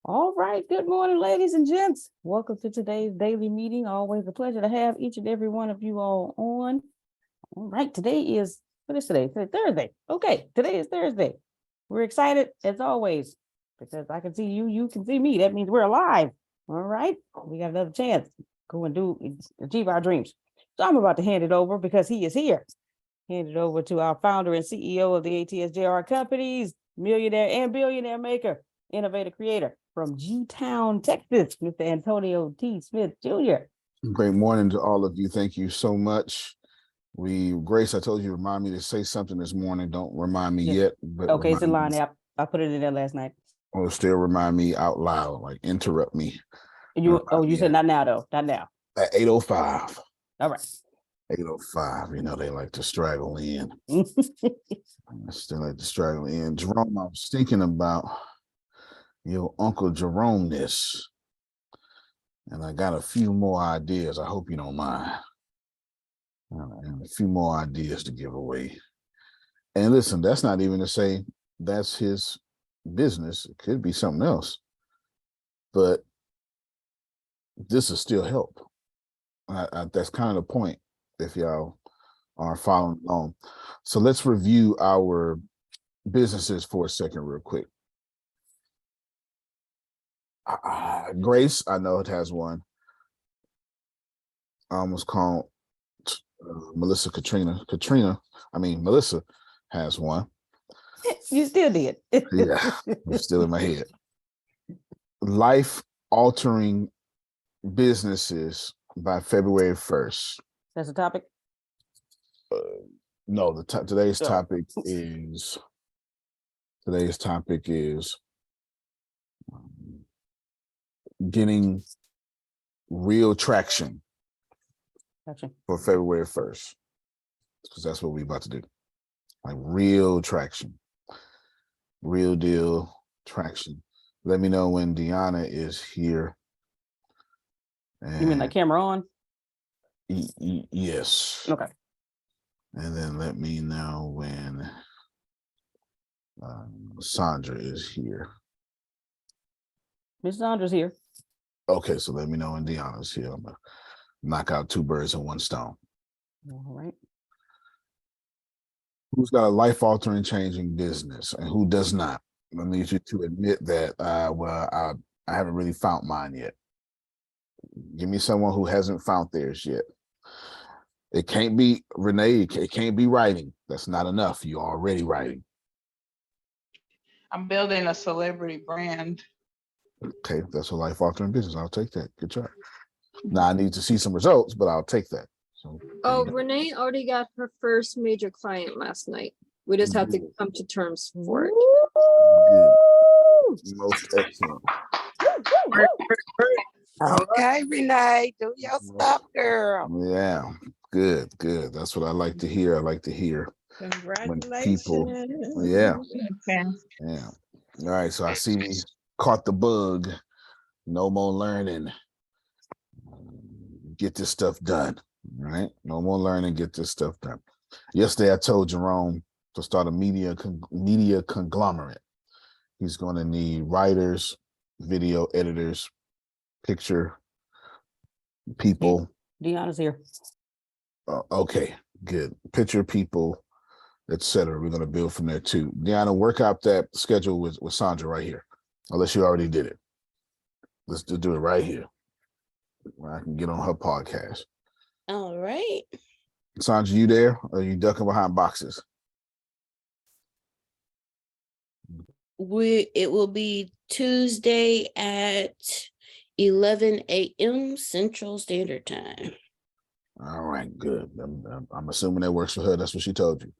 All right. Good morning, ladies and gents. Welcome to today's daily meeting. Always a pleasure to have each and every one of you all on. All right. Today is, what is today? Today, Thursday. Okay. Today is Thursday. We're excited as always because I can see you. You can see me. That means we're alive. All right. We got another chance. Go and achieve our dreams. So I'm about to hand it over because he is here. Hand it over to our founder and CEO of the ATSJR Companies, millionaire and billionaire maker, innovator creator from G-Town, Texas, Mr. Antonio T. Smith Jr. Great morning to all of you. Thank you so much. Grace, I told you to remind me to say something this morning. Don't remind me yet. But okay, it's in line app. I put it in there last night. Or still remind me out loud, like interrupt me. You said not now though, not now. At 8:05. All right. 8:05, they like to straggle in. I still like to straggle in. Jerome, I was thinking about your Uncle Jerome-ness. And I got a few more ideas. I hope you don't mind. And a few more ideas to give away. And listen, that's not even to say that's his business. It could be something else. But this will still help. That's kind of the point, if y'all are following along. So let's review our businesses for a second real quick. Grace, I know it has one. I almost called Melissa Katrina. Melissa has one. You still did. Yeah, it's still in my head. Life-altering businesses by February 1st. That's the topic? No, today's topic is getting real traction. Gotcha. For February 1st, because that's what we're about to do. Like real traction, real deal traction. Let me know when Deanna is here. And you mean like camera on? Yes. Okay. And then let me know when Sandra is here. Miss Sandra's here. Okay, so let me know when Deanna's here. I'm gonna knock out two birds in one stone. All right. Who's got a life-altering, changing business, and who does not? I need you to admit that. I haven't really found mine yet. Give me someone who hasn't found theirs yet. It can't be Renee. It can't be writing. That's not enough. You're already writing. I'm building a celebrity brand. Okay, that's a life-altering business. I'll take that. Good job. Now I need to see some results, but I'll take that. So, Renee already got her first major client last night. We just have to come to terms for it. Good. Most excellent. Okay, Renee, do your stuff, girl. Yeah, good. That's what I like to hear. I like to hear when people. Yeah. Okay. Yeah. All right. So I see we caught the bug. No more learning. Get this stuff done. Right? No more learning. Get this stuff done. Yesterday, I told Jerome to start a media conglomerate. He's going to need writers, video editors, picture people. Deanna's here. Okay, good. Picture people, etc. We're going to build from there too. Deanna, work out that schedule with Sandra right here, unless you already did it. Let's just do it right here, where I can get on her podcast. All right. Sandra, you there? Or are you ducking behind boxes? It will be Tuesday at 11 a.m. Central Standard Time. All right, good. I'm assuming that works for her. That's what she told you.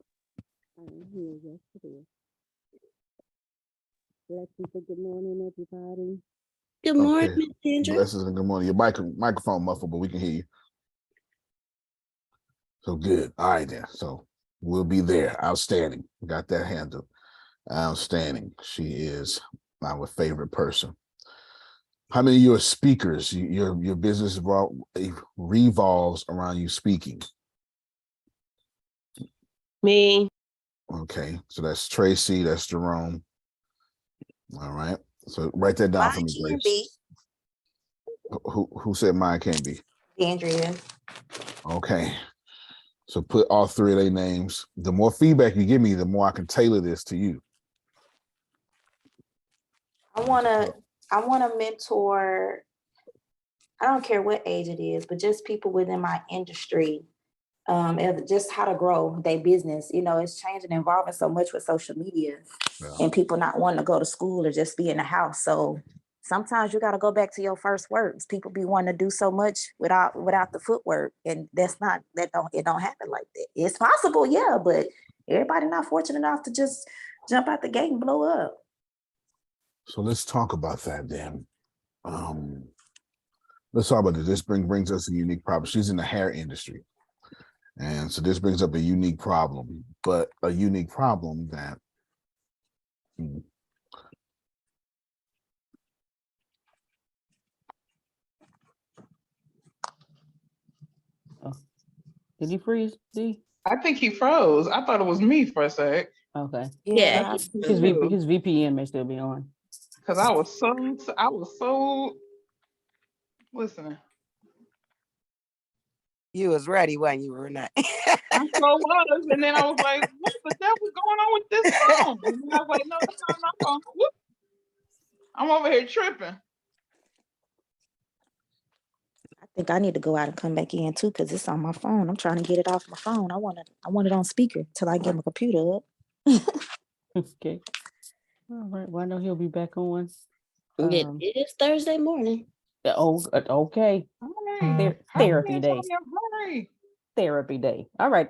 Yes, it is. Good morning, everybody. Good morning, Miss Sandra. Blessings and good morning. Your microphone muffled, but we can hear you. So good. All right, then. So we'll be there. Outstanding. Got that handled. Outstanding. She is my favorite person. How many of you are speakers? Your business revolves around you speaking. Me. Okay, so that's Tracy, that's Jerome. All right. So write that down for Mine me, can Grace. be Who said mine can't be? Andrea. Okay. So put all three of their names. The more feedback you give me, the more I can tailor this to you. I wanna mentor, I don't care what age it is, but just people within my industry, and just how to grow their business. You know, it's changing and evolving so much with social media Yeah. and people not wanting to go to school or just be in the house. So sometimes you got to go back to your first works. People be wanting to do so much without the footwork, and it don't happen like that. It's possible, yeah, but everybody not fortunate enough to just jump out the gate and blow up. So let's talk about that then. Let's talk about this. This brings us a unique problem. She's in the hair industry. And so this brings up a unique problem, but a unique problem that Did he freeze? D? I think he froze. I thought it was me for a sec Okay. Yeah, His VPN may still be on. because I was so listening. You was ready when you were not. I so was, and then I was like, "What the devil's going on with this phone?" And then I was like, "No, that's not my phone." Whoop. I'm over here tripping. I think I need to go out and come back in too, because it's on my phone. I'm trying to get it off my phone. I want it on speaker till I get my computer up. Okay. All right. Well, I know he'll be back on. it is Thursday morning. Okay. Hurry, Therapy hurry, day. Antonio, hurry. Therapy day. All right.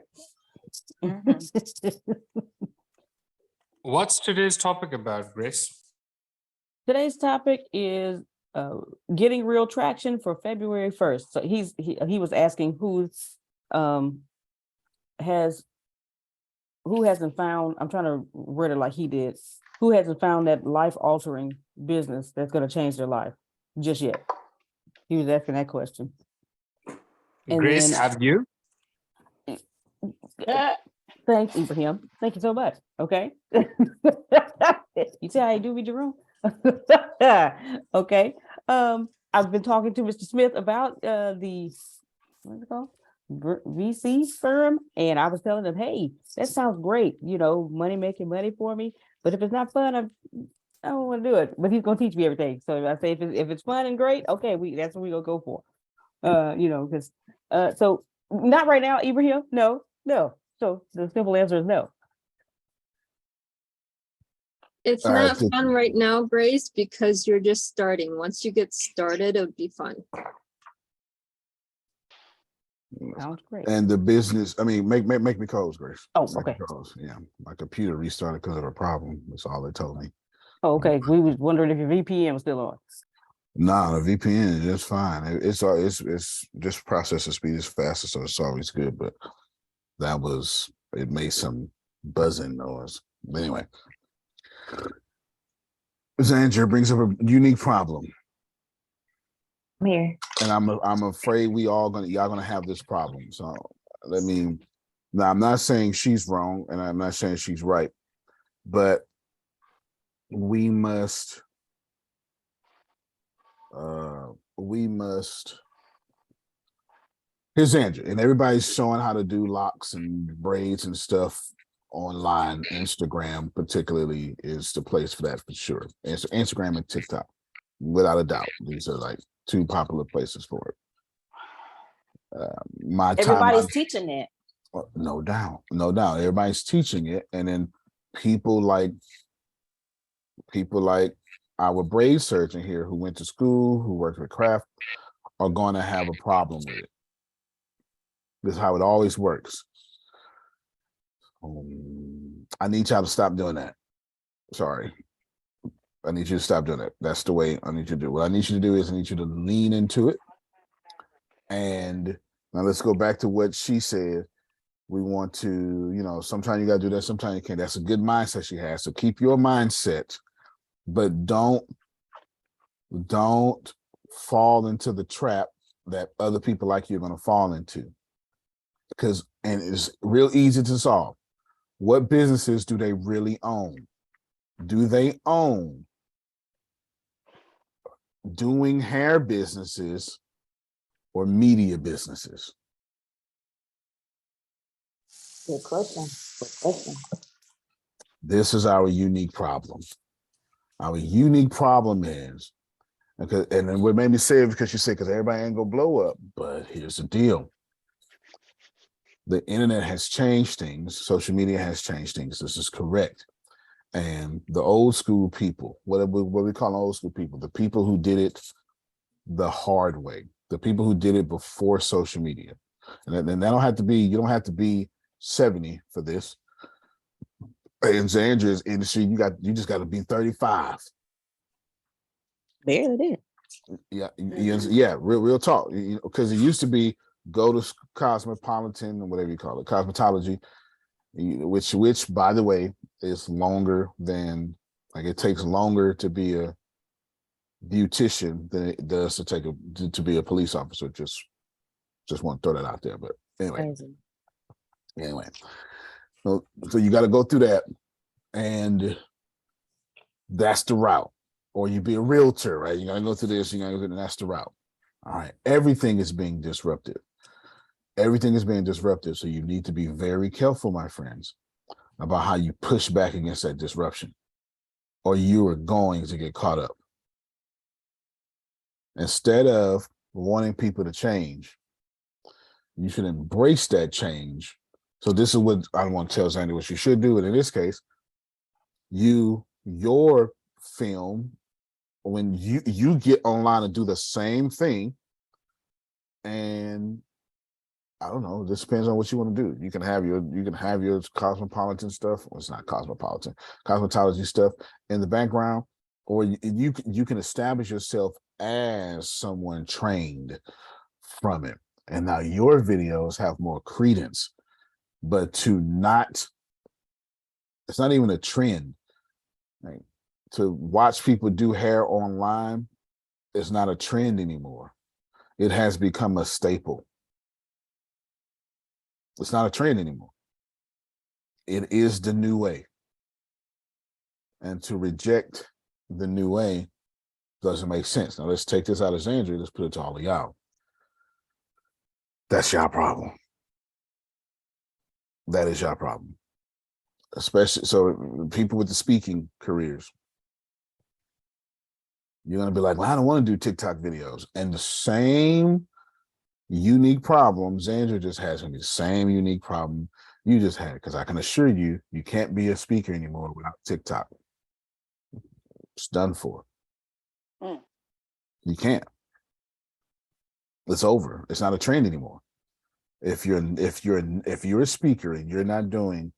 What's today's topic about, Grace? Today's topic is getting real traction for February 1st. So he was asking who hasn't found, I'm trying to word it like he did, who hasn't found that life-altering business that's going to change their life just yet. He was asking that question. And Grace, then, have you? Thanks, Ibrahim. Thank you so much. Okay. You see how you do me, Jerome? Okay. I've been talking to Mr. Smith about the what's it called? VC firm, and I was telling him, hey, that sounds great, making money for me, but if it's not fun, I don't want to do it. But he's gonna teach me everything. So I say if it's fun and great, okay, that's what we're gonna go for. Because so not right now, Ibrahim. No. So the simple answer is no. It's All right, not fun right now, Grace, because you're just starting. Once you get started, it'll be fun. Sounds great. and the business, I mean, make me calls, Grace. Oh, Make me okay. calls. Yeah. My computer restarted because of a problem. That's all they told me. Oh, okay. We was wondering if your VPN was still on. Nah, the VPN is just fine. It's just processor speed is faster, so it's always good. But it made some buzzing noise. But anyway, Xander brings up a unique problem, Come here. and I'm afraid y'all gonna have this problem. So now I'm not saying she's wrong, and I'm not saying she's right, but we must. Here's Andrew, and everybody's showing how to do locks and braids and stuff online. Instagram, particularly, is the place for that for sure. Instagram and TikTok, without a doubt, these are like two popular places for it. Everybody's teaching it. No doubt, everybody's teaching it, and then people like our braid surgeon here who went to school, who worked with craft, are going to have a problem with it. This is how it always works. I need y'all to stop doing that. Sorry. I need you to stop doing that. That's the way I need you to do. What I need you to do is I need you to lean into it. And now let's go back to what she said. We want to, sometimes you got to do that, sometimes you can't. That's a good mindset she has. So keep your mindset, but don't fall into the trap that other people like you are going to fall into. And it's real easy to solve. What businesses do they really own? Do they own doing hair businesses or media businesses? Good question. Good question. This is our unique problem. Our unique problem is, and then what made me say it because you say, because everybody ain't gonna blow up. But here's the deal. The internet has changed things. Social media has changed things. This is correct. And the old school people, what we call old school people, the people who did it the hard way, the people who did it before social media. And that don't have to be, you don't have to be 70 for this. In Xandra's industry, you just got to be 35. Barely did. Yeah, yeah, real talk. Because it used to be go to Cosmopolitan or whatever you call it, cosmetology, which by the way is longer than, like, it takes longer to be a beautician than it does to be a police officer. Just want to throw that out there. But anyway, so you got to go through that, and that's the route. Or you be a realtor, right? You got to go through this. You got to go through, and that's the route. All right, everything is being disrupted. Everything is being disrupted. So you need to be very careful, my friends, about how you push back against that disruption, or you are going to get caught up. Instead of wanting people to change, you should embrace that change. So this is what I want to tell Xander what you should do. And in this case, your film, when you get online and do the same thing, and I don't know, this depends on what you want to do. You can have your cosmopolitan stuff. Well, it's not cosmopolitan, cosmetology stuff in the background, or you can establish yourself as someone trained from it. And now your videos have more credence. But it's not even a trend. Right? To watch people do hair online is not a trend anymore. It has become a staple. It's not a trend anymore. It is the new way. And to reject the new way doesn't make sense. Now let's take this out of Xandria. Let's put it to all of y'all. That's your problem. That is your problem. Especially, so people with the speaking careers, you're going to be like, well, I don't want to do TikTok videos. And the same unique problem Xandria just has, the same unique problem you just had, because I can assure you, you can't be a speaker anymore without TikTok. It's done for. You can't. It's over. It's not a trend anymore. If you're a speaker and you're not doing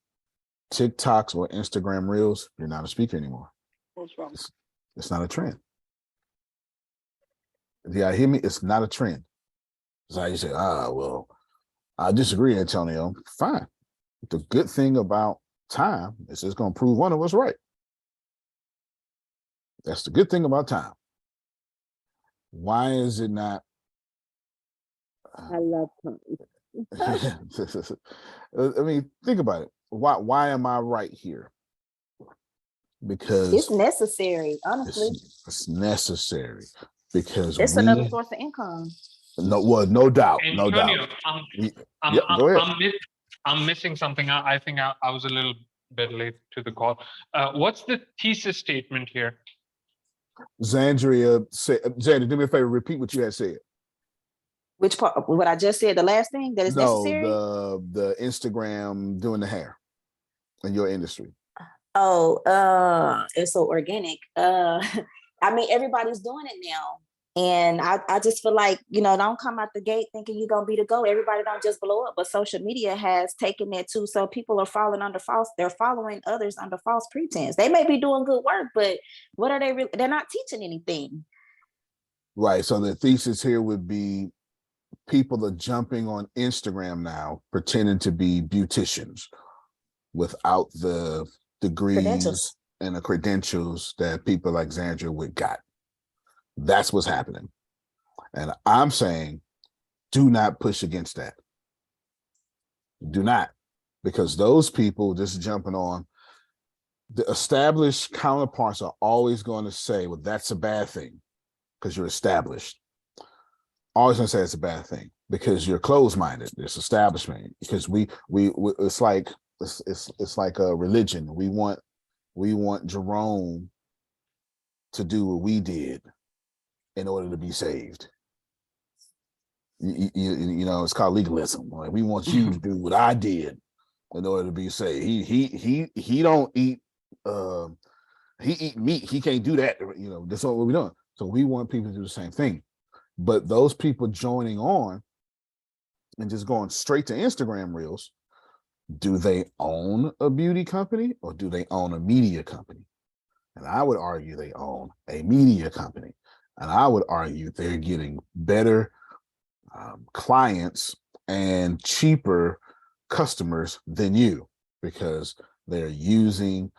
TikToks or Instagram Reels, you're not a speaker anymore. What's wrong? It's not a trend. Yeah, hear me? It's not a trend. So you say, well, I disagree, Antonio. Fine. The good thing about time is it's going to prove one of us right. That's the good thing about time. Why is it not? I love time. I mean, think about it. Why am I right here? Because It's necessary, honestly. it's necessary, because It's another source of income. No doubt. Antonio, Go ahead. I'm missing something. I think I was a little bit late to the call. What's the thesis statement here? Xandria, do me a favor, repeat what you had said. Which part? What I just said, the last thing that is necessary? The Instagram doing the hair in your industry. It's so organic. I mean, everybody's doing it now. And I just feel like, don't come out the gate thinking you're going to be the go. Everybody don't just blow up, but social media has taken that too. So people are they're following others under false pretense. They may be doing good work, but what are they really? They're not teaching anything. Right. So the thesis here would be people are jumping on Instagram now, pretending to be beauticians without the degrees and the credentials that people like Xandria would got. That's what's happening. And I'm saying, do not push against that. Do not, because those people just jumping on, the established counterparts are always going to say, well, that's a bad thing. because you're established. Always gonna say it's a bad thing because you're closed-minded. It's establishment because we it's like a religion. We want Jerome to do what we did in order to be saved. You know, it's called legalism. Like we want you to do what I did in order to be saved. He don't eat he eat meat. He can't do that. You know, that's not what we're doing. So we want people to do the same thing. But those people joining on and just going straight to Instagram reels, do they own a beauty company or do they own a media company? And I would argue they own a media company. And I would argue they're getting better clients and cheaper customers than you because they're using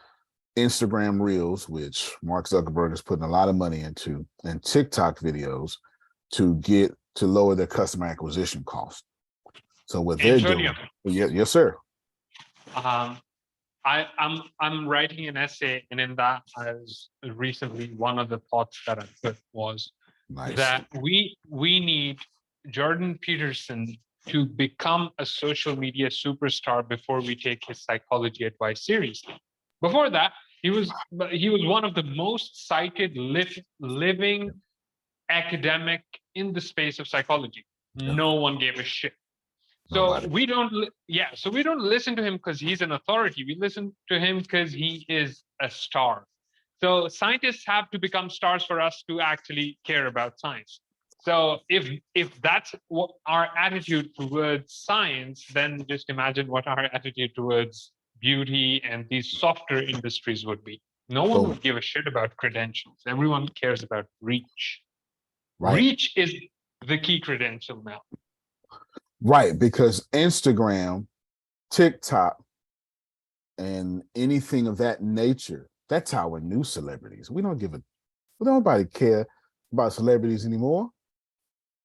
Instagram Reels, which Mark Zuckerberg is putting a lot of money into, and TikTok videos to lower their customer acquisition cost. So what they're Antonio. doing, yes, sir. I'm writing an essay, and in that, as recently, one of the thoughts that I put was that we need Jordan Peterson to become a social media superstar before we take his psychology advice seriously. Before that, he was one of the most cited living academic in the space of psychology. No one gave a shit. So we don't listen to him because he's an authority. We listen to him because he is a star. So scientists have to become stars for us to actually care about science. So if that's what our attitude towards science, then just imagine what our attitude towards beauty and these softer industries would be. No one would give a shit about credentials. Everyone cares about reach. Right. Reach is the key credential now. Right, because Instagram, TikTok, and anything of that nature, that's our new celebrities. Nobody care about celebrities anymore.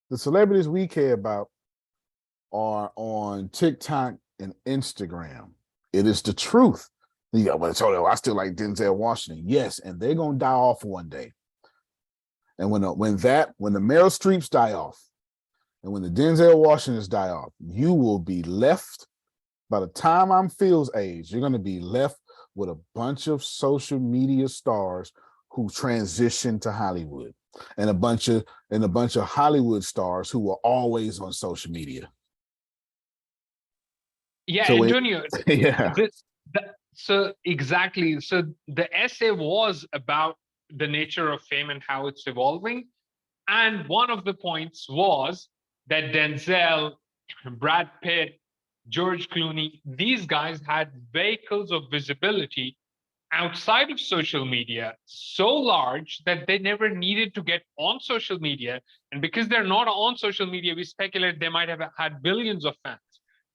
The celebrities we care about are on TikTok and Instagram. It is the truth. Yeah, but I still like Denzel Washington. Yes, and they're gonna die off one day. And when the Meryl Streeps die off, and when the Denzel Washingtons die off, you will be left, by the time I'm Phil's age, you're going to be left with a bunch of social media stars who transition to Hollywood and a bunch of Hollywood stars who are always on social media. Yeah, so Antonio. Yeah. So exactly. So the essay was about the nature of fame and how it's evolving. And one of the points was that Denzel, Brad Pitt, George Clooney, these guys had vehicles of visibility outside of social media so large that they never needed to get on social media. And because they're not on social media, we speculate they might have had billions of fans.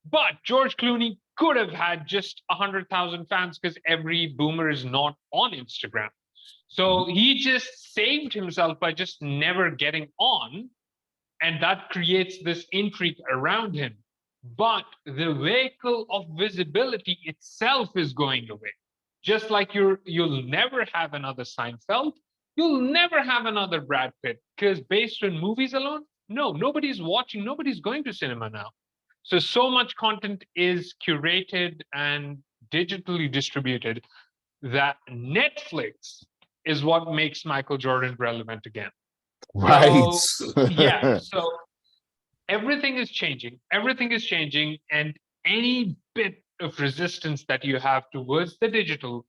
But George Clooney could have had just 100,000 fans because every boomer is not on Instagram. So he just saved himself by just never getting on. And that creates this intrigue around him. But the vehicle of visibility itself is going away. Just like you'll never have another Seinfeld, you'll never have another Brad Pitt, because based on movies alone, nobody's watching, nobody's going to cinema now. So much content is curated and digitally distributed that Netflix is what makes Michael Jordan relevant again. Right. So, yeah. So everything is changing. Everything is changing. And any bit of resistance that you have towards the digital,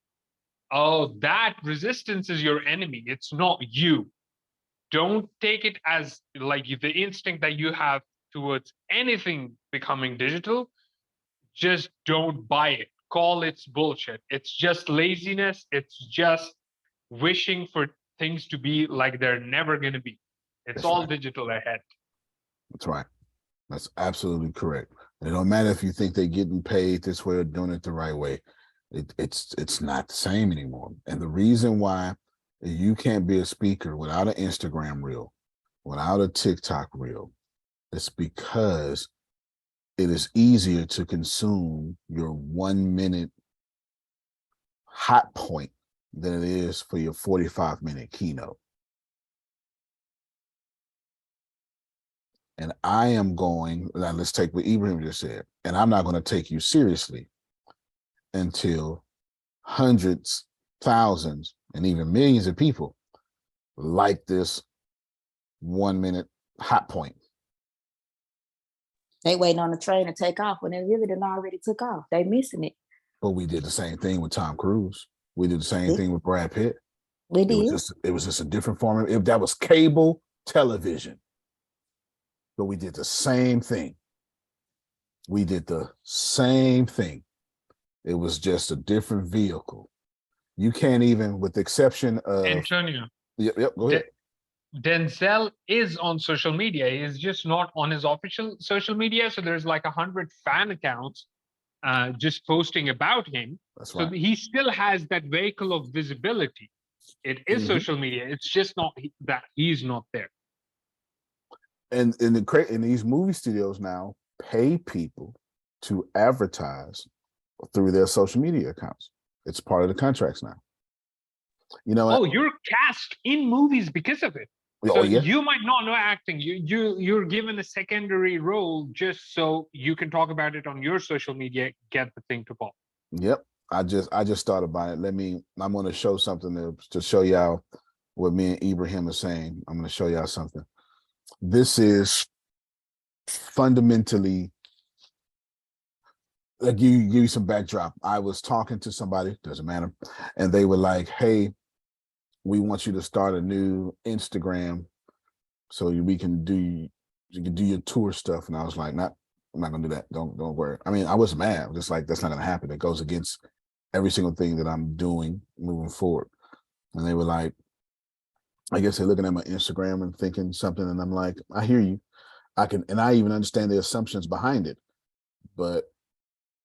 that resistance is your enemy. It's not you. Don't take it as like the instinct that you have towards anything becoming digital. Just don't buy it. Call it bullshit. It's just laziness. It's just wishing for things to be like they're never going to be. It's all digital ahead. That's right. That's absolutely correct. And it don't matter if you think they're getting paid this way or doing it the right way. It's not the same anymore. And the reason why you can't be a speaker without an Instagram reel, without a TikTok reel, it's because it is easier to consume your 1 minute hot point than it is for your 45-minute keynote. And I am going, now let's take what Ibrahim just said, and I'm not going to take you seriously until hundreds, thousands, and even millions of people like this 1 minute hot point. They waiting on the train to take off when it really done already took off. They missing it. But we did the same thing with Tom Cruise. We did the same thing with Brad Pitt. We It did. was just a different form. If that was cable television, but we did the same thing. We did the same thing. It was just a different vehicle. You can't even, with the exception of Antonio, yep, go ahead. Denzel is on social media. He's just not on his official social media. So there's like 100 fan accounts just posting about him. That's So right. he still has that vehicle of visibility. It is Mhm. social media. It's just not that he's not there. And in these movie studios now pay people to advertise through their social media accounts. It's part of the contracts now. You know, Oh, you're cast in movies because of it. So oh yeah, you might not know acting. You're given a secondary role just so you can talk about it on your social media, get the thing to pop. yep. I just thought about it. I'm going to show something to show y'all what me and Ibrahim are saying. I'm going to show y'all something. This is fundamentally, like, give you some backdrop. I was talking to somebody, doesn't matter, and they were like, "Hey, we want you to start a new Instagram so you can do your tour stuff." And I was like, I'm not gonna do that. Don't worry. I mean, I was mad. I'm just like, that's not gonna happen. It goes against every single thing that I'm doing moving forward. And they were like, I guess they're looking at my Instagram and thinking something, and I'm like, I hear you. I even understand the assumptions behind it, but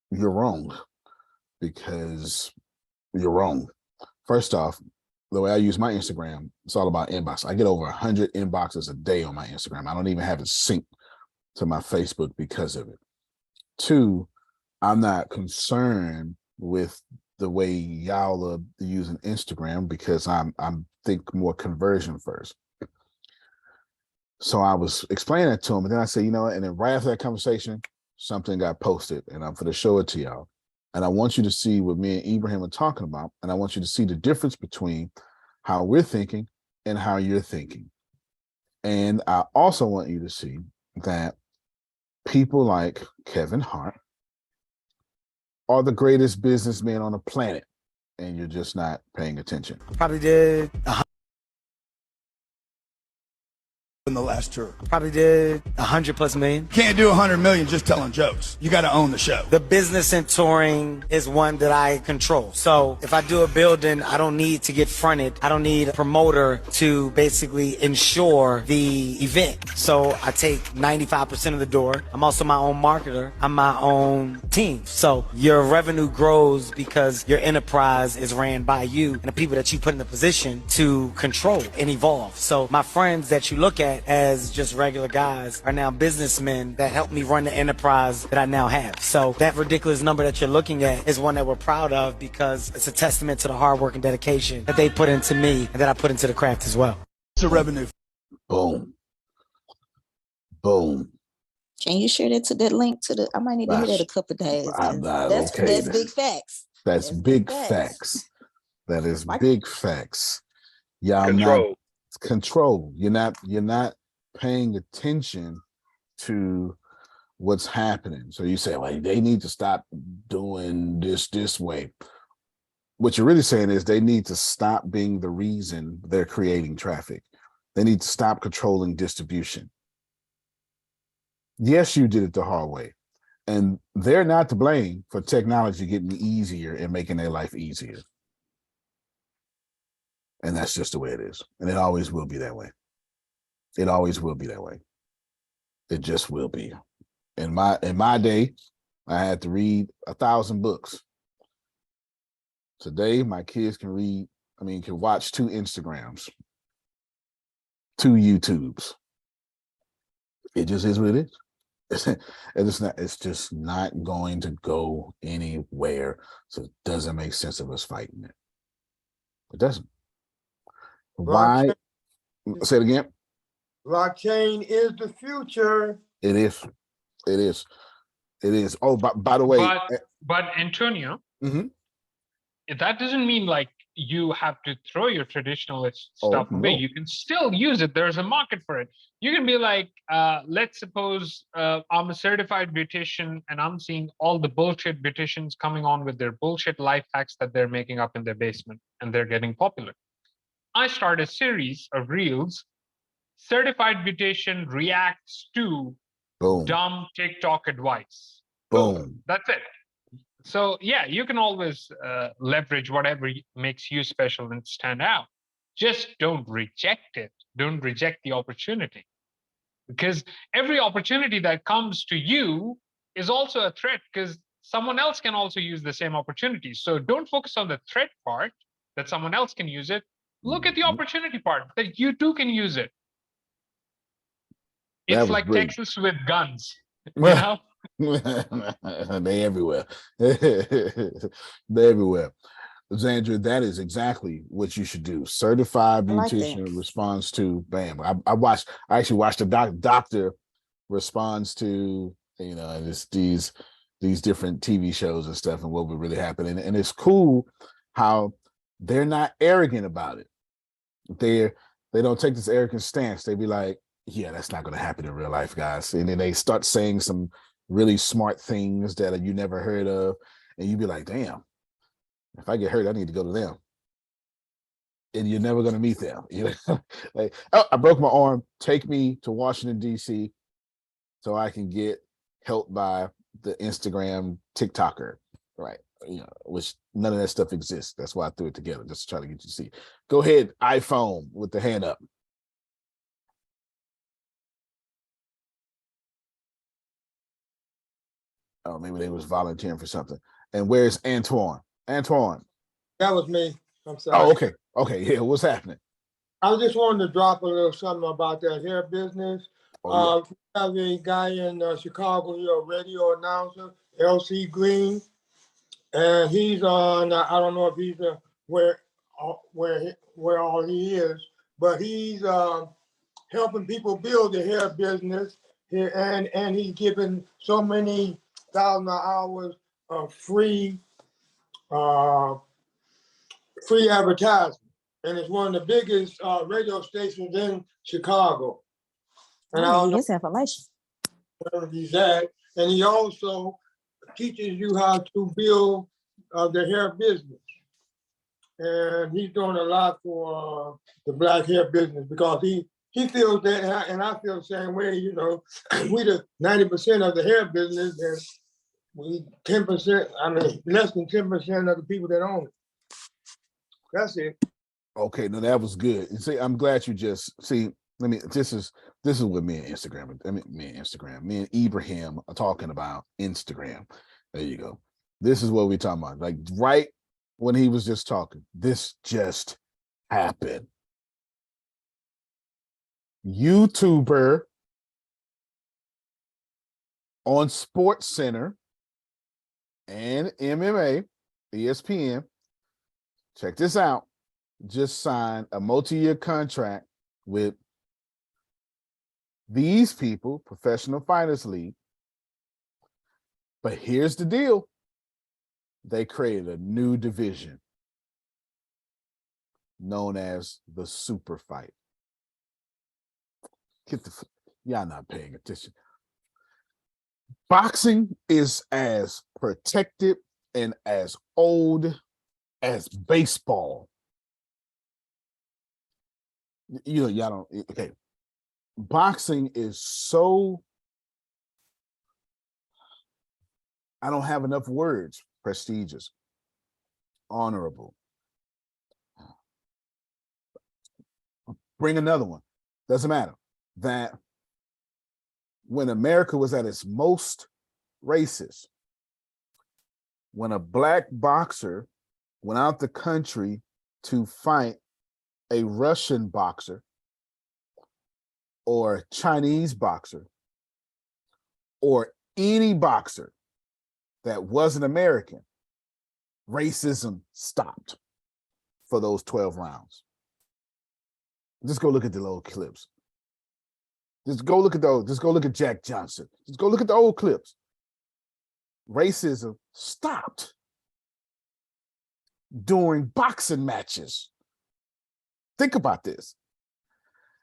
you're wrong, because you're wrong. First off, the way I use my Instagram, it's all about inbox. I get over 100 inboxes a day on my Instagram. I don't even have it synced to my Facebook because of it. Two, I'm not concerned with the way y'all are using Instagram because I'm think more conversion first. So I was explaining that to him, and then I said, you know what? And then right after that conversation, something got posted, and I'm going to show it to y'all. And I want you to see what me and Ibrahim are talking about, and I want you to see the difference between how we're thinking and how you're thinking. And I also want you to see that people like Kevin Hart are the greatest businessmen on the planet, and you're just not paying attention. Probably did in the last tour. Probably did 100+ million. Can't do 100 million just telling jokes. You got to own the show. The business and touring is one that I control. So if I do a building, I don't need to get fronted. I don't need a promoter to basically ensure the event. So I take 95% of the door. I'm also my own marketer. I'm my own team. So your revenue grows because your enterprise is ran by you and the people that you put in the position to control and evolve. So my friends that you look at as just regular guys are now businessmen that help me run the enterprise that I now have. So that ridiculous number that you're looking at is one that we're proud of because it's a testament to the hard work and dedication that they put into me and that I put into the craft as well. It's a revenue. Boom. Boom. Can you share that link to the? I might need to hear that a couple of days. That's big facts. That's big facts. That is big facts. Y'all Control. Control. You're not paying attention to what's happening. So you say, well, they need to stop doing this way. What you're really saying is they need to stop being the reason they're creating traffic. They need to stop controlling distribution. Yes, you did it the hard way. And they're not to blame for technology getting easier and making their life easier. And that's just the way it is. And it always will be that way. It always will be that way. It just will be. In my day, I had to read 1,000 books. Today, my kids can watch 2 Instagrams, 2 YouTubes. It just is what it is. It's just not going to go anywhere. So it doesn't make sense of us fighting it. It doesn't. Why? Say it again. Blockchain is the future. It is. It is. It is. Oh, by the way. But Antonio, Mhm. that doesn't mean like you have to throw your traditionalist stuff away. No. You can still use it. There's a market for it. You can be like, let's suppose I'm a certified beautician and I'm seeing all the bullshit beauticians coming on with their bullshit life hacks that they're making up in their basement and they're getting popular. I start a series of reels. Certified beautician reacts to Boom. dumb TikTok advice. Boom. That's it. So yeah, you can always leverage whatever makes you special and stand out. Just don't reject it. Don't reject the opportunity. Because every opportunity that comes to you is also a threat because someone else can also use the same opportunity. So don't focus on the threat part that someone else can use it. Look at the opportunity part that you too can use it. It's like brilliant. Texas with guns, you know? They everywhere. They're everywhere. Zandra, that is exactly what you should do. Certified I like beautician that. responds to bam. I actually watched the doctor responds to, you know, and it's these different TV shows and stuff and what would really happen. And it's cool how they're not arrogant about it. They don't take this arrogant stance. They be like, yeah, that's not going to happen in real life, guys. And then they start saying some really smart things that you never heard of. And you be like, damn, if I get hurt, I need to go to them. And you're never going to meet them. You know, like, oh, I broke my arm. Take me to Washington, D.C. so I can get help by the Instagram TikToker, right? You know, which none of that stuff exists. That's why I threw it together, just to try to get you to see. Go ahead, iPhone with the hand up. Oh, maybe they was volunteering for something. And where's Antoine? Antoine. That was me. I'm sorry. Oh, okay. Okay, yeah, what's happening? I just wanted to drop a little something about that hair business. Oh, We have a guy in Chicago here, a radio announcer, LC Green, and he's on. I don't know if he's where all he is, but he's helping people build the hair business here, and he's giving so many thousand hours of free advertising. And it's one of the biggest radio stations in Chicago. And I I don't need know his information. where he's at. And he also teaches you how to build the hair business. And he's doing a lot for the Black hair business because he feels that, and I feel the same way, you know, we the 90% of the hair business, and we 10%, I mean, less than 10% of the people that own it. That's it. okay, no, that was good. And see, I'm glad you just see. Let me. This is what me and Instagram. Me and Ibrahim are talking about Instagram. There you go. This is what we're talking about. Like right when he was just talking, this just happened. YouTuber on Sports Center and MMA, ESPN. Check this out. Just signed a multi-year contract with these people, Professional Fighters League. But here's the deal. They created a new division known as the Super Fight. Y'all not paying attention. Boxing is as protected and as old as baseball. You know, y'all don't, okay. Boxing is so, I don't have enough words, prestigious, honorable. Bring another one, doesn't matter. That when America was at its most racist, when a Black boxer went out the country to fight a Russian boxer or Chinese boxer or any boxer that wasn't American, racism stopped for those 12 rounds. Just go look at the little clips. Just go look at those. Just go look at Jack Johnson. Just go look at the old clips. Racism stopped during boxing matches. Think about this.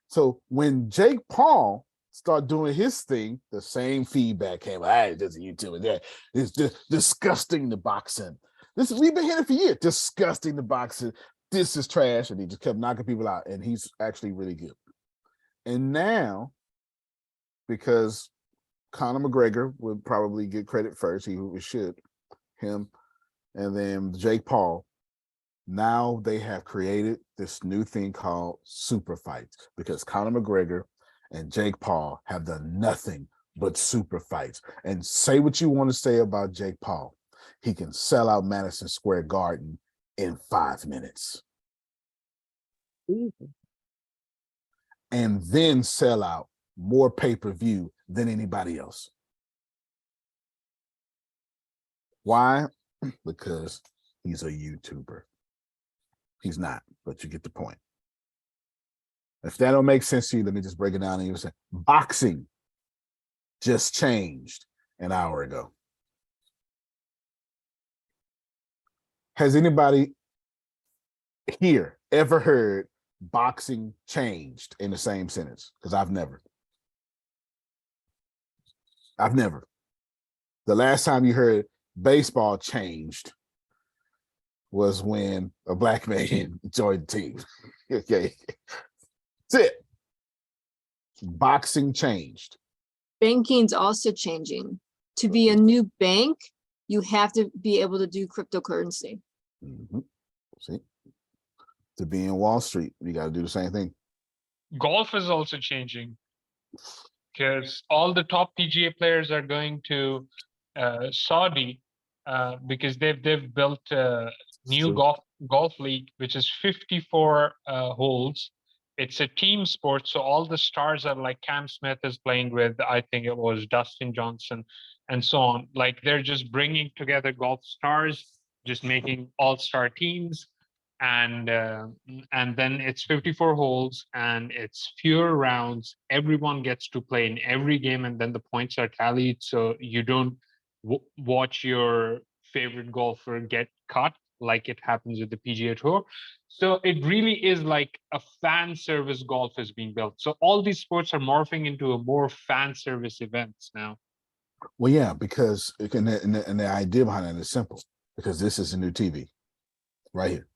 So when Jake Paul started doing his thing, the same feedback came. Hey, there's a YouTuber there. It's just disgusting the boxing. We've been hearing it for years. Disgusting the boxing. This is trash, and he just kept knocking people out. And he's actually really good. And now, because Conor McGregor would probably get credit first, he should, him, and then Jake Paul. Now they have created this new thing called super fights because Conor McGregor and Jake Paul have done nothing but super fights. And say what you want to say about Jake Paul, he can sell out Madison Square Garden in 5 minutes. And then sell out more pay-per-view than anybody else. Why? Because he's a YouTuber. He's not, but you get the point. If that don't make sense to you, let me just break it down and you say boxing just changed an hour ago. Has anybody here ever heard boxing changed in the same sentence? Because I've never. The last time you heard baseball changed was when a black man joined the team. Okay. That's it. Boxing changed. Banking's also changing. To be a new bank, you have to be able to do cryptocurrency. Mm-hmm. See? To be in Wall Street, you got to do the same thing. Golf is also changing because all the top PGA players are going to Saudi because they've built a new golf league, which is 54 holes. It's a team sport, so all the stars are like Cam Smith is playing with, I think it was Dustin Johnson, and so on. Like they're just bringing together golf stars, just making all-star teams, and then it's 54 holes and it's fewer rounds. Everyone gets to play in every game, and then the points are tallied, so you don't watch your favorite golfer get cut like it happens with the PGA Tour. So it really is like a fan service golf is being built. So all these sports are morphing into a more fan service events now. Well, yeah, because and the idea behind it is simple. Because this is a new TV, right here.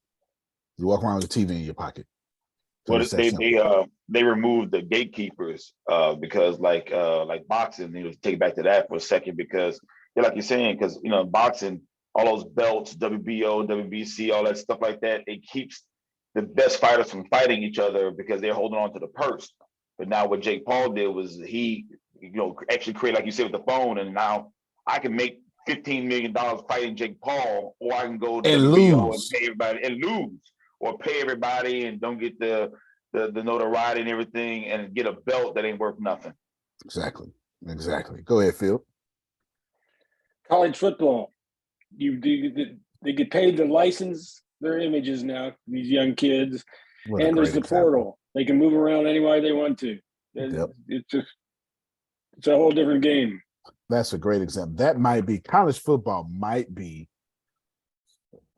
You walk around with a TV in your pocket. Well, they removed the gatekeepers because like boxing. Take it back to that for a second because like you're saying, because boxing, all those belts, WBO, WBC, all that stuff like that, it keeps the best fighters from fighting each other because they're holding on to the purse. But now what Jake Paul did was he, actually created, like you said, with the phone, and now I can make $15 million fighting Jake Paul, or I can go to WBO and pay everybody and lose, or pay everybody and don't get the notoriety and everything, and get a belt that ain't worth nothing. Exactly. Go ahead, Phil. College football, they get paid to license their images now, these young kids. And there's the portal. They can move around any way they want to. It's a whole different game. That's a great example. That might be college football, might be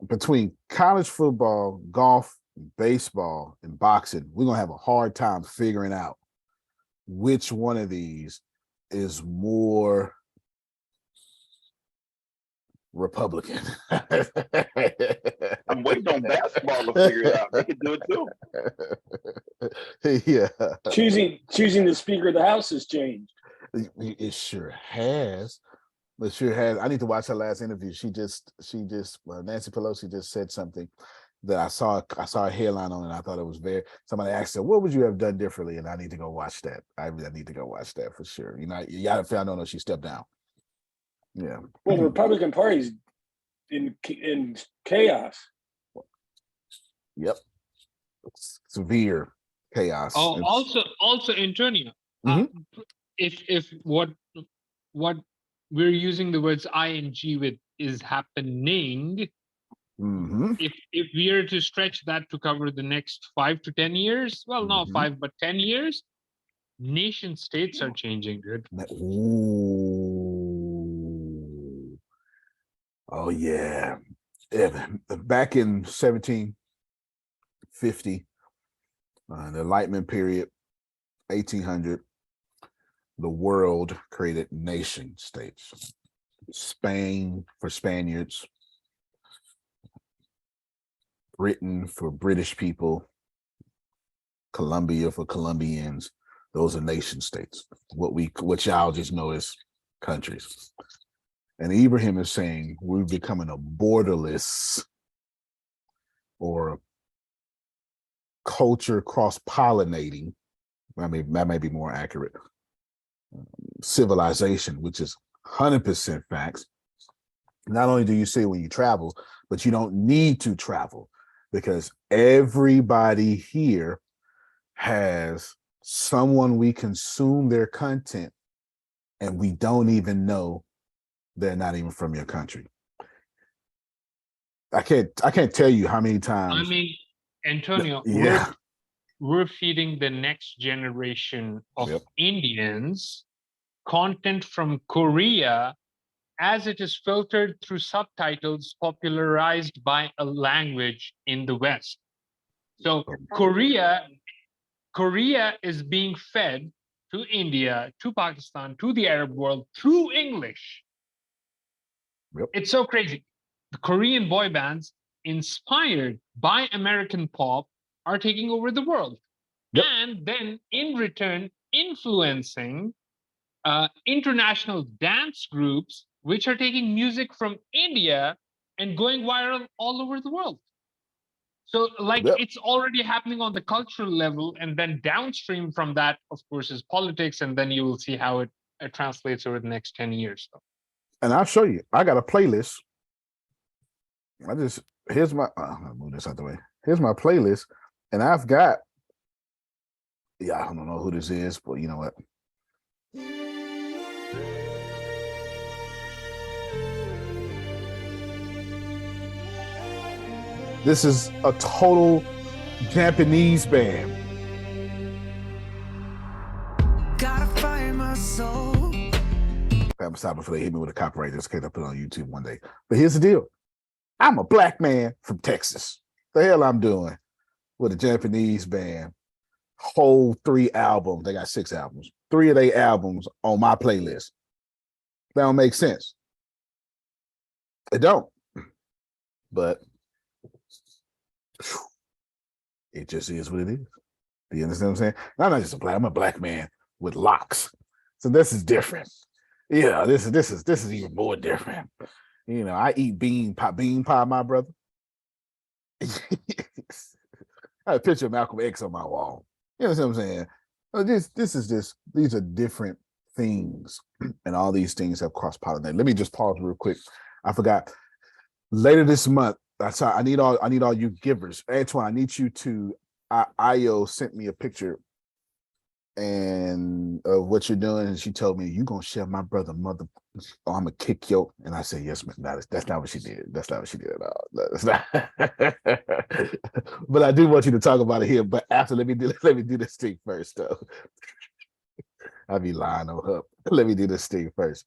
between college football, golf, baseball, and boxing. We're going to have a hard time figuring out which one of these is more Republican. I'm waiting on basketball to figure it out. They can do it too. Yeah. Choosing the Speaker of the House has changed. It sure has. It sure has. I need to watch her last interview. She just Nancy Pelosi just said something that I saw a headline on, and I thought it was somebody asked her, what would you have done differently? And I need to go watch that. I need to go watch that for sure. I don't know, she stepped down. Yeah. Well, the Republican Party's in chaos. Yep. Severe chaos. Oh, also, Antonio, if what we're using the words ing with is happening, if we are to stretch that to cover the next 5 to 10 years, well, not 5 but 10 years, Nation states are changing, dude. Ooh. Oh yeah. Back in 1750, the Enlightenment period, 1800, the world created nation states. Spain for Spaniards, Britain for British people, Colombia for Colombians. Those are nation states. What y'all just know as countries. And Ibrahim is saying we're becoming a borderless or culture cross-pollinating. I mean, that may be more accurate. Civilization, which is 100% facts. Not only do you see it when you travel, but you don't need to travel because everybody here has someone we consume their content and we don't even know they're not even from your country. I can't tell you how many times. I mean, Antonio, yeah, we're feeding the next generation of Indians content from Korea as it is filtered through subtitles popularized by a language in the West. So Korea is being fed to India, to Pakistan, to the Arab world through English. It's so crazy. The Korean boy bands inspired by American pop are taking over the world. And then in return, influencing international dance groups, which are taking music from India and going viral all over the world. So like it's already happening on the cultural level, and then downstream from that, of course, is politics, and then you will see how it translates over the next 10 years. and I'll show you. I got a playlist. Here's my, I'll move this out the way. Here's my playlist, and I've got, I don't know who this is, but you know what? This is a total Japanese band. Gotta find my soul. I'm sorry before they hit me with a copyright just in case I put it on YouTube one day. But here's the deal. I'm a black man from Texas. The hell I'm doing with a Japanese band. Whole 3 albums. They got 6 albums. 3 of their albums on my playlist. That don't make sense. It don't. But it just is what it is. Do you understand what I'm saying? I'm not just I'm a black man with locks. So this is different. Yeah, this is even more different. You know, I eat bean pie, my brother. I have a picture of Malcolm X on my wall. You know what I'm saying? These are different things, and all these things have cross-pollinated. Let me just pause real quick. I forgot. Later this month, I need all you givers. Antoine, I need you to. Io sent me a picture and of what you're doing, and she told me you gonna share my brother mother. Oh, I'm gonna kick yo. And I said, yes, man. That's not what she did. That's not what she did at all. That's not. But I do want you to talk about it here. But after, let me do this thing first, though. I'll be lying on her. Let me do this thing first.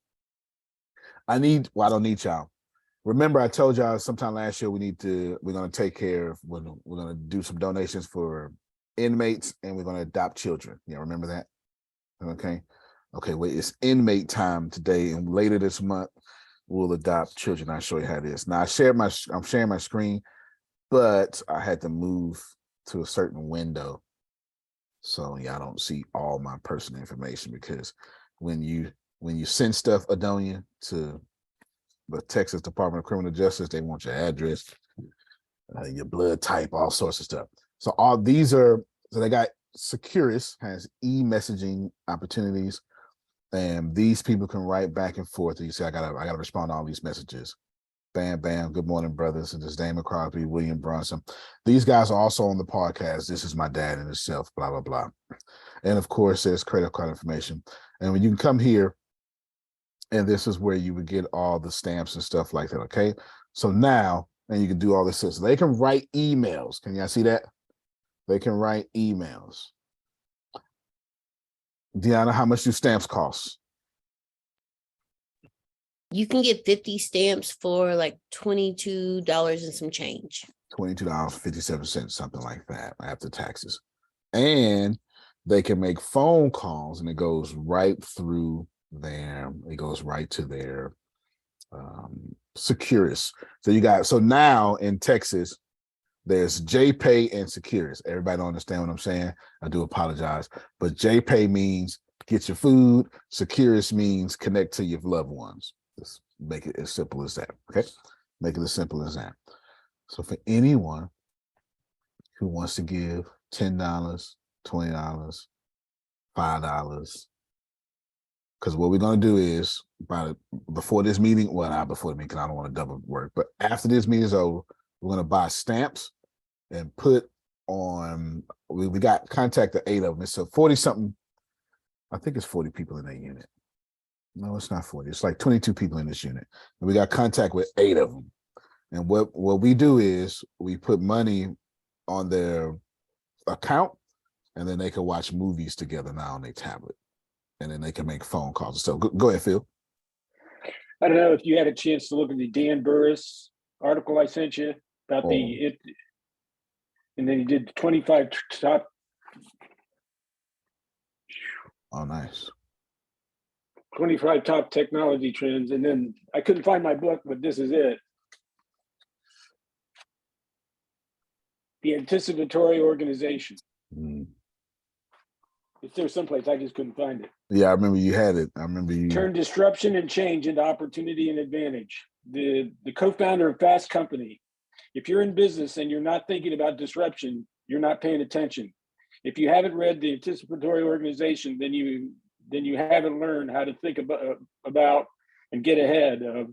I don't need y'all. Remember, I told y'all sometime last year we're gonna take care of we're gonna do some donations for inmates and we're gonna adopt children. Yeah, remember that? Okay, wait, it's inmate time today, and later this month we'll adopt children. I'll show you how it is. Now I'm sharing my screen, but I had to move to a certain window so y'all don't see all my personal information, because when you send stuff, Adonia, to the Texas Department of Criminal Justice, they want your address, your blood type, all sorts of stuff. So all these are, so they got Securus has e-messaging opportunities, and these people can write back and forth. You see, I gotta respond to all these messages. Bam, bam. Good morning, brothers. And this is Damon Crosby, William Bronson. These guys are also on the podcast. This is my dad in himself, blah, blah, blah. And of course, there's credit card information. And when you can come here, and this is where you would get all the stamps and stuff like that, okay? So now, and you can do all this. So they can write emails. Can y'all see that? They can write emails. Deanna, how much do stamps cost? You can get 50 stamps for like $22 and some change. $22.57, something like that, after taxes. And they can make phone calls, and it goes right through their, it goes right to their Securus. So now in Texas, there's JPay and Securus. Everybody don't understand what I'm saying. I do apologize. But JPay means get your food. Securus means connect to your loved ones. Just make it as simple as that. Okay. Make it as simple as that. So for anyone who wants to give $10, $20, $5, because what we're going to do is before this meeting, well, not before the meeting, because I don't want to double work, but after this meeting is over, we're going to buy stamps and put on, we got contact of 8 of them. It's a 40 something, I think it's 40 people in that unit. No, it's not 40. It's like 22 people in this unit. And we got contact with 8 of them. And what we do is we put money on their account, and then they can watch movies together now on their tablet. And then they can make phone calls. So go ahead, Phil. I don't know if you had a chance to look at the Dan Burris article I sent you about and then he did 25 top. Oh, nice. 25 top technology trends. And then I couldn't find my book, but this is it. The Anticipatory Organization. It's there someplace, I just couldn't find it. Yeah, I remember you had it. I remember you. Turn disruption and change into opportunity and advantage. The co-founder of Fast Company. If you're in business and you're not thinking about disruption, you're not paying attention. If you haven't read the Anticipatory Organization, then you haven't learned how to think about and get ahead of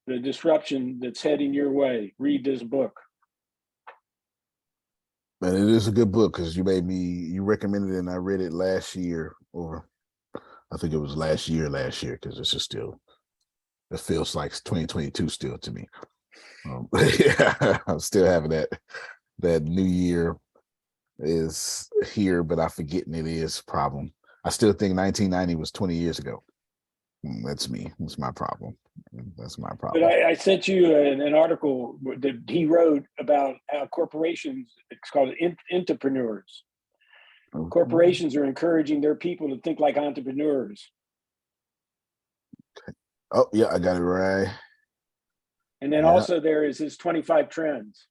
the disruption that's heading your way. Read this book. And it is a good book because you recommended it, and I read it last year, or I think it was last year, because it's just still, it feels like 2022 still to me. Yeah, I'm still having that new year is here, but I'm forgetting it is problem. I still think 1990 was 20 years ago. That's me. That's my problem. That's my problem. But I sent you an article that he wrote about how corporations, it's called entrepreneurs. Okay. Corporations are encouraging their people to think like entrepreneurs. Okay. Oh, yeah, I got it right. And then also there is his 25 trends.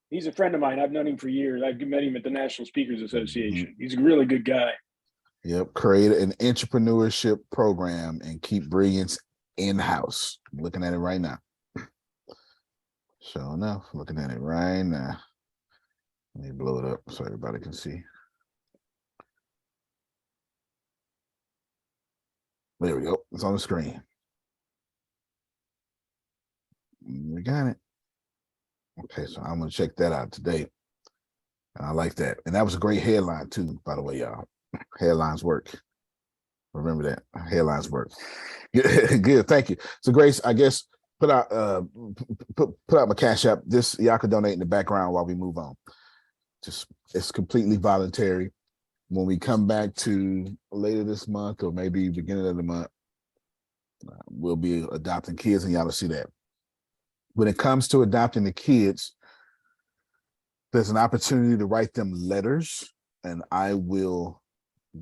He's a friend of mine. I've known him for years. I've met him at the National Speakers Association. He's a really good guy. Yep. Create an entrepreneurship program and keep brilliance in-house. I'm looking at it right now. Sure enough, looking at it right now. Let me blow it up so everybody can see. There we go. It's on the screen. We got it. Okay, so I'm going to check that out today. I like that. And that was a great headline too, by the way, y'all. Headlines work. Remember that. Headlines work. Good, thank you. So Grace, I guess put out my Cash App. This y'all can donate in the background while we move on. Just it's completely voluntary. When we come back to later this month or maybe beginning of the month, we'll be adopting kids, and y'all will see that. When it comes to adopting the kids, there's an opportunity to write them letters, and I will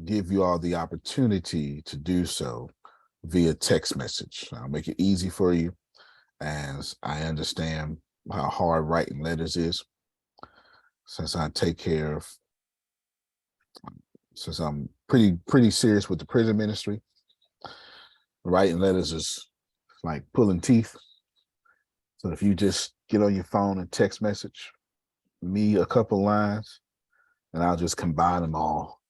give you all the opportunity to do so via text message. I'll make it easy for you, as I understand how hard writing letters is. Since I'm pretty serious with the prison ministry, writing letters is like pulling teeth. So if you just get on your phone and text message me a couple lines, and I'll just combine them all,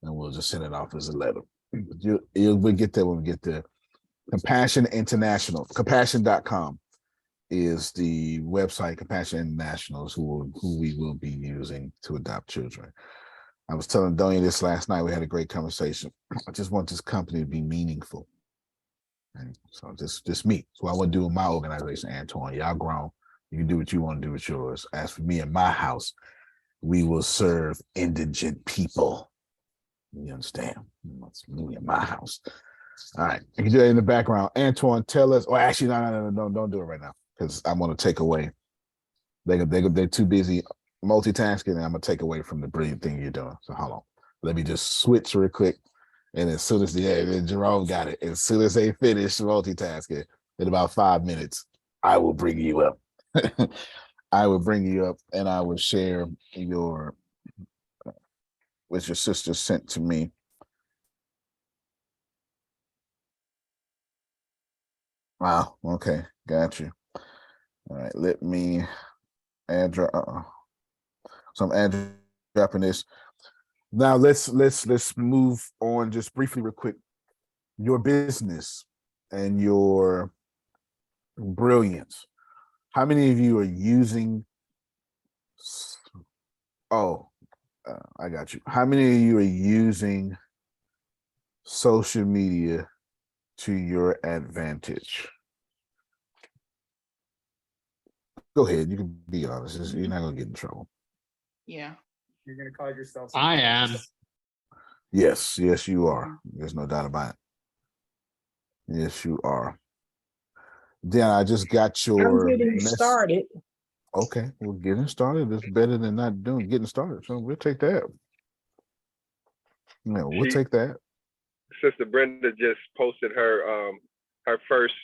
and we'll just send it off as a letter. We'll get there when we get there. Compassion International, compassion.com is the website. Compassion International is who we will be using to adopt children. I was telling Donia this last night. We had a great conversation. I just want this company to be meaningful. And so just me. So I want to do with my organization, Antoine. Y'all grown. You can do what you want to do with yours. As for me and my house, we will serve indigent people. You understand? It's me in my house. All right. You can do that in the background. Antoine, tell us. Or actually, no, don't do it right now because I want to take away. They're too busy multitasking, and I'm gonna take away from the brilliant thing you're doing. So hold on. Let me just switch real quick. And as soon as Jerome got it, as soon as they finish multitasking, in about 5 minutes, I will bring you up. I will bring you up and I will share your what your sister sent to me. Wow. Okay. Got you. All right. Let me add. So I'm add dropping this. Now let's move on just briefly, real quick. Your business and your brilliance. How many of you are using? I got you. How many of you are using social media to your advantage? Go ahead. You can be honest. You're not gonna get in trouble. Yeah. You're gonna call yourself. I am. Yes, you are. There's no doubt about it. Yes, you are. Dan, I just got your. I'm getting started. Okay, well, getting started is better than not getting started. So we'll take that. Yeah, we'll take that. Sister Brenda just posted her her first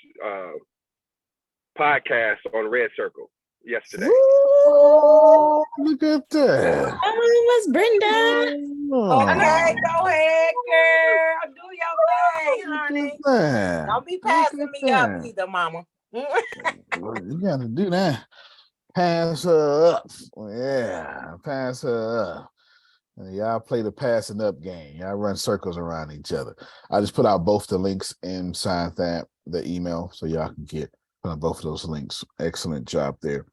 podcast on Red Circle yesterday. Ooh, look at that. Oh, Miss Brenda. Okay, go ahead, girl. Do your thing, honey. Don't be passing me up either, mama. You gotta do that. Pass her up. Yeah, pass her up. Y'all play the passing up game. Y'all run circles around each other. I just put out both the links inside the email so y'all can get both of those links. Excellent job there.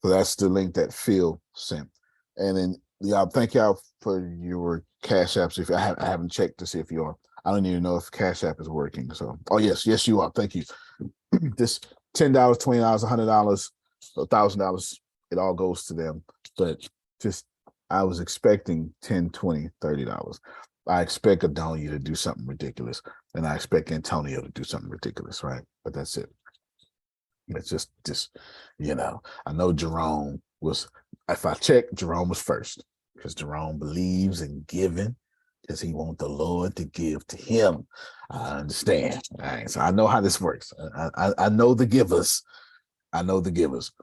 So that's the link that Phil sent. And then y'all, thank y'all for your Cash Apps. If I haven't checked to see if you are, I don't even know if Cash App is working. So, yes, you are. Thank you. This $10, $20, $100, $1,000, it all goes to them. But just I was expecting $10, $20, $30. I expect Adonia to do something ridiculous, and I expect Antonio to do something ridiculous, right? But that's it. It's just I know Jerome was. If I check, Jerome was first because Jerome believes in giving because he wants the Lord to give to him. I understand. All right, so I know how this works. I know the givers. I know the givers.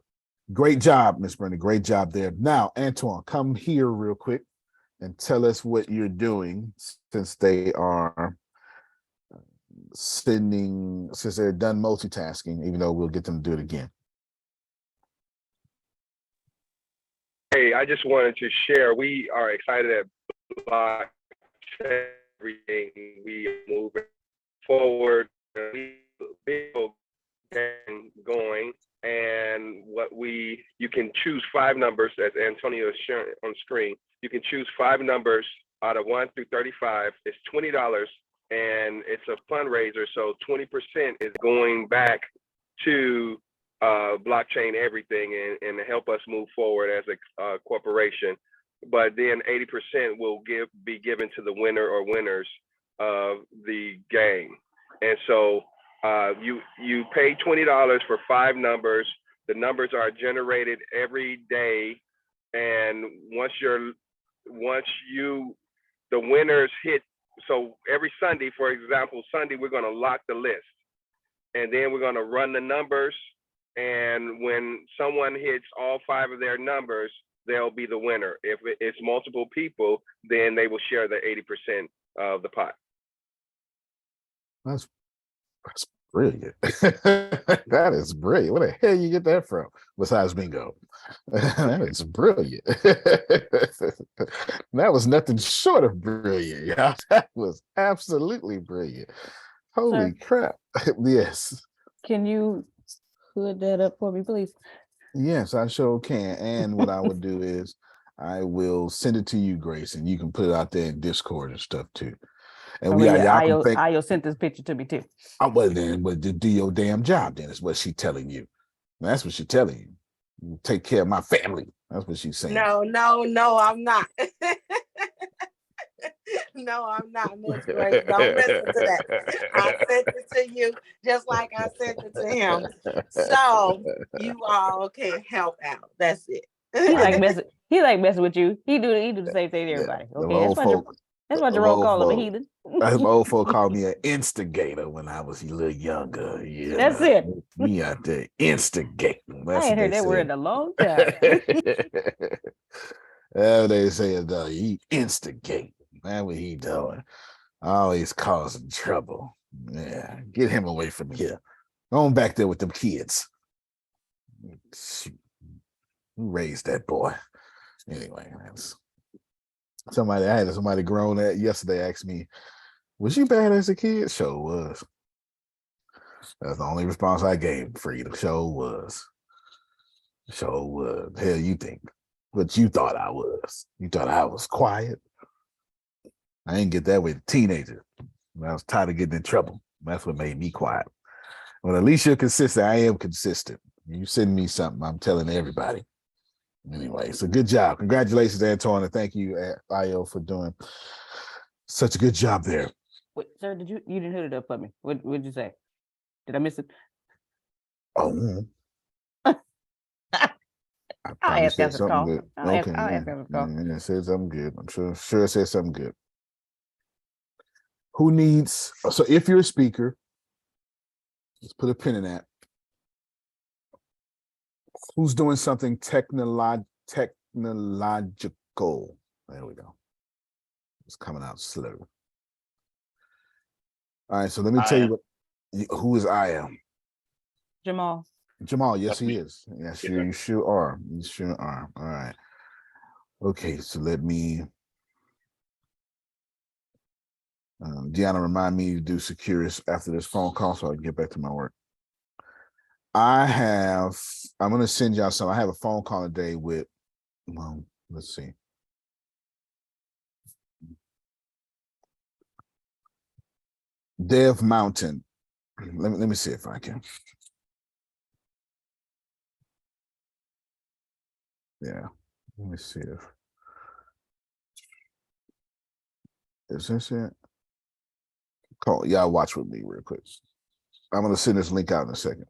Great job, Miss Brenda. Great job there. Now, Antoine, come here real quick and tell us what you're doing since they are since they're done multitasking, even though we'll get them to do it again. Hey, I just wanted to share. We are excited at Blockchain. Everything we are moving forward. Going. And you can choose 5 numbers, as Antonio is sharing on screen. You can choose 5 numbers out of 1 through 35. It's $20, and it's a fundraiser. So 20% is going back to Blockchain Everything and to help us move forward as a corporation. But then 80% will be given to the winner or winners of the game. And so you pay $20 for 5 numbers. The numbers are generated every day, and once the winners hit. So every Sunday, for example, Sunday we're going to lock the list, and then we're going to run the numbers. And when someone hits all 5 of their numbers, they'll be the winner. If it's multiple people, then they will share the 80% of the pot. That's brilliant. That is brilliant. Where the hell you get that from? Besides bingo. That is brilliant. That was nothing short of brilliant. Yeah, that was absolutely brilliant. Holy crap. Yes. Can you put that up for me, please? Yes, I sure can. And what I would do is I will send it to you, Grace, and you can put it out there in Discord and stuff too. And Io sent this picture to me too. Well, then, but do your damn job. Then is what she's telling you. That's what she's telling you. Take care of my family. That's what she's saying. No, I'm not. No, I'm not, Miss Grace. Don't listen to that. I sent it to you just like I sent it to him. So you all can help out. That's it. He like messing. He like messing with you. He do the same thing to everybody. Okay, that's why Jerome called him a heathen. My old folk called me an instigator when I was a little younger. Yeah, That's it. Me out there instigating. I ain't heard that word in a long time. They say he instigate. That's what he doing. Always causing trouble. Yeah, get him away from here. Go on back there with them kids. Shoot. Who raised that boy? Anyway, that's somebody. I had somebody grown that yesterday asked me, "Was you bad as a kid?" Sure was. That's the only response I gave. Freedom. Sure was. Sure was. Hell, you think what you thought I was? You thought I was quiet? I didn't get that way. Teenager. I was tired of getting in trouble. That's what made me quiet. Well, at least you're consistent. I am consistent. You send me something, I'm telling everybody. Anyway, so good job. Congratulations, Antoine, and thank you, IO, for doing such a good job there. Wait, sir, you didn't hit it up for me? What did you say? Did I miss it? Oh, I'll ask after the call. Good. I'll ask after the call. Yeah, said something good. I'm sure it said something good. Who needs? So, if you're a speaker, let's put a pin in that. Who's doing something technological? There we go. It's coming out slow. All right, so let me tell you who is I am. Jamal. Jamal, yes, he is. Yes, you sure are. You sure are. All right. Okay, so let me. Deanna, remind me to do Securus after this phone call so I can get back to my work. I'm going to send y'all some. I have a phone call today with, well, let's see. Dev Mountain. Let me see if I can. Yeah, let me see if. Is this it? Call. Y'all watch with me real quick. I'm going to send this link out in a second.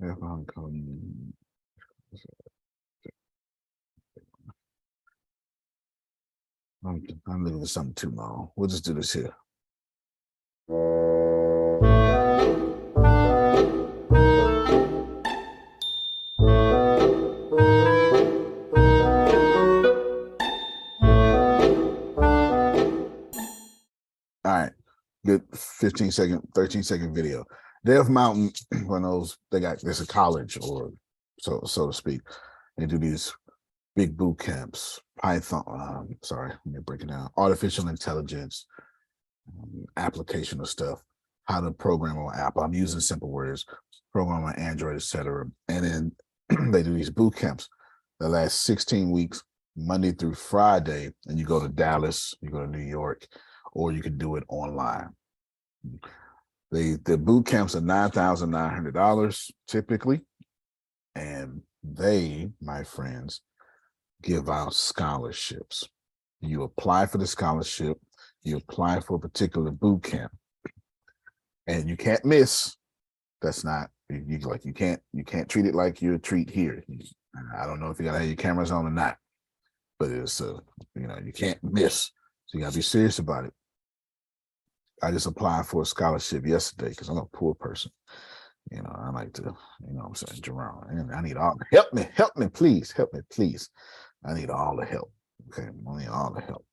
I'm looking for something too long. We'll just do this here. All right, good 13-second video. Dev Mountain, one of those, there's a college, or so to speak. They do these big boot camps, Python, let me break it down. Artificial intelligence, application of stuff, how to program on Apple. I'm using simple words, program on Android, etc. And then they do these boot camps that last 16 weeks, Monday through Friday, and you go to Dallas, you go to New York, or you can do it online. The boot camps are $9,900 typically, and they, my friends, give out scholarships. You apply for the scholarship, you apply for a particular boot camp, and you can't miss. That's not you can't treat it like you treat here. I don't know if you gotta have your cameras on or not, but it's you can't miss. So you gotta be serious about it. I just applied for a scholarship yesterday because I'm a poor person. I like to, what I'm saying, Jerome, and I need all help me, please. I need all the help. Okay, I need all the help.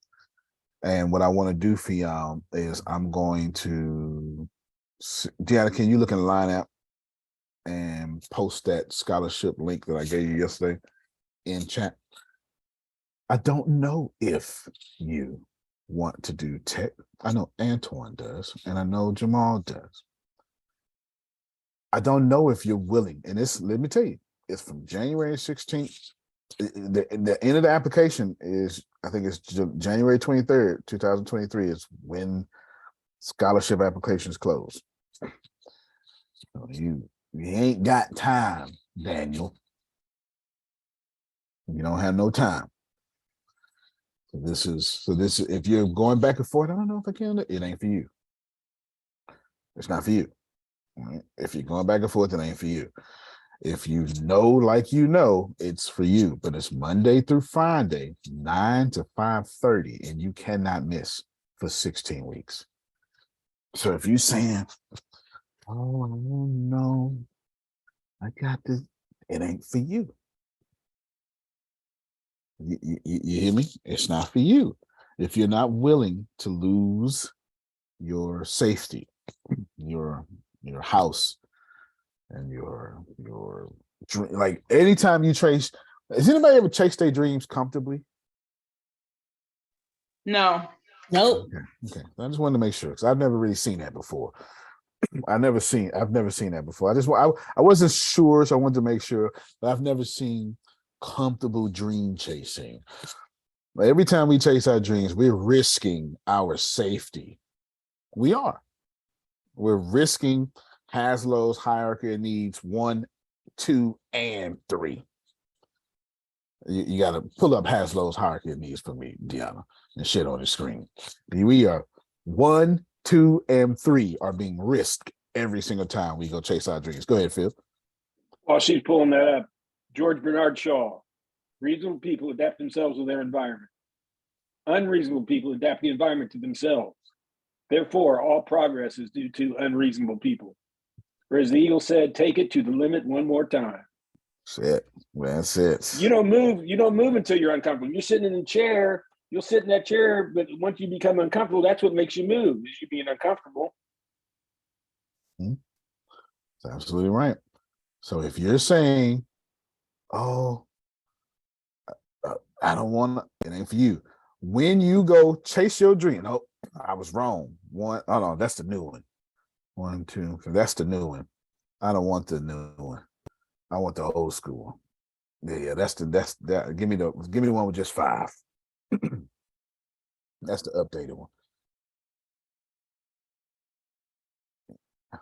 And what I want to do for y'all is I'm going to, Deanna, can you look in the line app and post that scholarship link that I gave you yesterday in chat? I don't know if you want to do tech. I know Antoine does, and I know Jamal does. I don't know if you're willing, and let me tell you, it's from January 16th. The end of the application is, I think it's January 23rd, 2023 is when scholarship applications close. So you ain't got time, Daniel. You don't have no time. This if you're going back and forth, I don't know if I can. It ain't for you. It's not for you. All right? If you're going back and forth, it ain't for you. If you know, like you know, it's for you. But it's Monday through Friday, 9 to 5:30, and you cannot miss for 16 weeks. So if you're saying, "Oh no, I got this," it ain't for you. You hear me? It's not for you. If you're not willing to lose your safety, your house, and your like anytime you chase, has anybody ever chased their dreams comfortably? No. Nope. Okay. I just wanted to make sure because I've never really seen that before. I've never seen that before. I wasn't sure, so I wanted to make sure, but I've never seen comfortable dream chasing. But every time we chase our dreams, we're risking our safety. We're risking Haslow's hierarchy of needs 1, 2, and 3. You got to pull up Haslow's hierarchy of needs for me, Deanna, and shit on the screen. We are 1, 2, and 3 are being risked every single time we go chase our dreams. Go ahead, Phil. While she's pulling that up, George Bernard Shaw, reasonable people adapt themselves to their environment. Unreasonable people adapt the environment to themselves. Therefore, all progress is due to unreasonable people. Or as the eagle said, take it to the limit one more time. That's it. You don't move until you're uncomfortable. You're sitting in a chair, you'll sit in that chair, but once you become uncomfortable, that's what makes you move, is you being uncomfortable. That's absolutely right. So if you're saying, "Oh, I don't want it," ain't for you. When you go chase your dream, oh, I was wrong. No, that's the new one. 1, 2, that's the new one. I don't want the new one. I want the old school. Yeah, that's that. Give me the one with just 5. That's the updated one.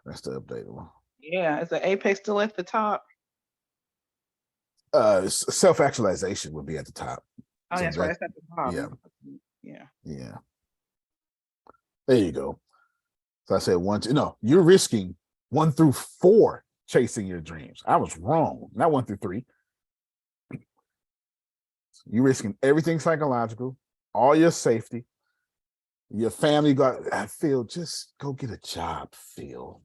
That's the updated one. Yeah, is the apex still at the top? Self-actualization would be at the top. Oh, So that's right. It's at the top. Yeah. Yeah. There you go. So I said 1, 2. No, you're risking 1 through 4 chasing your dreams. I was wrong. Not 1 through 3. You're risking everything psychological, all your safety, your family. Phil, just go get a job, Phil.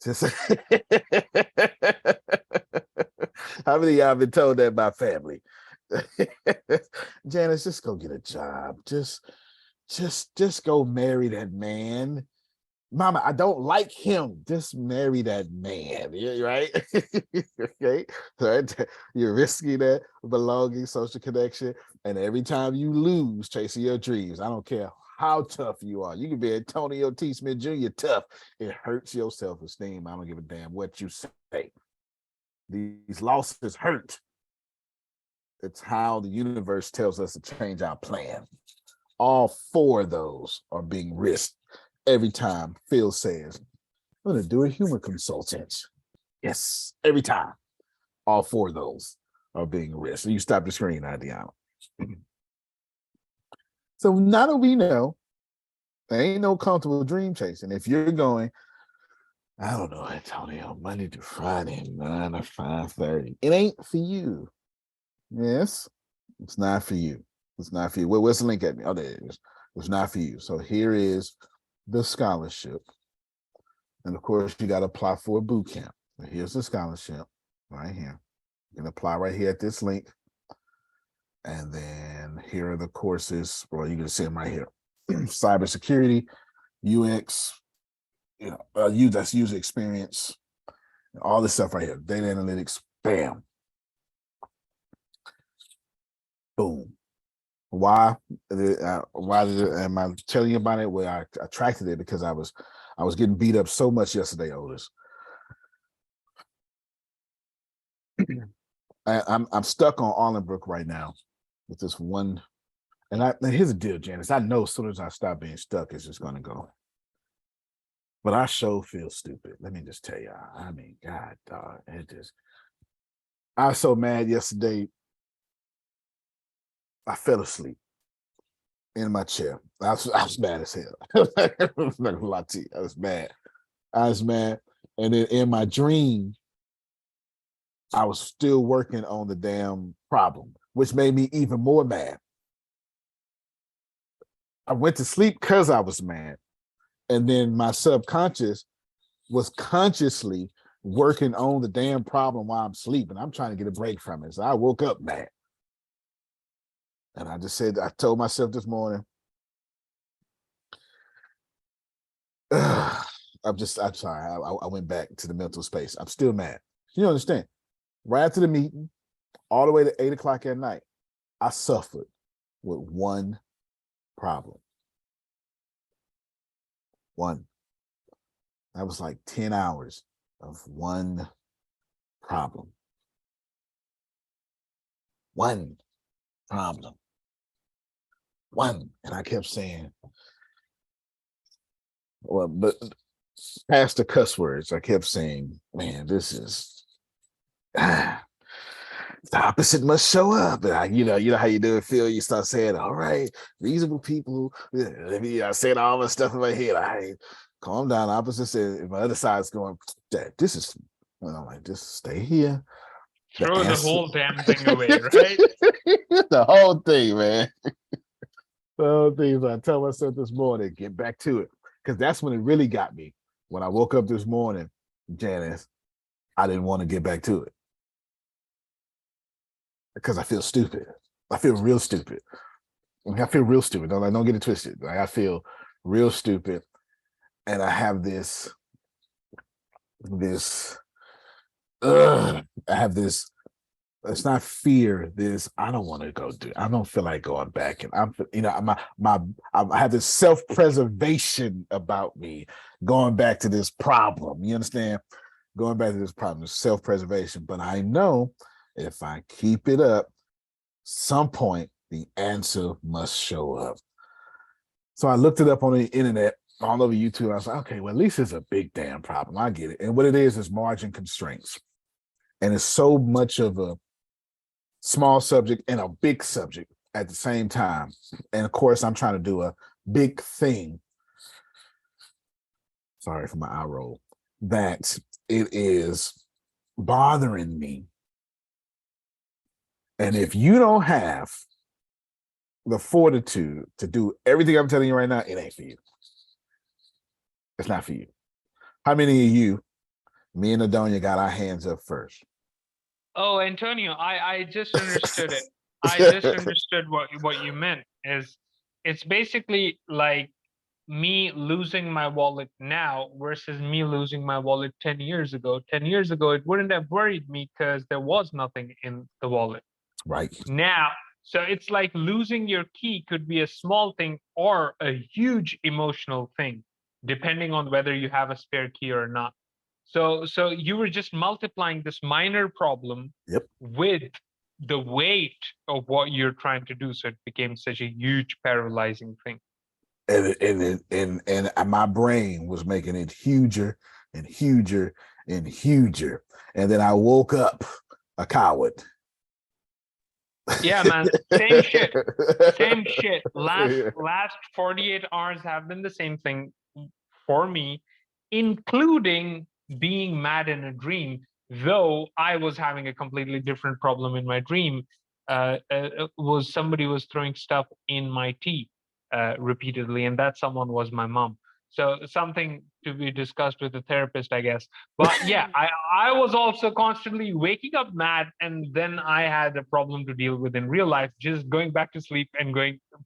Just how many of y'all been told that by family? Janice, just go get a job. Just go marry that man. Mama, I don't like him. Just marry that man, right? Okay, right. You're risking that belonging, social connection, and every time you lose chasing your dreams, I don't care how tough you are. You can be Antonio T. Smith Jr. tough. It hurts your self-esteem. I don't give a damn what you say. These losses hurt. It's how the universe tells us to change our plan. All 4 of those are being risked every time Phil says, "I'm going to do a humor consultant." Yes, every time. All 4 of those are being risked. So you stop the screen, Adiana. So now that we know, there ain't no comfortable dream chasing. If you're going, I don't know, Antonio, Monday to Friday, 9 to 5:30, it ain't for you. Yes, it's not for you. It's not for you. Where's the link at me? Oh, there it is. It's not for you. So here is the scholarship. And of course, you got to apply for a boot camp. Here's the scholarship right here. You can apply right here at this link. And then here are the courses, or you can see them right here. Cybersecurity, UX, that's user experience, all this stuff right here. Data analytics, bam. Boom. Why am I telling you about it? Well, I attracted it because I was getting beat up so much yesterday, Otis. I'm stuck on Arlenbrook right now with this one. And here's the deal, Janice. I know as soon as I stop being stuck, it's just gonna go. But I sure feel stupid. Let me just tell you. I mean, God, dog, I was so mad yesterday. I fell asleep. in my chair. I was mad as hell. I'm not gonna lie to you. I was mad. And then in my dream, I was still working on the damn problem, which made me even more mad. I went to sleep because I was mad. And then my subconscious was consciously working on the damn problem while I'm sleeping. I'm trying to get a break from it. So I woke up mad. And I just said, I told myself this morning, I'm sorry. I went back to the mental space. I'm still mad. You understand? Right after the meeting, all the way to 8 o'clock at night, I suffered with one problem. One. That was like 10 hours of one problem. One problem. One. And I kept saying, well, but past the cuss words, I kept saying, man, this is the opposite must show up. And you know how you do it, Phil. You start saying, all right, reasonable people. I said all the stuff in my head. I calm down. Opposite said, my other side's going, this is, and I'm like, just stay here. Throw the whole damn thing away, right? The whole thing, man. The whole thing. So I tell myself this morning, get back to it. Because that's when it really got me. When I woke up this morning, Janice, I didn't want to get back to it. Because I feel stupid. I feel real stupid. I feel real stupid. Don't get it twisted. Like, I feel real stupid. And I have I have this, it's not fear, I don't want to go do, I don't feel like going back. And I have this self-preservation about me going back to this problem. You understand? Going back to this problem, self-preservation. But I know if I keep it up, some point the answer must show up. So I looked it up on the internet, all over YouTube. I was like, okay, well, at least it's a big damn problem. I get it. And what it is margin constraints. And it's so much of a small subject and a big subject at the same time. And of course, I'm trying to do a big thing. Sorry for my eye roll. That it is bothering me. And if you don't have the fortitude to do everything I'm telling you right now, it ain't for you. It's not for you. How many of you, me and Adonia, got our hands up first? Oh, Antonio, I just understood it. I just understood what you meant. It's basically like me losing my wallet now versus me losing my wallet 10 years ago. 10 years ago, it wouldn't have worried me because there was nothing in the wallet. Right. Now, so it's like losing your key could be a small thing or a huge emotional thing, depending on whether you have a spare key or not. So you were just multiplying this minor problem with the weight of what you're trying to do. So it became such a huge paralyzing thing. And my brain was making it huger and huger and huger. And then I woke up a coward. Yeah, man. Same shit. Same shit. Last 48 hours have been the same thing for me, including being mad in a dream, though I was having a completely different problem in my dream. Was somebody was throwing stuff in my tea repeatedly, and that someone was my mom. So something to be discussed with a therapist, I guess. But yeah, I was also constantly waking up mad, and then I had a problem to deal with in real life, just going back to sleep and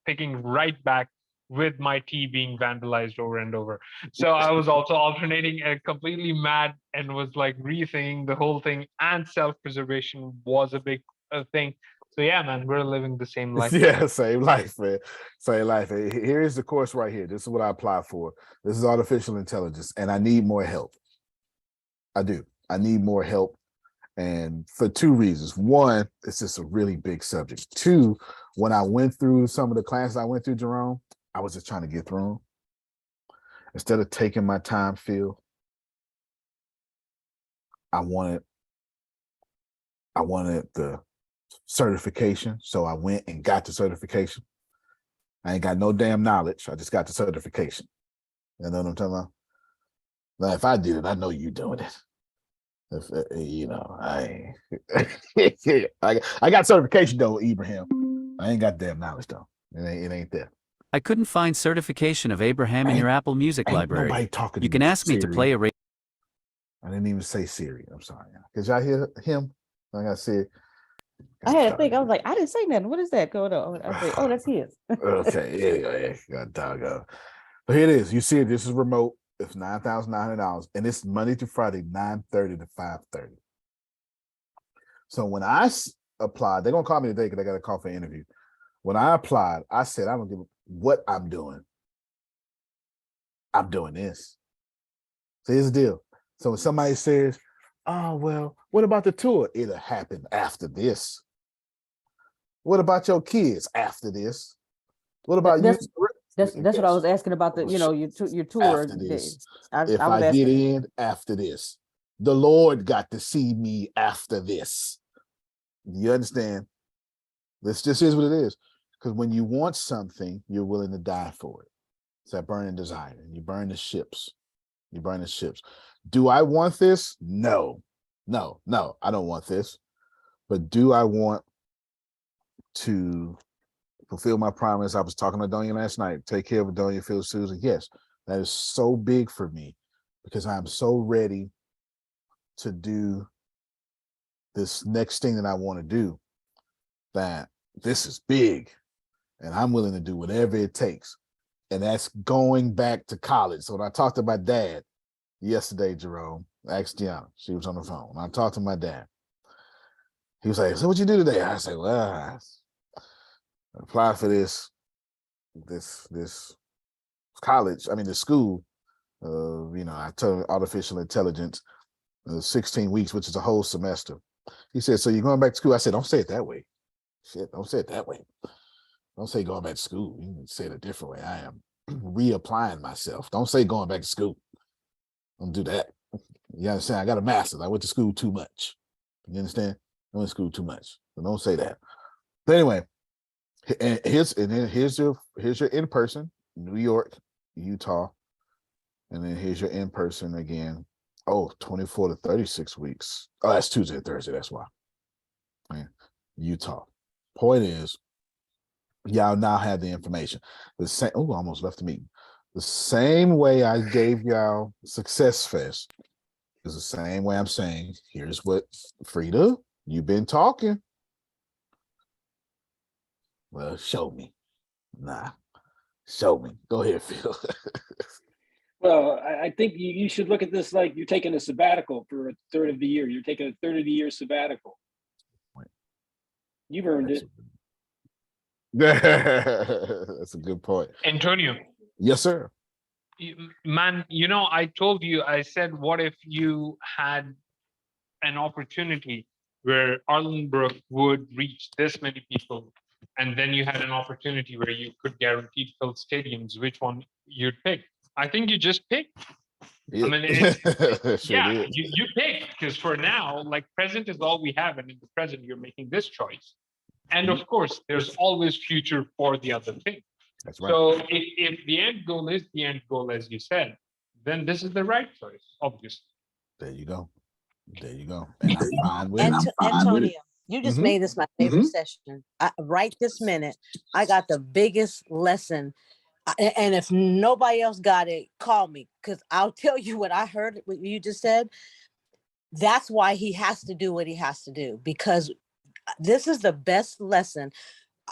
picking right back with my tea being vandalized over and over. So I was also alternating a completely mad and was like rethinking the whole thing, and self-preservation was a big thing. So yeah, man, we're living the same life. Yeah, same life, man. Same life. Here's the course right here. This is what I applied for. This is artificial intelligence, and I need more help. I do. I need more help. And for two reasons. One, it's just a really big subject. Two, when I went through some of the classes I went through, Jerome, I was just trying to get through them. Instead of taking my time, Phil, I wanted the certification. So I went and got the certification. I ain't got no damn knowledge. I just got the certification. You know what I'm talking about? Now, if I did it, I know you doing it. If you know, I got certification though, Ibrahim. I ain't got damn knowledge though. It ain't there. I couldn't find certification of Abraham in your Apple Music Ain't library. nobody talking to You can you, ask me to Siri. play a I didn't even say Siri. I'm sorry. Cause y'all hear him? Like I said, I had to think. I was like, I didn't say nothing. What is that going on? I say, oh, that's his. okay, yeah. God doggone. But here it is. You see it. This is remote. It's $9,900, and it's Monday to Friday, 9:30 to 5:30. So when I applied, they're gonna call me today because I got a call for an interview. When I applied, I said, I don't give a what I'm doing. I'm doing this. So here's the deal. So when somebody says, oh, well, what about the tour? It'll happen after this. What about your kids after this? What about you? That's what I was asking about your tour. After this. I I was get asking. in after this, the Lord got to see me after this. You understand? This just is what it is. Because when you want something, you're willing to die for it. It's that burning desire. You burn the ships. You burn the ships. Do I want this? No, I don't want this. But do I want to fulfill my promise? I was talking to Donia last night. Take care of Donia, Phil, Susan. Yes, that is so big for me because I'm so ready to do this next thing that I want to do, that this is big and I'm willing to do whatever it takes. And that's going back to college. So when I talked to my dad yesterday, Jerome, I asked Gianna, she was on the phone. I talked to my dad. He was like, so what you do today? I said, well, I applied for this college, this school, I told artificial intelligence, 16 weeks, which is a whole semester. He said, so you're going back to school? I said, don't say it that way. Shit, don't say it that way. Don't say going back to school. You can say it a different way. I am reapplying myself. Don't say going back to school. Don't do that. You understand? I got a master's. I went to school too much. You understand? I went to school too much. So don't say that. But anyway, and here's your in-person, New York, Utah. And then here's your in-person again. 24 to 36 weeks. Oh, that's Tuesday and Thursday. That's why. Man, Utah. Point is, y'all now have the information. The same. Oh, almost left the meeting. The same way I gave y'all Success Fest is the same way I'm saying, here's what, Frida, you've been talking. Well, show me. Nah, show me. Go ahead, Phil. Well, I think you should look at this like you're taking a sabbatical for a third of the year. You're taking a third of the year sabbatical. You've earned it. That's a good point. Antonio. Yes, sir. Man, I told you, I said, what if you had an opportunity where Arlenbrook would reach this many people, and then you had an opportunity where you could guaranteed fill stadiums, which one you'd pick? I think you just pick. Yeah. You pick, because for now, like, present is all we have, and in the present, you're making this choice. And of course, there's always future for the other thing. That's right. So if the end goal is the end goal, as you said, then this is the right choice, obviously. There you go. And I'm fine with it. Antonio, you just made this my favorite session. Right this minute, I got the biggest lesson. And if nobody else got it, call me, because I'll tell you what I heard, what you just said. That's why he has to do what he has to do, because this is the best lesson.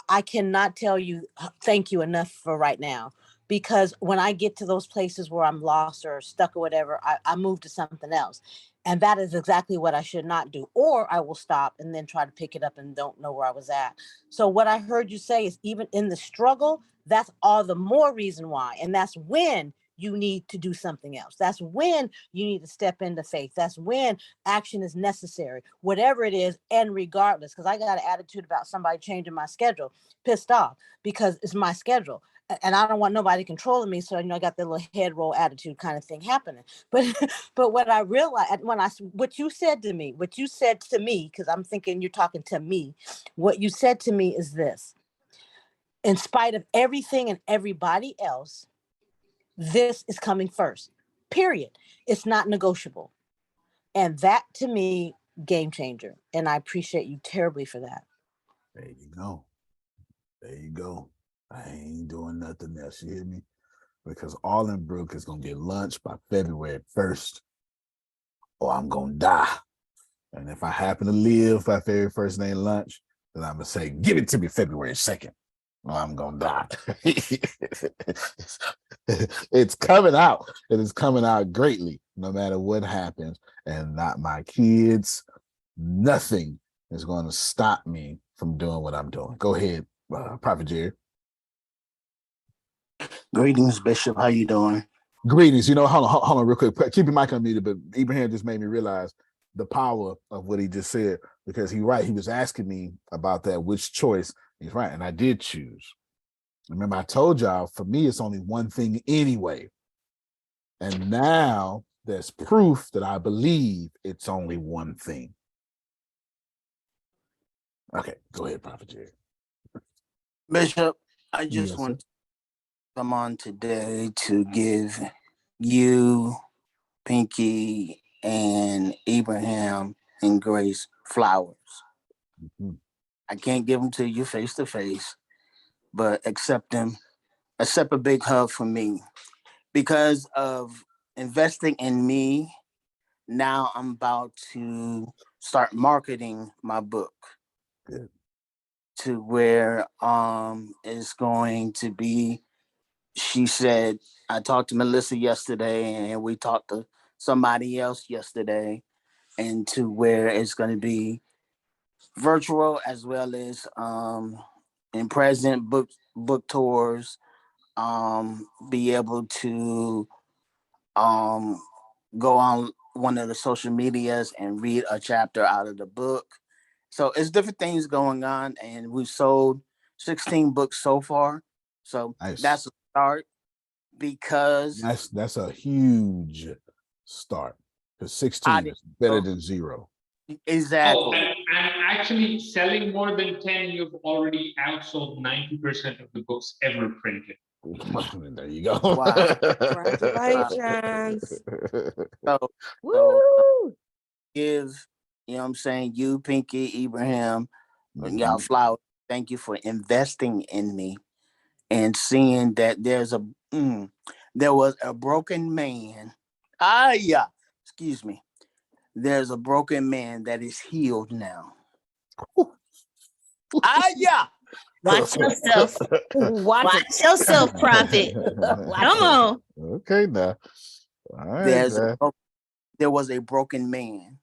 I cannot tell you thank you enough for right now, because when I get to those places where I'm lost or stuck or whatever, I move to something else. And that is exactly what I should not do. Or I will stop and then try to pick it up and don't know where I was at. So what I heard you say is, even in the struggle, that's all the more reason why. And that's when you need to do something else. That's when you need to step into faith. That's when action is necessary, whatever it is, and regardless, because I got an attitude about somebody changing my schedule, pissed off, because it's my schedule. And I don't want nobody controlling me. So, I got that little head roll attitude kind of thing happening. But what I realized, what you said to me, because I'm thinking you're talking to me, what you said to me is this: in spite of everything and everybody else, this is coming first, period. It's not negotiable. And that to me, game changer. And I appreciate you terribly for that. There you go. There you go. I ain't doing nothing else. You hear me? Because Allenbrook is going to get lunch by February 1st, or I'm going to die. And if I happen to live by February 1st and ain't lunch, then I'm going to say, give it to me February 2nd, or I'm going to die. It's coming out. It is coming out greatly, no matter what happens. And not my kids, nothing is going to stop me from doing what I'm doing. Go ahead, Prophet Jerry. Greetings, Bishop. How you doing? Greetings. You know, hold on real quick. Keep your mic unmuted, but Abraham just made me realize the power of what he just said, because he's right. He was asking me about that, which choice. He's right. And I did choose. Remember, I told y'all, for me, it's only one thing anyway. And now there's proof that I believe it's only one thing. Okay, go ahead, Prophet Jerry. Bishop, I just want to come on today to give you, Pinky, and Abraham and Grace flowers. Mm-hmm. I can't give them to you face to face, but accept a big hug from me. Because of investing in me, now I'm about to start marketing my book. Good. To where it's going to be, she said, I talked to Melissa yesterday and we talked to somebody else yesterday, and to where it's going to be virtual as well as in present book tours, be able to go on one of the social medias and read a chapter out of the book. So it's different things going on, and we've sold 16 books so far. So nice. That's a start, because that's a huge start, because 16 is better than 0. Exactly. Oh, and actually selling more than 10, you've already outsold 90% of the books ever printed. There you go. Wow. Congratulations. So give, you know what I'm saying, you, Pinky, Abraham, y'all flowers. Thank you for investing in me and seeing that there was a broken man. Excuse me. There's a broken man that is healed now. Watch yourself. Watch yourself, Prophet. Come on. Okay, now. All right. There was a broken man,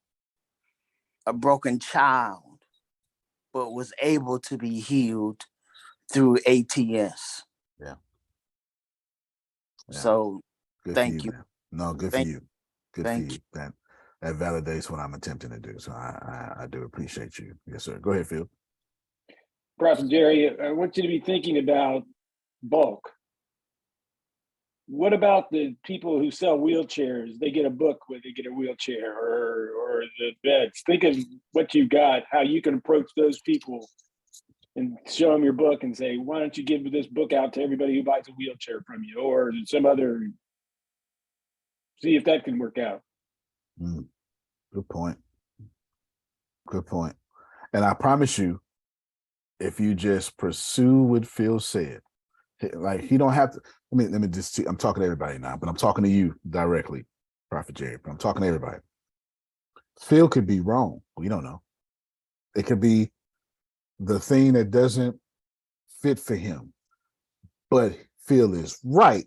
a broken child, but was able to be healed through ATS. Yeah. So good thank for you. Man. No, good for you. Good for you. That validates what I'm attempting to do. So I do appreciate you. Yes, sir. Go ahead, Phil. Prophet Jerry, I want you to be thinking about bulk. What about the people who sell wheelchairs? They get a book where they get a wheelchair or the beds. Think of what you got, how you can approach those people and show them your book and say, why don't you give this book out to everybody who buys a wheelchair from you, or some other, see if that can work out. Good point. Good point. And I promise you, if you just pursue what Phil said, like he don't have to, let me just see, I'm talking to everybody now, but I'm talking to you directly, Prophet Jerry, but I'm talking to everybody. Phil could be wrong. We don't know. It could be the thing that doesn't fit for him, but Phil is right,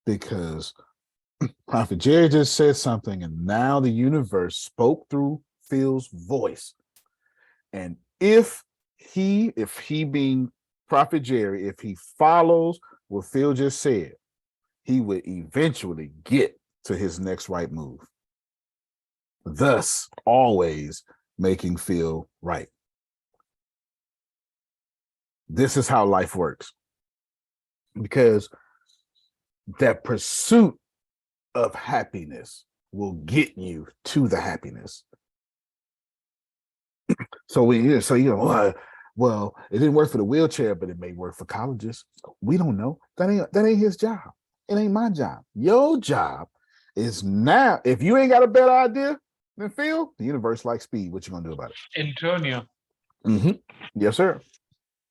because Prophet Jerry just said something, and now the universe spoke through Phil's voice. And if he being Prophet Jerry, if he follows what Phil just said, he would eventually get to his next right move, thus always making Phil right. This is how life works, because that pursuit of happiness will get you to the happiness. So Well, it didn't work for the wheelchair, but it may work for colleges. We don't know. That ain't his job. It ain't my job. Your job is now. If you ain't got a better idea than Phil, the universe likes speed. What you gonna do about it? Antonio. Yes, sir.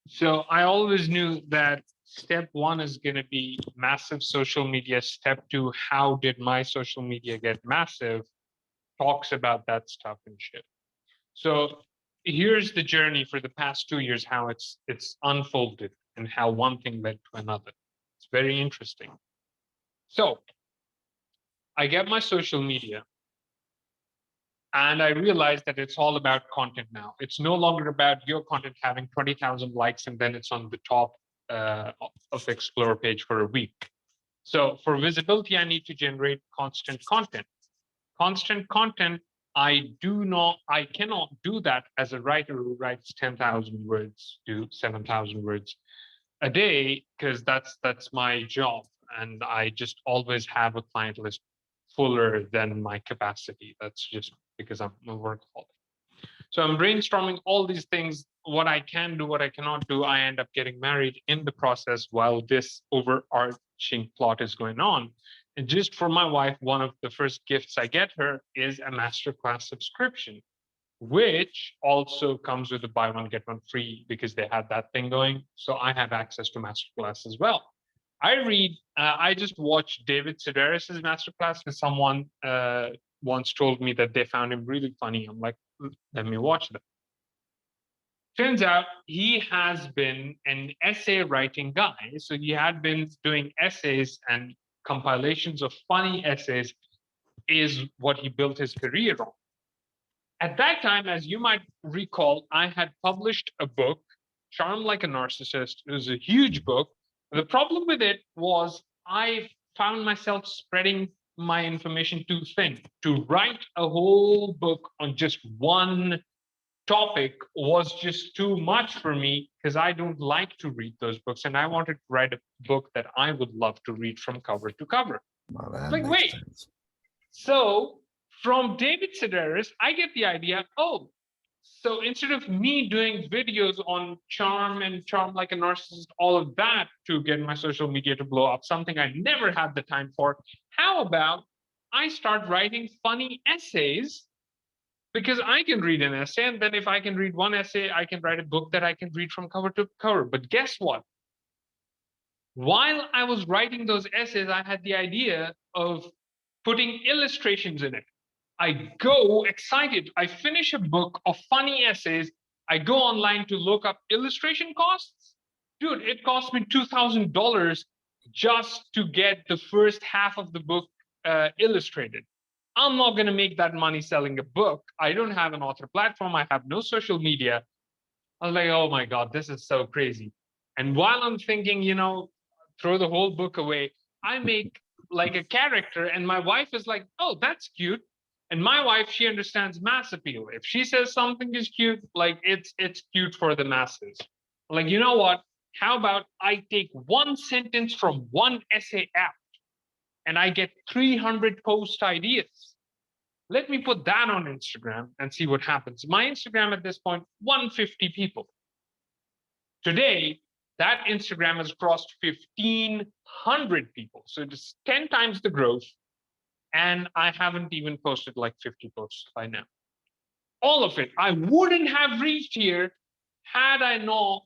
So I always knew that step one is going to be massive social media. Step two, how did my social media get massive? Talks about that stuff and shit. So here's the journey for the past 2 years, how it's unfolded and how one thing led to another. It's very interesting. So I get my social media and I realized that it's all about content now. It's no longer about your content having 20,000 likes and then it's on the top of the Explorer page for a week. So for visibility, I need to generate constant content. Constant content, I cannot do that as a writer who writes 10,000 words to 7,000 words a day, because that's my job. And I just always have a client list fuller than my capacity. That's just because I'm a workaholic. So I'm brainstorming all these things, what I can do, what I cannot do. I end up getting married in the process while this overarching plot is going on. And just for my wife, one of the first gifts I get her is a masterclass subscription, which also comes with a buy one, get one free because they had that thing going. So I have access to masterclass as well. I just watched David Sedaris's masterclass because someone once told me that they found him really funny. I'm like, let me watch that. Turns out he has been an essay writing guy. So he had been doing essays and compilations of funny essays is what he built his career on. At that time, as you might recall, I had published a book, Charm Like a Narcissist. It was a huge book. The problem with it was I found myself spreading my information too thin. To write a whole book on just one topic was just too much for me because I don't like to read those books. And I wanted to write a book that I would love to read from cover to cover. Like, wait. So from David Sedaris, I get the idea, oh, so instead of me doing videos on charm and charm like a narcissist, all of that to get my social media to blow up, something I never had the time for, how about I start writing funny essays? Because I can read an essay, and then if I can read one essay, I can write a book that I can read from cover to cover. But guess what? While I was writing those essays, I had the idea of putting illustrations in it. I go excited. I finish a book of funny essays. I go online to look up illustration costs. Dude, it cost me $2,000 just to get the first half of the book illustrated. I'm not going to make that money selling a book. I don't have an author platform. I have no social media. I was like, oh my God, this is so crazy. And while I'm thinking, throw the whole book away, I make like a character and my wife is like, oh, that's cute. And my wife, she understands mass appeal. If she says something is cute, like it's cute for the masses. Like, you know what? How about I take one sentence from one essay app and I get 300 post ideas? Let me put that on Instagram and see what happens. My Instagram at this point, 150 people. Today, that Instagram has crossed 1,500 people. So it's 10 times the growth. And I haven't even posted like 50 posts by now. All of it. I wouldn't have reached here had I not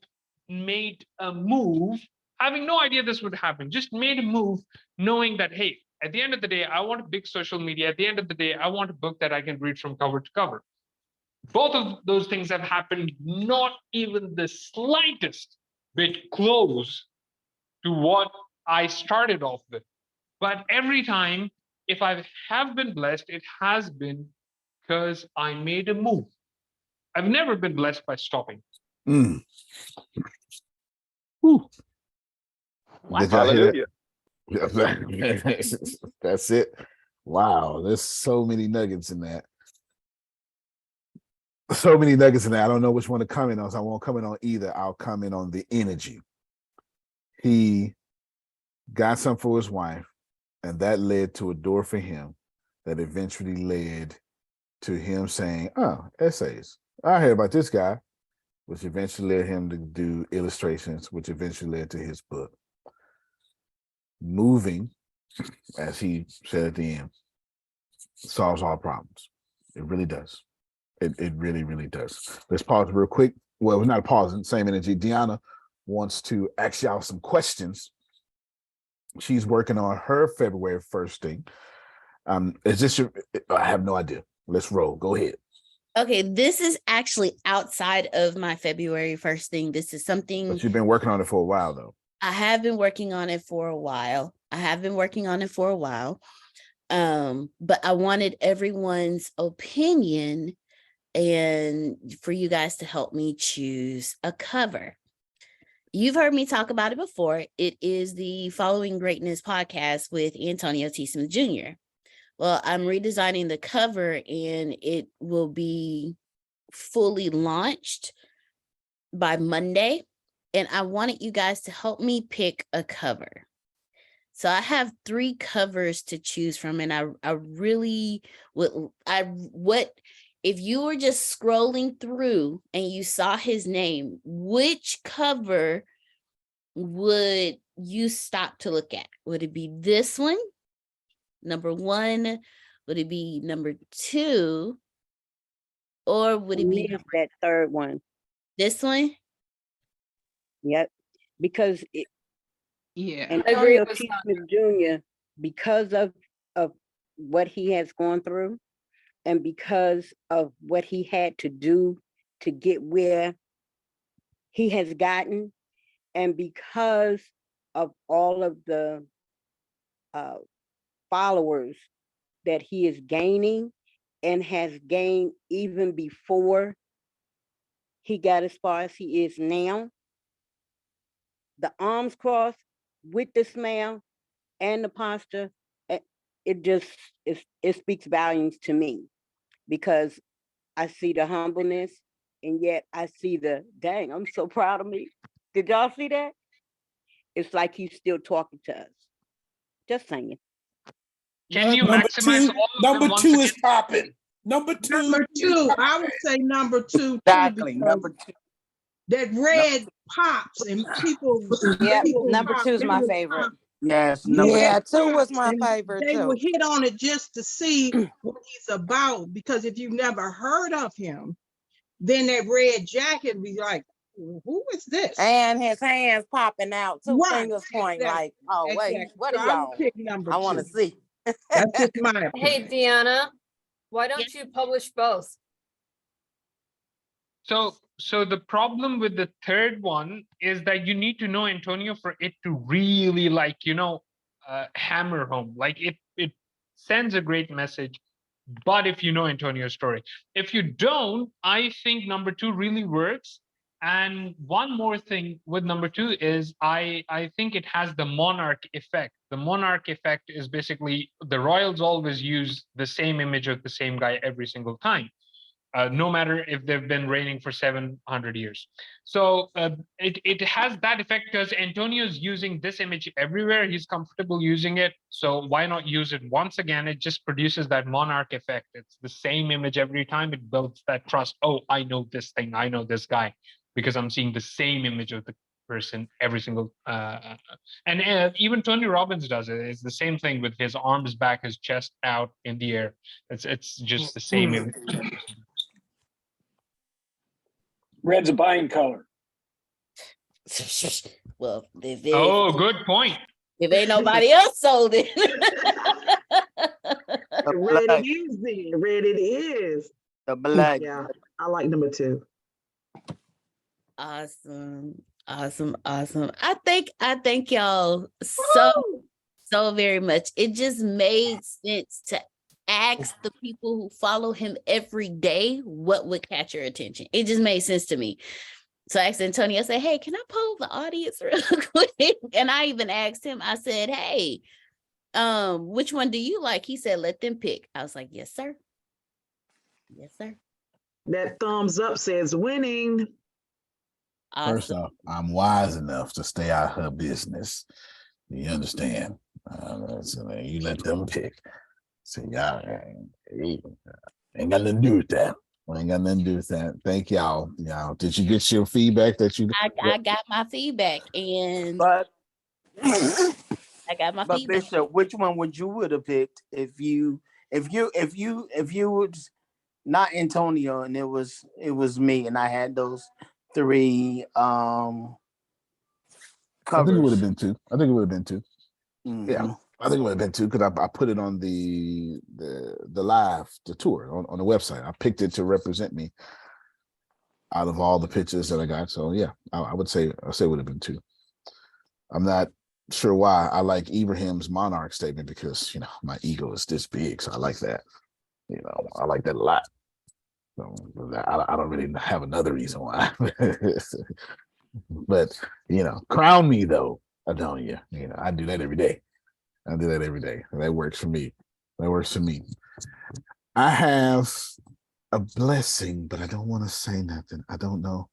made a move, having no idea this would happen, just made a move knowing that, hey, at the end of the day, I want a big social media. At the end of the day, I want a book that I can read from cover to cover. Both of those things have happened, not even the slightest bit close to what I started off with. But every time, if I have been blessed, it has been because I made a move. I've never been blessed by stopping. Did y'all hear that? That's it. Wow, there's so many nuggets in that. So many nuggets in that. I don't know which one to comment on, so I won't comment on either. I'll comment on the energy. He got something for his wife, and that led to a door for him that eventually led to him saying, oh, essays. I heard about this guy. which eventually led him to do illustrations, which eventually led to his book. Moving, as he said at the end, solves all problems. It really does. It really, really does. Let's pause real quick. Well, we're not pausing, same energy. Deanna wants to ask y'all some questions. She's working on her February 1st thing. Is this your, I have no idea. Let's roll. Go ahead. Okay, this is actually outside of my February 1st thing. This is something. But you've been working on it for a while, though. I have been working on it for a while. But I wanted everyone's opinion and for you guys to help me choose a cover. You've heard me talk about it before. It is the Following Greatness podcast with Antonio T. Smith Jr. Well, I'm redesigning the cover and it will be fully launched by Monday. And I wanted you guys to help me pick a cover. So I have 3 covers to choose from. And I really would, if you were just scrolling through and you saw his name, which cover would you stop to look at? Would it be this one? Number 1? Would it be number 2? Or would it be that third one? This one? Yep. Because it, yeah, Antonio T. Smith Jr., because of what he has gone through and because of what he had to do to get where he has gotten, and because of all of the followers that he is gaining and has gained even before he got as far as he is now, the arms crossed with the smile and the posture, it speaks volumes to me, because I see the humbleness and yet I see the, dang, I'm so proud of me. Did y'all see that? It's like he's still talking to us. Just saying. Can you Number maximize two, all of number them once 2 again? is popping. Number two, I would say number 2. Exactly, Too, number 2. that red pops and people. Yeah, people number pop, 2 is they my will favorite. pop. Yes, number Yeah, 2. 2 was my and favorite they too. will hit on it just to see what he's about, because if you've never heard of him, then that red jacket be like, who is this? And his hands popping out, 2 fingers pointing, like, oh wait, what So are I y'all? would pick number I want to 2. see. That's just my opinion. Hey, Deanna, why don't you publish both? So the problem with the third one is that you need to know Antonio for it to really, like, hammer home. Like it sends a great message, but if you know Antonio's story, if you don't, I think number 2 really works. And one more thing with number 2 is I think it has the monarch effect. The monarch effect is basically the royals always use the same image of the same guy every single time. No matter if they've been reigning for 700 years. So it has that effect because Antonio's using this image everywhere. He's comfortable using it. So why not use it once again? It just produces that monarch effect. It's the same image every time. It builds that trust. Oh, I know this thing. I know this guy because I'm seeing the same image of the person every single and even Tony Robbins does it. It's the same thing with his arms back, his chest out in the air. It's just the same image. Red's a buying color. Well, good point. If ain't nobody else sold it. Red it is then. Red it is. The black. Yeah, I like number 2. Awesome. I thank y'all so very much. It just made sense to ask the people who follow him every day what would catch your attention. It just made sense to me. So I asked Antonio, I said, hey, can I poll the audience real quick? And I even asked him, I said, hey, which one do you like? He said, let them pick. I was like, yes, sir. Yes, sir. That thumbs up says winning. Awesome. First off, I'm wise enough to stay out of her business. You understand? So you let them pick. So y'all ain't got nothing to do with that. I ain't got nothing to do with that. Thank y'all. Y'all, did you get your feedback that you? I got my feedback, and But I got my but feedback. Bishop, which one would you would have picked if you was not Antonio and it was me and I had those three I covers? think it would have been two. I think it would have been two. Mhm. Yeah, I think it would have been two because I put it on the live, the tour on the website. I picked it to represent me out of all the pictures that I got. So yeah, I'd say it would have been two. I'm not sure why I like Ibrahim's monarch statement because my ego is this big, so I like that. I like that a lot. So I don't really have another reason why. But crown me though, Adonia. I do that every day. I do that every day. That works for me. That works for me. I have a blessing, but I don't want to say nothing. I don't know.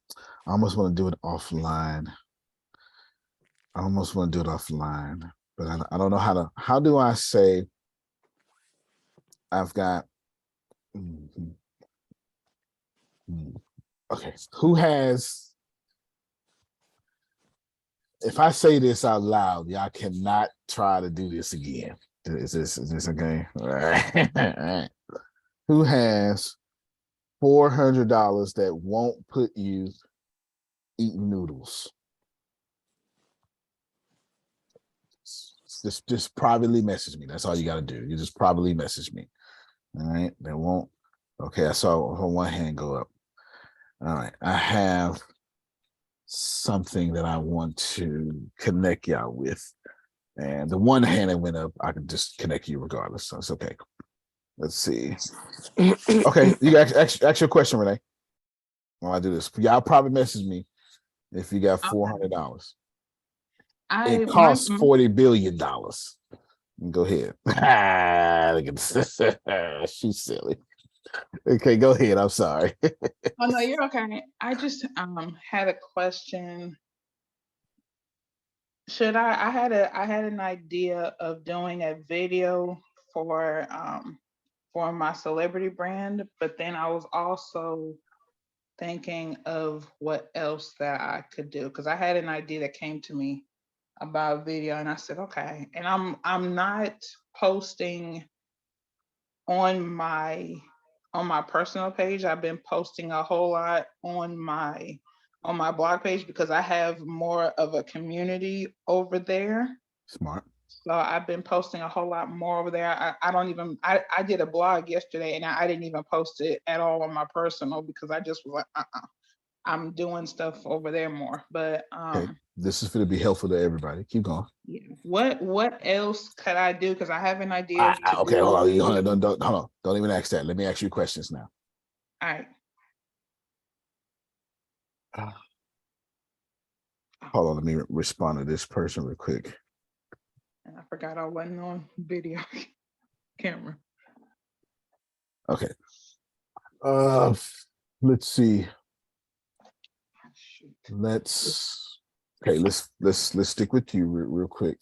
I almost want to do it offline. But I don't know how do I say I've got, okay, who has, if I say this out loud, y'all cannot try to do this again. Is this okay? All right. All right. Who has $400 that won't put you eating noodles? Just privately message me. That's all you got to do. You just privately message me. All right. They won't. Okay. I saw one hand go up. All right. I have something that I want to connect y'all with. And the one hand that went up, I can just connect you regardless. So it's okay. Let's see. Okay. You got ask your question, Renee. While I do this, y'all probably message me if you got $400. It costs $40 billion. Go ahead. Look at this. She's silly. Okay, go ahead. I'm sorry. Oh no, you're okay. I just had a question. Should I had an idea of doing a video for my celebrity brand, but then I was also thinking of what else that I could do because I had an idea that came to me about video and I said, okay. And I'm not posting on my personal page. I've been posting a whole lot on my blog page because I have more of a community over there. Smart. So I've been posting a whole lot more over there. I did a blog yesterday and I didn't even post it at all on my personal because I just was like, I'm doing stuff over there more. But okay. This is going to be helpful to everybody. Keep going. Yeah. What else could I do? Because I have an idea. Okay, hold on. Don't even ask that. Let me ask you questions now. All right. Hold on, let me respond to this person real quick. And I forgot I wasn't on video camera. Okay. Let's see. Let's stick with you real quick.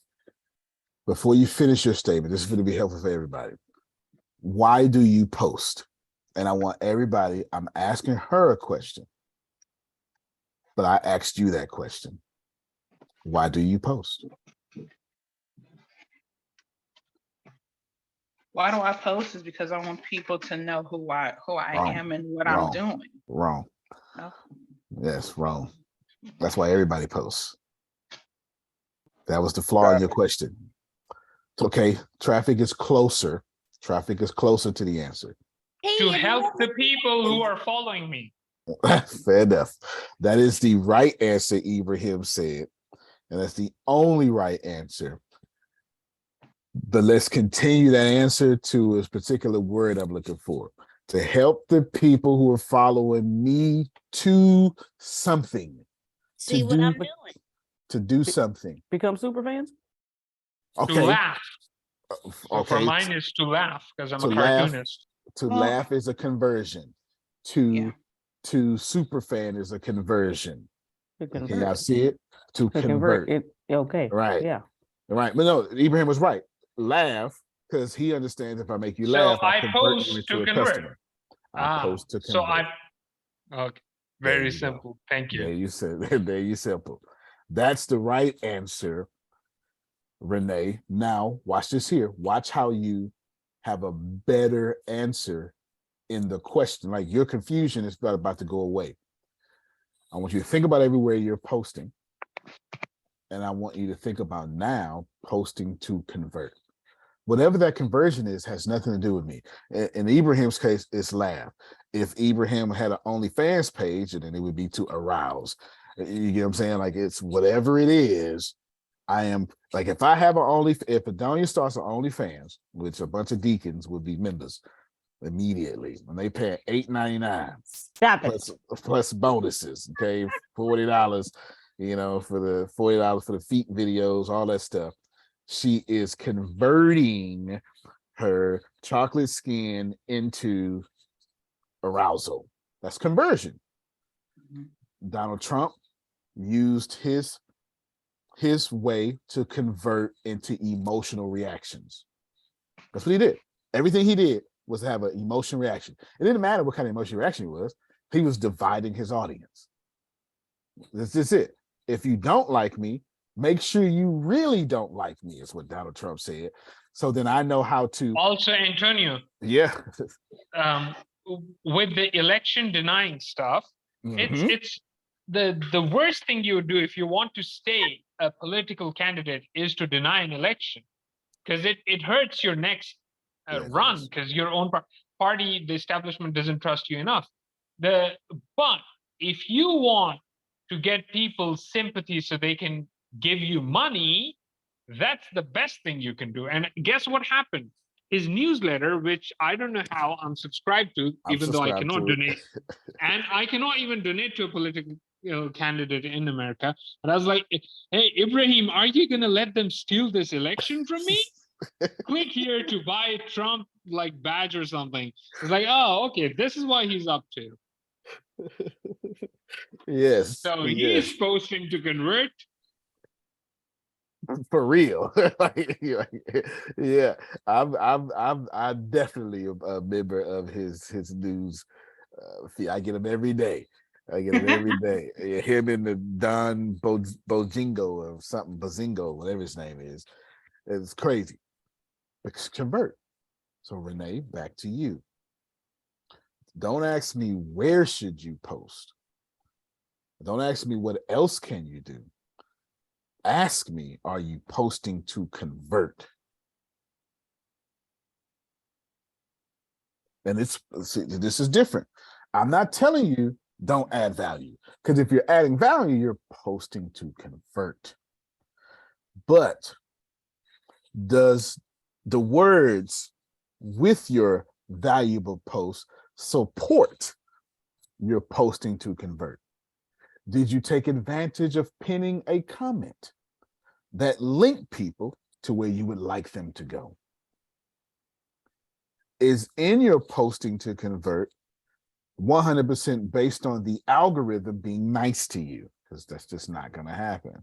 Before you finish your statement, this is going to be helpful for everybody. Why do you post? And I want everybody, I'm asking her a question, but I asked you that question. Why do you post? Why do I post is because I want people to know who I am and what I'm doing. Wrong. Oh. Yes, wrong. That's why everybody posts. That was the flaw in your question. Okay, traffic is closer. Traffic is closer to the answer. To help the people who are following me. Fair enough. That is the right answer, Ibrahim said. And that's the only right answer. But let's continue that answer to a particular word I'm looking for. To help the people who are following me to something. See what I'm doing. To do something. Become super fans? Okay. To laugh. Okay. For mine is to laugh because I'm a cartoonist. Laugh is a conversion. To super fan is a conversion. Can y'all see it? To convert. Okay. Right. Yeah. Right. But no, Ibrahim was right. Laugh, because he understands if I make you laugh, So I convert you post into to a convert. customer. I post to So convert. okay, There very you go. simple. Thank you. There you said. There you simple. That's the right answer, Renee. Now watch this here. Watch how you have a better answer in the question. Like your confusion is not about to go away. I want you to think about everywhere you're posting. And I want you to think about now posting to convert. Whatever that conversion is has nothing to do with me. In Ibrahim's case, it's laugh. If Ibrahim had an OnlyFans page, then it would be to arouse. You get what I'm saying? Like it's whatever it is. I am like if I have if Adonia starts an OnlyFans, which a bunch of deacons would be members immediately when they pay $8.99 plus bonuses. Okay, $40, for the $40 for the feet videos, all that stuff. She is converting her chocolate skin into arousal. That's conversion. Donald Trump used his way to convert into emotional reactions. That's what he did. Everything he did was have an emotional reaction. It didn't matter what kind of emotional reaction it was. He was dividing his audience. That's just it. If you don't like me, make sure you really don't like me, is what Donald Trump said. So then I know how to. Also, Antonio. Yeah. With the election denying stuff, it's the worst thing you would do if you want to stay a political candidate is to deny an election, because it hurts your next run, because your own party, the establishment doesn't trust you enough. But if you want to get people's sympathy so they can give you money, that's the best thing you can do. And guess what happened? His newsletter, which I don't know how I'm subscribed to, even though I cannot donate, and I cannot even donate to a political candidate in America. But I was like, hey, Ibrahim, are you going to let them steal this election from me? Click here to buy Trump like badge or something. It's like, oh, okay, this is what he's up to. Yes. So he's posting to convert. For real. Yeah. I'm definitely a member of his news. I get him every day. Yeah, him and the Don Bojingo or something, Bazingo, whatever his name is. It's crazy. It's convert. So Renee, back to you. Don't ask me where should you post. Don't ask me what else can you do. Ask me, are you posting to convert? And this is different. I'm not telling you don't add value, because if you're adding value, you're posting to convert. But does the words with your valuable post support your posting to convert? Did you take advantage of pinning a comment that linked people to where you would like them to go? Is in your posting to convert 100% based on the algorithm being nice to you? Because that's just not going to happen.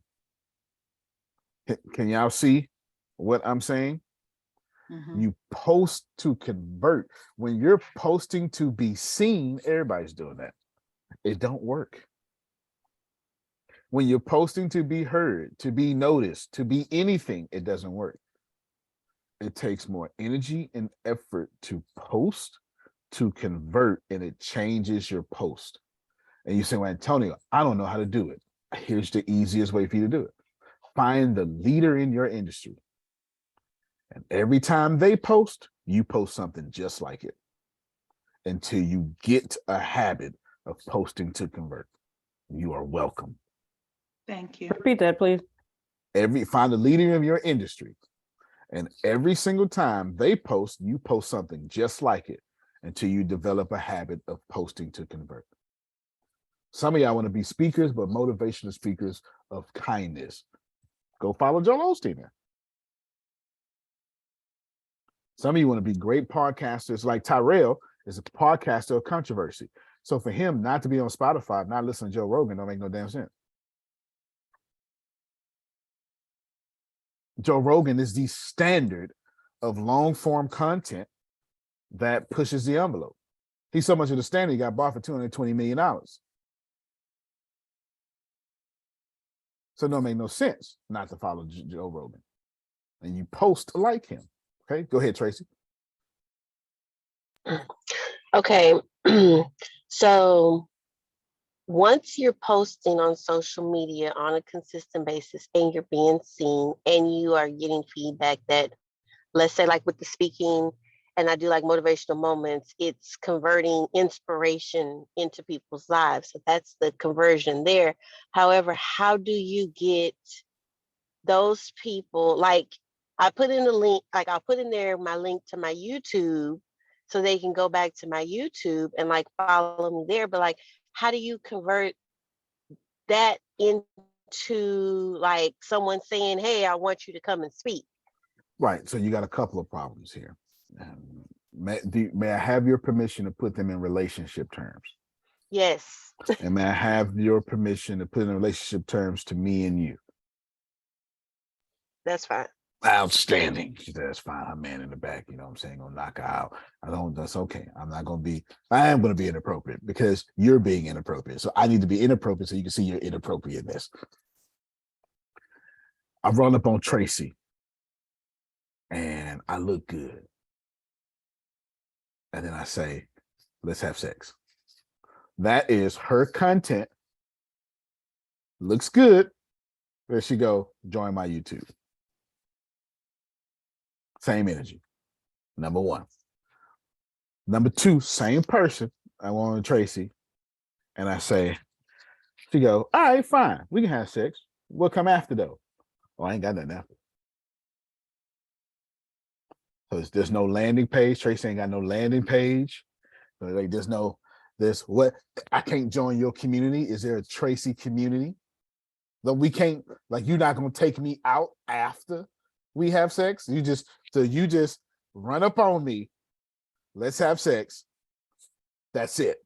Can y'all see what I'm saying? You post to convert. When you're posting to be seen, everybody's doing that. It don't work. When you're posting to be heard, to be noticed, to be anything, it doesn't work. It takes more energy and effort to post, to convert, and it changes your post. And you say, well, Antonio, I don't know how to do it. Here's the easiest way for you to do it. Find the leader in your industry. And every time they post, you post something just like it until you get a habit of posting to convert. You are welcome. Thank you. Repeat that, please. Find the leader of your industry. And every single time they post, you post something just like it until you develop a habit of posting to convert. Some of y'all want to be speakers, but motivational speakers of kindness. Go follow Joel Osteen there. Some of you want to be great podcasters, like Tyrell is a podcaster of controversy. So for him not to be on Spotify, not listen to Joe Rogan, don't make no damn sense. Joe Rogan is the standard of long form content that pushes the envelope. He's so much of the standard, he got bought for $220 million. So it don't make no sense not to follow Joe Rogan. And you post like him. Okay, go ahead, Tracy. Okay, so once you're posting on social media on a consistent basis and you're being seen and you are getting feedback that, let's say like with the speaking, and I do like motivational moments, it's converting inspiration into people's lives. So that's the conversion there. However, how do you get those people, like I put in the link, like I'll put in there my link to my YouTube so they can go back to my YouTube and like follow me there. But like, how do you convert that into like someone saying, hey, I want you to come and speak? Right. So you got a couple of problems here. May I have your permission to put them in relationship terms? Yes. And may I have your permission to put in relationship terms to me and you? That's fine. Outstanding. She said, that's fine. I'm man in the back, you know what I'm saying? Gonna knock her out. That's okay. I am gonna be inappropriate because you're being inappropriate. So I need to be inappropriate so you can see your inappropriateness. I run up on Tracy and I look good. And then I say, let's have sex. That is her content. Looks good. There she go, join my YouTube. Same energy. Number one. Number two, same person. I want Tracy. And I say, she go, all right, fine. We can have sex. We'll come after though. Oh, I ain't got nothing after. So there's no landing page. Tracy ain't got no landing page. Like what? I can't join your community. Is there a Tracy community? Though we can't, like, you're not gonna take me out after we have sex. You just run up on me. Let's have sex. That's it.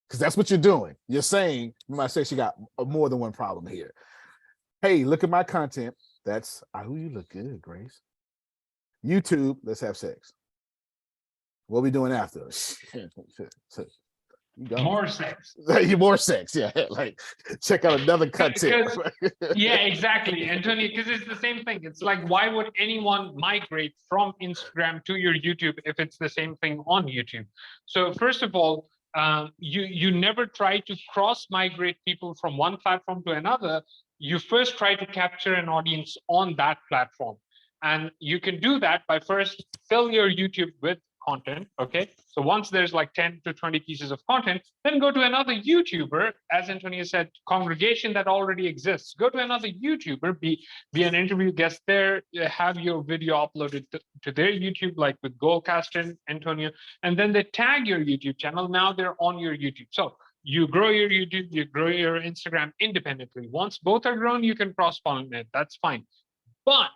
Because that's what you're doing. You're saying, when I say she got more than one problem here. Hey, look at my content. That's, oh, you look good, Grace. YouTube, let's have sex. What are we doing after? More sex. More sex, yeah. Like, check out another content. Yeah, exactly, Antonio, because it's the same thing. It's like, why would anyone migrate from Instagram to your YouTube if it's the same thing on YouTube? So first of all, you never try to cross-migrate people from one platform to another. You first try to capture an audience on that platform. And you can do that by first fill your YouTube with content, okay? So once there's like 10 to 20 pieces of content, then go to another YouTuber, as Antonio said, congregation that already exists. Go to another YouTuber, be an interview guest there, have your video uploaded to their YouTube, like with Goldcast and Antonio, and then they tag your YouTube channel. Now they're on your YouTube. So you grow your YouTube, you grow your Instagram independently. Once both are grown, you can cross-pollinate, that's fine. But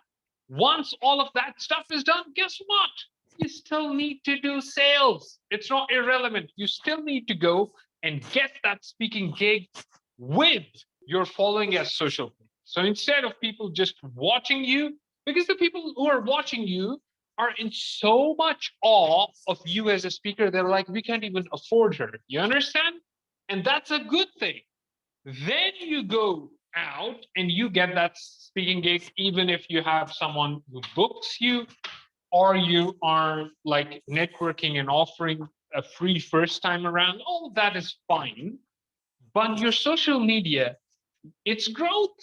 once all of that stuff is done, guess what? You still need to do sales. It's not irrelevant. You still need to go and get that speaking gig with your following as social proof. So instead of people just watching you, because the people who are watching you are in so much awe of you as a speaker, they're like, we can't even afford her. You understand? And that's a good thing. Then you go out and you get that speaking gig, even if you have someone who books you, or you are like networking and offering a free first time around, all that is fine. But your social media, its growth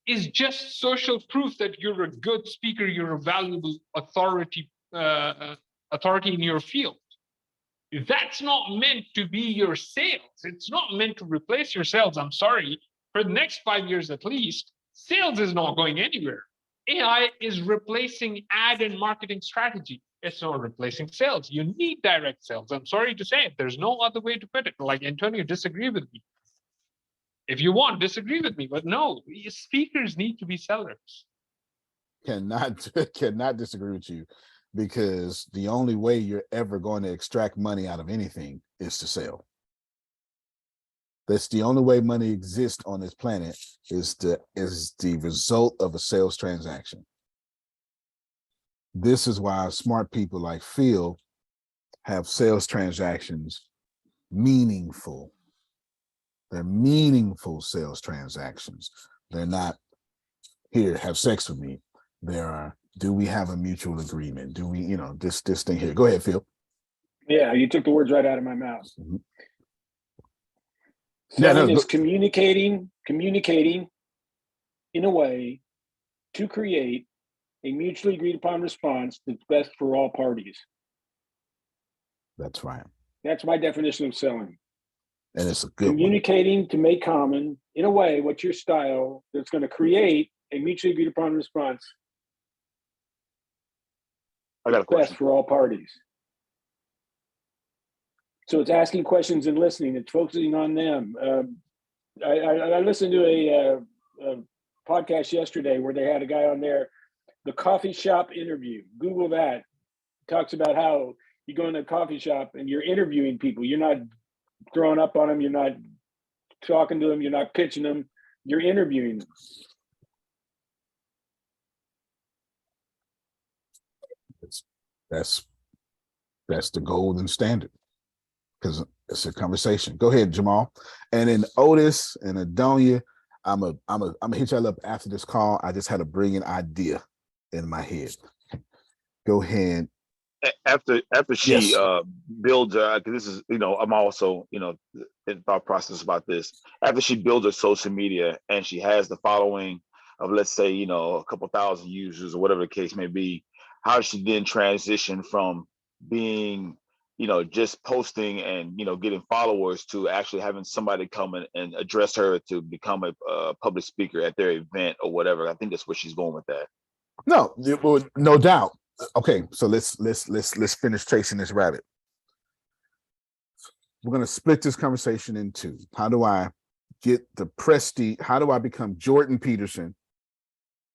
is just social proof that you're a good speaker, you're a valuable authority in your field. That's not meant to be your sales. It's not meant to replace your sales. I'm sorry, for the next 5 years at least, sales is not going anywhere. AI is replacing ad and marketing strategy. It's not replacing sales. You need direct sales. I'm sorry to say it. There's no other way to put it. Like, Antonio, disagree with me. If you want, disagree with me. But no, speakers need to be sellers. Cannot disagree with you, because the only way you're ever going to extract money out of anything is to sell. That's the only way money exists on this planet, is the result of a sales transaction. This is why smart people like Phil have sales transactions meaningful. They're meaningful sales transactions. They're not, here, have sex with me. There are, do we have a mutual agreement? Do we, this thing here. Go ahead, Phil. Yeah, you took the words right out of my mouth. Mhm. Selling is communicating in a way to create a mutually agreed upon response that's best for all parties. That's right. That's my definition of selling. And it's a good communicating to make common in a way what's your style that's going to create a mutually agreed upon response. I got a question. Best for all parties. So it's asking questions and listening. It's focusing on them. I listened to a podcast yesterday where they had a guy on there, the coffee shop interview. Google that. It talks about how you go in a coffee shop and you're interviewing people. You're not throwing up on them. You're not talking to them. You're not pitching them. You're interviewing them. That's the golden standard, because it's a conversation. Go ahead, Jamal. And then Otis and Adonia, I'm a hit y'all up after this call. I just had a brilliant idea in my head. Go ahead. After she builds because this is, I'm also, in thought process about this. After she builds her social media and she has the following of, let's say, a couple thousand users or whatever the case may be, how does she then transition from being, just posting and, getting followers to actually having somebody come in and address her to become a public speaker at their event or whatever? I think that's where she's going with that. No, no doubt. Okay, so let's finish chasing this rabbit. We're going to split this conversation in two. How do I get the prestige? How do I become Jordan Peterson?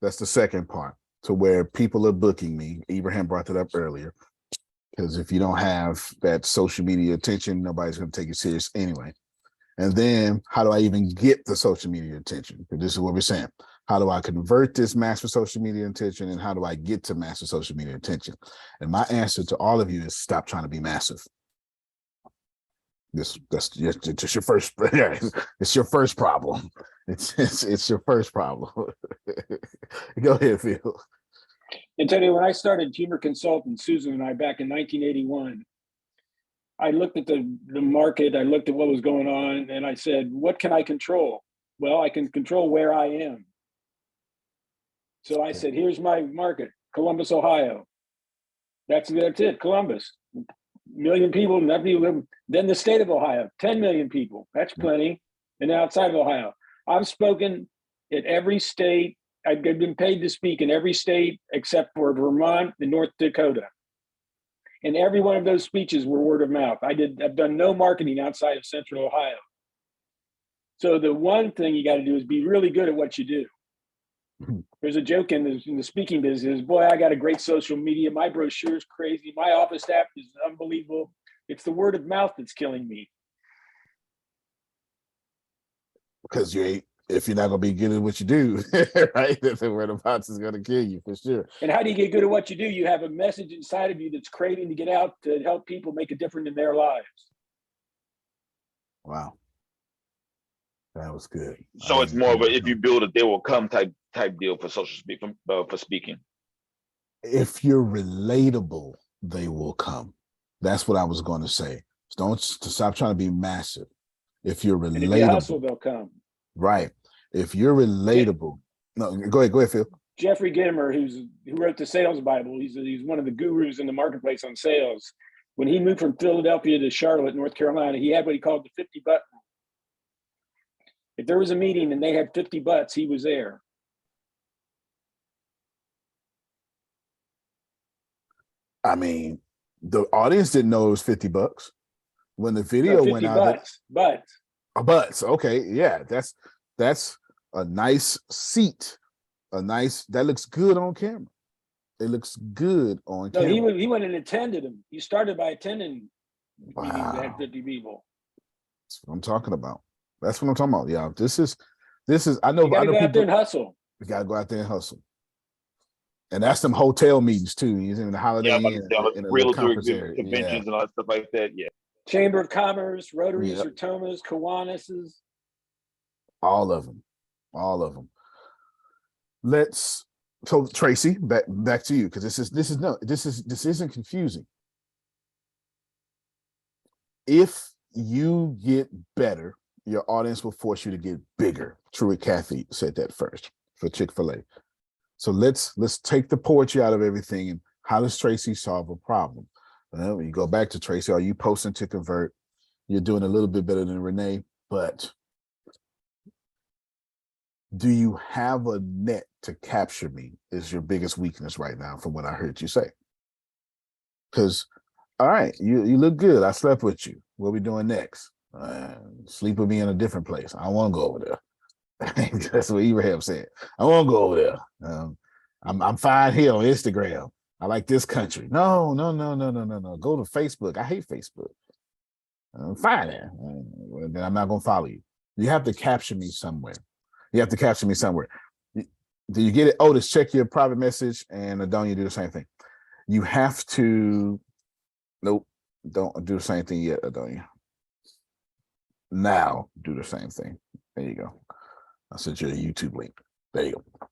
That's the second part, to where people are booking me. Abraham brought that up earlier, because if you don't have that social media attention, nobody's going to take you serious anyway. And then how do I even get the social media attention? Because this is what we're saying. How do I convert this massive social media attention, and how do I get to massive social media attention? And my answer to all of you is stop trying to be massive. That's just your first. It's your first problem. It's your first problem. Go ahead, Phil. Antonio, when I started Humor Consultant, Susan and I, back in 1981, I looked at the market, I looked at what was going on, and I said, what can I control? Well, I can control where I am. So I said, here's my market, Columbus, Ohio. That's it, Columbus. 1 million people, then the state of Ohio, 10 million people. That's plenty. And outside of Ohio, I've spoken at every state. I've been paid to speak in every state except for Vermont and North Dakota. And every one of those speeches were word of mouth. I've done no marketing outside of Central Ohio. So the one thing you got to do is be really good at what you do. There's a joke in the speaking business. Boy, I got a great social media. My brochure is crazy. My office staff is unbelievable. It's the word of mouth that's killing me. Because if you're not going to be good at what you do, right? The word of mouth is going to kill you for sure. And how do you get good at what you do? You have a message inside of you that's craving to get out to help people make a difference in their lives. Wow. That was good. So it's more of a, if you build it, they will come type deal for for speaking. If you're relatable, they will come. That's what I was going to say. Don't stop trying to be massive. If you're relatable, and if you hustle, they'll come. Right. If you're relatable, no, go ahead, Phil. Jeffrey Gitomer, who wrote the Sales Bible, he's one of the gurus in the marketplace on sales. When he moved from Philadelphia to Charlotte, North Carolina, he had what he called the 50 butt rule. If there was a meeting and they had 50 butts, he was there. I mean, the audience didn't know it was $50 when the video 50 went out. Butts. Okay, yeah, that's a nice seat. That looks good on camera. It looks good on camera. No, he went and attended them. He started by attending meetings that had 50 people. That's what I'm talking about. Yeah, this is. I know. You gotta go people, out there and hustle. We gotta go out there and hustle. And that's some hotel meetings too. He's in the Holiday Inn, in a little conference area. Conventions and all that stuff like that. Yeah. Chamber of Commerce, Rotaries, Yep. Ratomas, Kiwanis. All of them. All of them. So Tracy, back to you, because this isn't confusing. If you get better, your audience will force you to get bigger. Truett Cathy said that first for Chick-fil-A. So let's take the poetry out of everything. And how does Tracy solve a problem? Well, when you go back to Tracy, are you posting to convert? You're doing a little bit better than Renee, but do you have a net to capture me is your biggest weakness right now from what I heard you say. Because, all right, you look good. I slept with you. What are we doing next? Sleep with me in a different place. I want to go over there. That's what Abraham said. I want to go over there. I'm fine here on Instagram. I like this country. No. Go to Facebook. I hate Facebook. I'm fine there. Then I'm not going to follow you. You have to capture me somewhere. Do you get it? Otis, check your private message, and Adonia, do the same thing. You have to. Nope, don't do the same thing yet, Adonia. Now do the same thing. There you go. I sent you a YouTube link. There you go.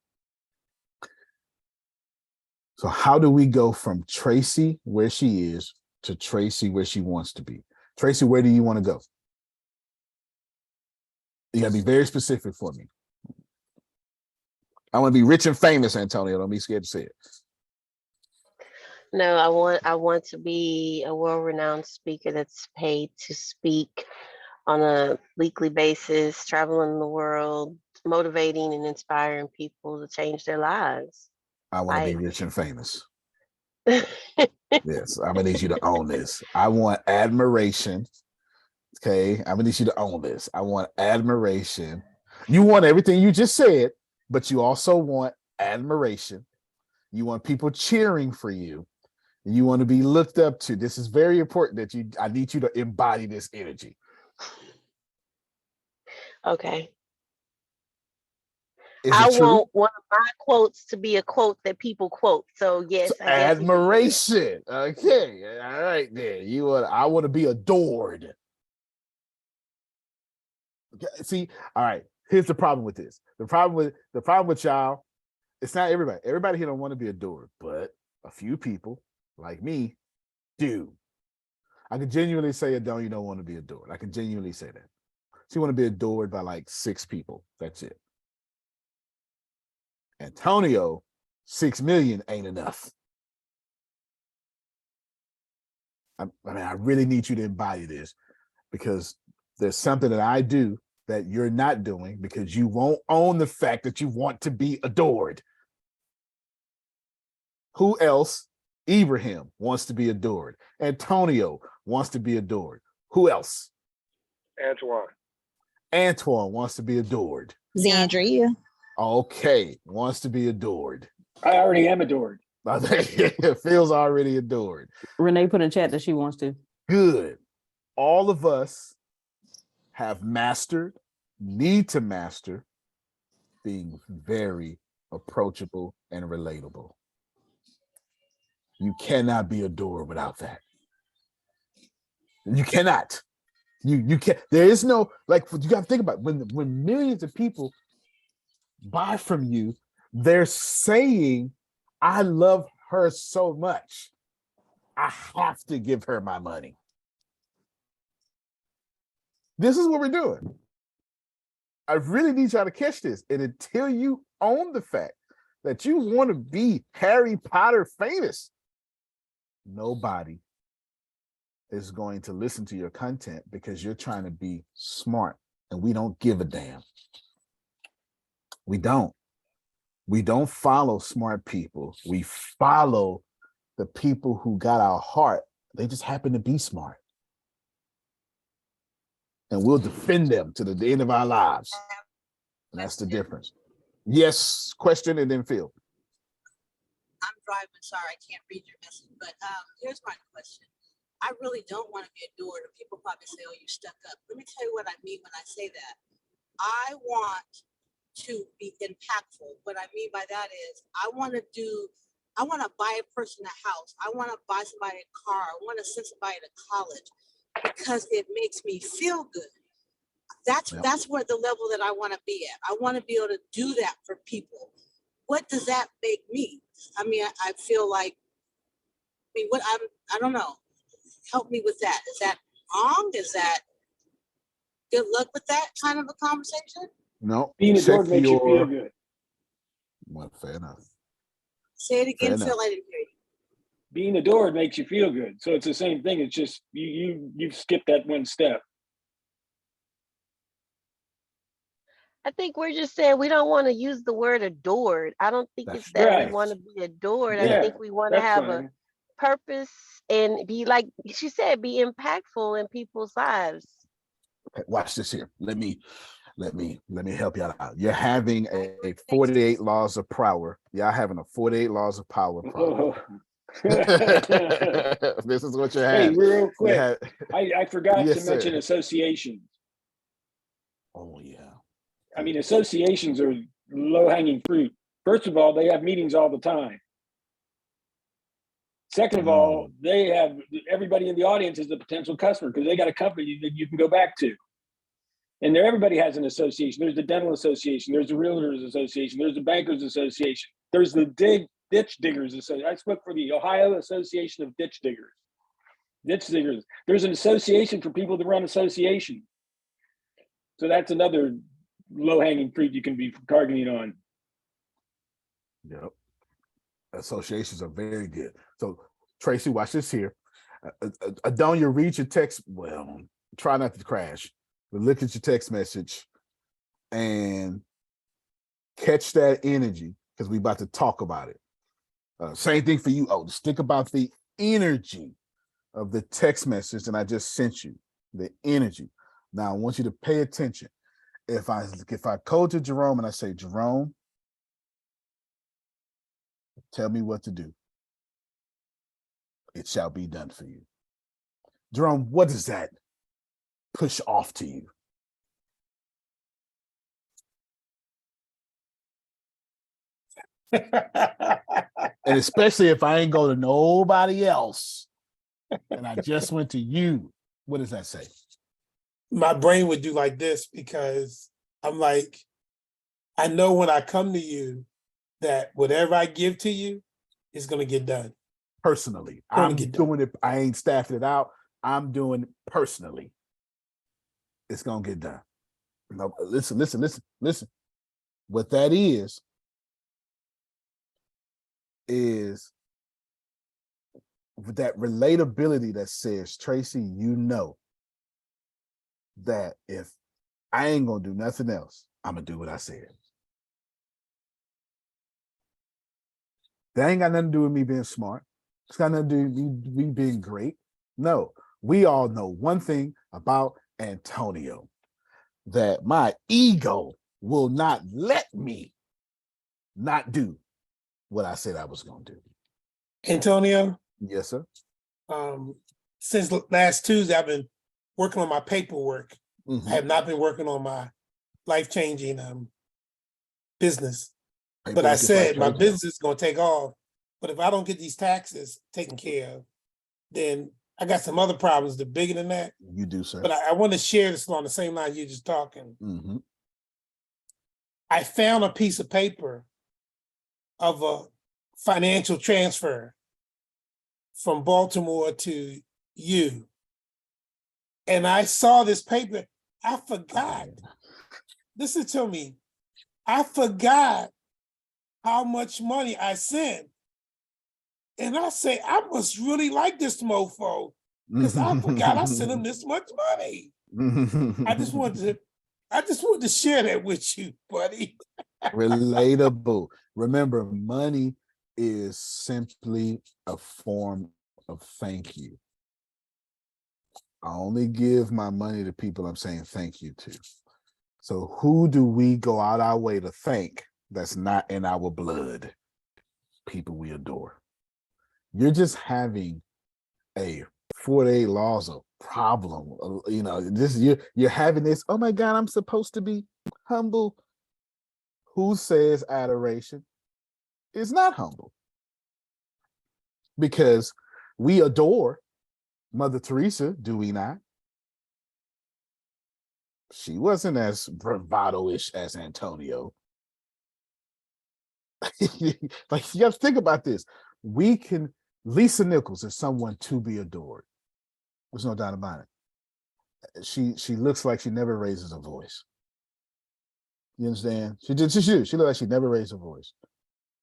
So how do we go from Tracy where she is to Tracy where she wants to be? Tracy, where do you want to go? You gotta be very specific for me. I want to be rich and famous, Antonio. Don't be scared to say it. No, I want to be a world-renowned speaker that's paid to speak on a weekly basis, traveling the world, motivating and inspiring people to change their lives. I want to be rich and famous. Yes, I'm gonna need you to own this. I want admiration. Okay, I'm gonna need you to own this. I want admiration. You want everything you just said, but you also want admiration. You want people cheering for you. You want to be looked up to. This is very important that I need you to embody this energy. Okay. Is I it true? want one of my quotes to be a quote that people quote. So yes, I guess admiration. Okay, all right then. I want to be adored. Okay, see, all right. Here's the problem with this. The problem with y'all, it's not everybody. Everybody here don't want to be adored, but a few people like me do. I can genuinely say you don't want to be adored. I can genuinely say that. So you want to be adored by like 6 people. That's it. Antonio, 6 million ain't enough. I really need you to embody this, because there's something that I do that you're not doing because you won't own the fact that you want to be adored. Who else? Ibrahim wants to be adored. Antonio wants to be adored. Who else? Antoine wants to be adored. Zandria. Okay, wants to be adored. I already am adored. Phil's already adored. Renee put in chat that she wants to. Good. All of us have mastered, need to master, being very approachable and relatable. You cannot be adored without that. You cannot. You can't. There is no, like, you got to think about it. When millions of people buy from you, they're saying, I love her so much, I have to give her my money. This is what we're doing. I really need y'all to catch this. And until you own the fact that you want to be Harry Potter famous, nobody is going to listen to your content because you're trying to be smart, and we don't give a damn. We don't. We don't follow smart people. We follow the people who got our heart. They just happen to be smart. And we'll defend them to the end of our lives. And that's the difference. Yes, question, and then Phil. I'm driving, sorry, I can't read your message, but here's my question. I really don't want to be adored, and people probably say, oh, you stuck up. Let me tell you what I mean when I say that. I want to be impactful. What I mean by that is I want to buy a person a house. I want to buy somebody a car. I want to send somebody to college. because it makes me feel good. That's where the level that I want to be at. I want to be able to do that for people. What does that make me? I mean, I feel like, I don't know. Help me with that. Is that wrong? Is that good luck with that kind of a conversation? No. Being adored Check makes you feel your. good. Well, fair enough. Say it again, Fair Phil. enough. I didn't hear you. Being adored makes you feel good. So it's the same thing. It's just you've skipped that one step. I think we're just saying we don't want to use the word adored. I don't think it's that we right. want to be adored. I Yeah, think we want to that's have a fine. purpose and be, like she said, be impactful in people's lives. Okay, watch this here. Let me help y'all out. You're having a 48 laws of power. Y'all having a 48 laws of power problem. This is what you're having. Hey, real quick. Have, I forgot yes, to mention sir. associations. Oh yeah. I mean, associations are low-hanging fruit. First of all, they have meetings all the time. Second of all, they have everybody in the audience is a potential customer because they got a company that you can go back to. And everybody has an association. There's the dental association. There's the realtors association. There's the bankers association. There's the ditch diggers association. I spoke for the Ohio Association of Ditch Diggers. Ditch diggers. There's an association for people that run associations. So that's another low-hanging fruit you can be targeting on. Yep. Associations are very good. So Tracy, watch this here. Adonia, read your text. Well, try not to crash, but look at your text message and catch that energy because we're about to talk about it. Same thing for you. Oh, just think about the energy of the text message that I just sent you. The energy. Now I want you to pay attention. If I code to Jerome and I say, Jerome, tell me what to do, it shall be done for you. Jerome, what does that push off to you? And especially if I ain't go to nobody else and I just went to you, what does that say? My brain would do like this because I'm like, I know when I come to you that whatever I give to you is going to get done. Personally, I'm doing it. I ain't staffing it out. I'm doing it personally. It's going to get done. No, listen. What that is that relatability that says, Tracy, you know that if I ain't going to do nothing else, I'm going to do what I said. That ain't got nothing to do with me being smart. It's got nothing to do with me being great. No, we all know one thing about Antonio, that my ego will not let me not do what I said I was going to do. Antonio? Yes, sir. Since last Tuesday, I've been working on my paperwork. Mm-hmm. I have not been working on my life-changing business. Paperwork, but I said my business is going to take off. But if I don't get these taxes taken care of, then I got some other problems that are bigger than that. You do, sir. But I want to share this along the same line you're just talking. Mm-hmm. I found a piece of paper of a financial transfer from Baltimore to you. And I saw this paper. I forgot. Listen to me. I forgot how much money I sent. And I say, I must really like this mofo because I forgot I sent him this much money. I just wanted to share that with you, buddy. Relatable. Remember, money is simply a form of thank you. I only give my money to people I'm saying thank you to. So who do we go out our way to thank that's not in our blood? People we adore. You're just having a 48 laws of problem. You know, this you're having this, oh my God, I'm supposed to be humble. Who says adoration is not humble? Because we adore Mother Teresa, do we not? She wasn't as bravado-ish as Antonio. Like, you have to think about this. Lisa Nichols is someone to be adored. There's no doubt about it. She looks like she never raises a voice. You understand? She looked like she never raised her voice.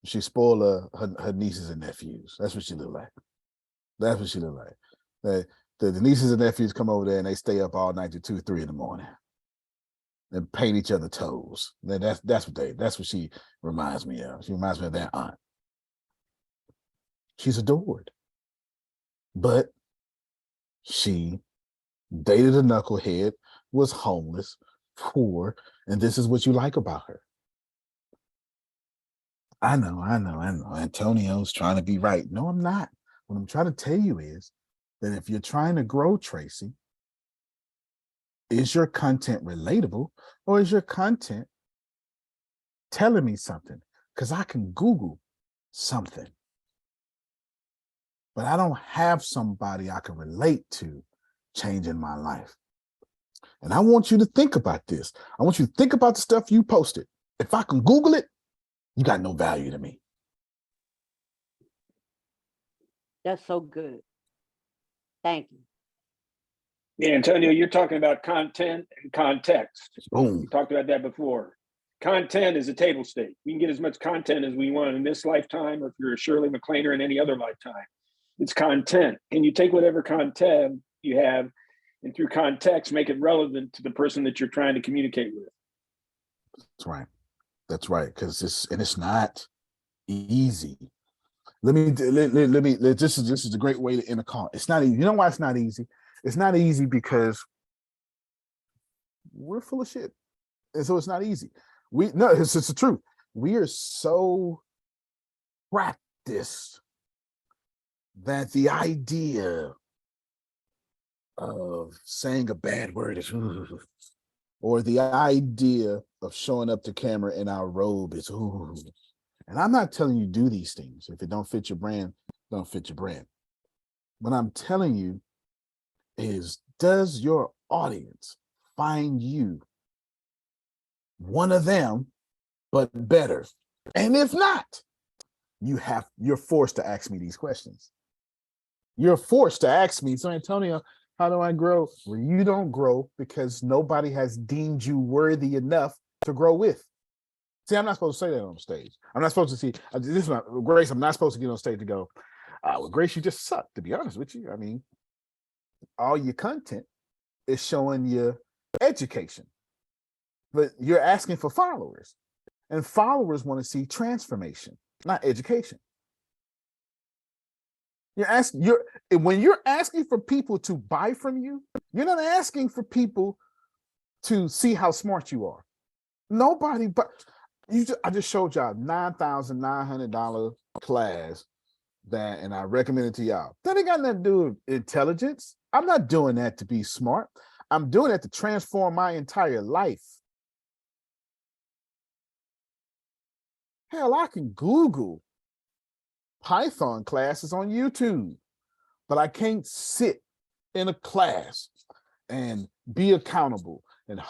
She spoiled her nieces and nephews. That's what she looked like. That's what she looked like. The nieces and nephews come over there and they stay up all night to 2, 3 in the morning and paint each other toes. That's what she reminds me of. She reminds me of that aunt. She's adored. But she dated a knucklehead, was homeless, poor, and this is what you like about her. I know. Antonio's trying to be right. No, I'm not. What I'm trying to tell you is that if you're trying to grow, Tracy, is your content relatable or is your content telling me something? Because I can Google something, but I don't have somebody I can relate to changing my life. And I want you to think about this. I want you to think about the stuff you posted. If I can Google it, you got no value to me. That's so good. Thank you. Yeah, Antonio, you're talking about content and context. Boom. We talked about that before. Content is a table stake. We can get as much content as we want in this lifetime, or if you're a Shirley MacLaine or in any other lifetime. It's content. And you take whatever content you have and through context, make it relevant to the person that you're trying to communicate with. That's right. That's right. Because it's not easy. This is a great way to end a call. It's not easy. You know why it's not easy? It's not easy because we're full of shit. And so it's not easy. It's the truth. We are so practiced that the idea of saying a bad word is, or the idea of showing up to camera in our robe is, and I'm not telling you do these things. If it don't fit your brand, don't fit your brand. What I'm telling you is, does your audience find you one of them, but better? And if not, you're forced to ask me these questions. You're forced to ask me, so Antonio, how do I grow? Well, you don't grow because nobody has deemed you worthy enough to grow with. See, I'm not supposed to say that on stage. I'm not supposed to see, this is not, Grace, I'm not supposed to get on stage to go, well, Grace, you just suck, to be honest with you. I mean, all your content is showing your education, but you're asking for followers, and followers want to see transformation, not education. When you're asking for people to buy from you, you're not asking for people to see how smart you are. Nobody, but I just showed y'all $9,900 class and I recommend it to y'all. That ain't got nothing to do with intelligence. I'm not doing that to be smart. I'm doing that to transform my entire life. Hell, I can Google Python classes on YouTube, but I can't sit in a class and be accountable and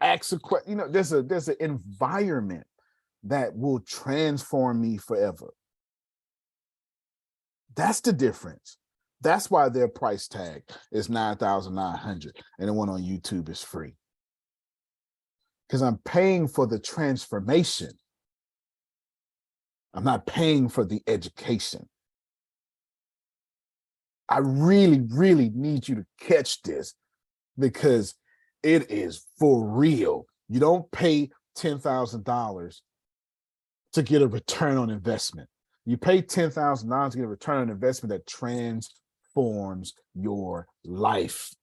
ask a question. There's an environment that will transform me forever. That's the difference. That's why their price tag is $9,900 and the one on YouTube is free. Because I'm paying for the transformation. I'm not paying for the education. I really, really need you to catch this because it is for real. You don't pay $10,000 to get a return on investment. You pay $10,000 to get a return on investment that transforms your life.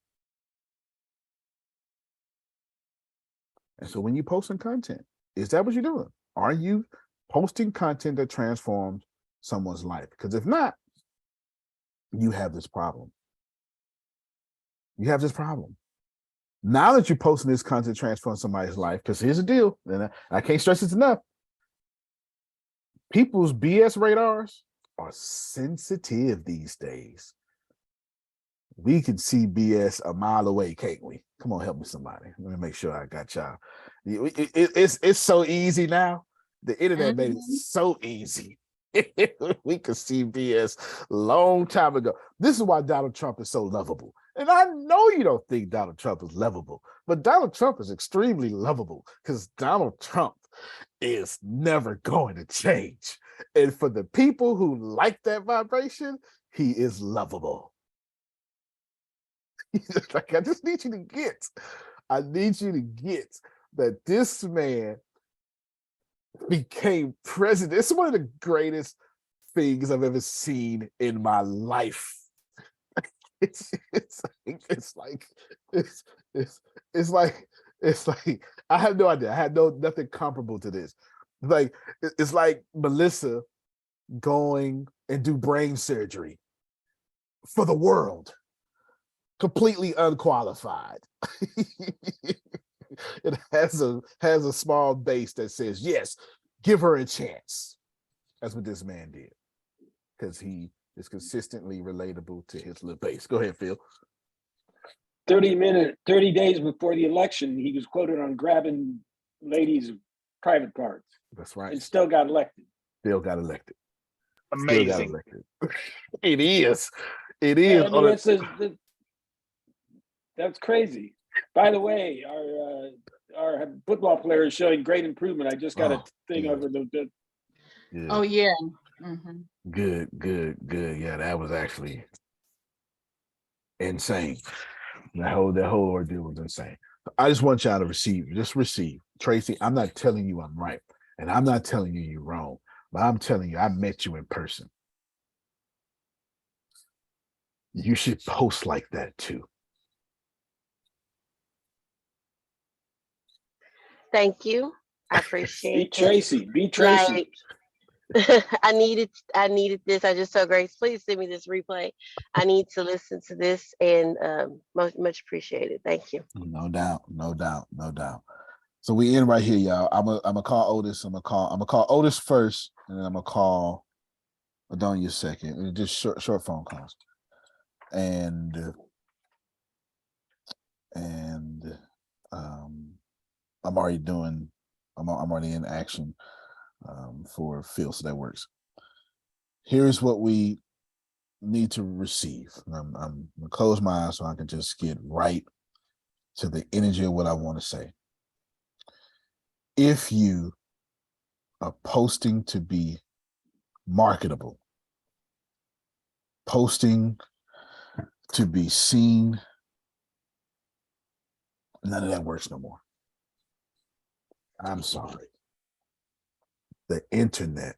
And so when you post some content, is that what you're doing? Are you posting content that transforms someone's life? Because if not, you have this problem. You have this problem. Now that you're posting this content transform somebody's life, because here's the deal, and I can't stress this enough. People's BS radars are sensitive these days. we can see BS a mile away, can't we? Come on, help me, somebody. Let me make sure I got y'all. It's so easy now. The internet made it so easy. We could see BS long time ago. This is why Donald Trump is so lovable. And I know you don't think Donald Trump is lovable, but Donald Trump is extremely lovable because Donald Trump is never going to change. And for the people who like that vibration, he is lovable. Like, I just need you to get, that this man became president. It's one of the greatest things I've ever seen in my life. It's like I have no idea. I had nothing comparable to this. Like, it's like Melissa going and do brain surgery for the world, completely unqualified. It has a small base that says, yes, give her a chance. That's what this man did, because he is consistently relatable to his little base. Go ahead, Phil. 30 days before the election, he was quoted on grabbing ladies' private parts. That's right. And still got elected. Amazing. Still got elected. It is. Yeah, I mean, that's crazy. By the way, our football player is showing great improvement. I just got a thing over the. Good. Oh yeah. Mm-hmm. Good. Yeah, that was actually insane. That whole ordeal was insane. I just want y'all to receive. Tracy, I'm not telling you I'm right, and I'm not telling you you're wrong, but I'm telling you I met you in person. You should post like that too. Thank you. I appreciate it. Be Tracy. Like, I needed this. I just told Grace, please send me this replay. I need to listen to this, and much appreciated. Thank you. No doubt. So we end right here, y'all. I'm gonna call Otis. I'm gonna call Otis first, and then I'm gonna call Adonia second. Just short phone calls. And I'm already in action for Phil, so that works. Here's what we need to receive. I'm gonna close my eyes so I can just get right to the energy of what I want to say. If you are posting to be marketable, posting to be seen, none of that works no more. I'm sorry. The internet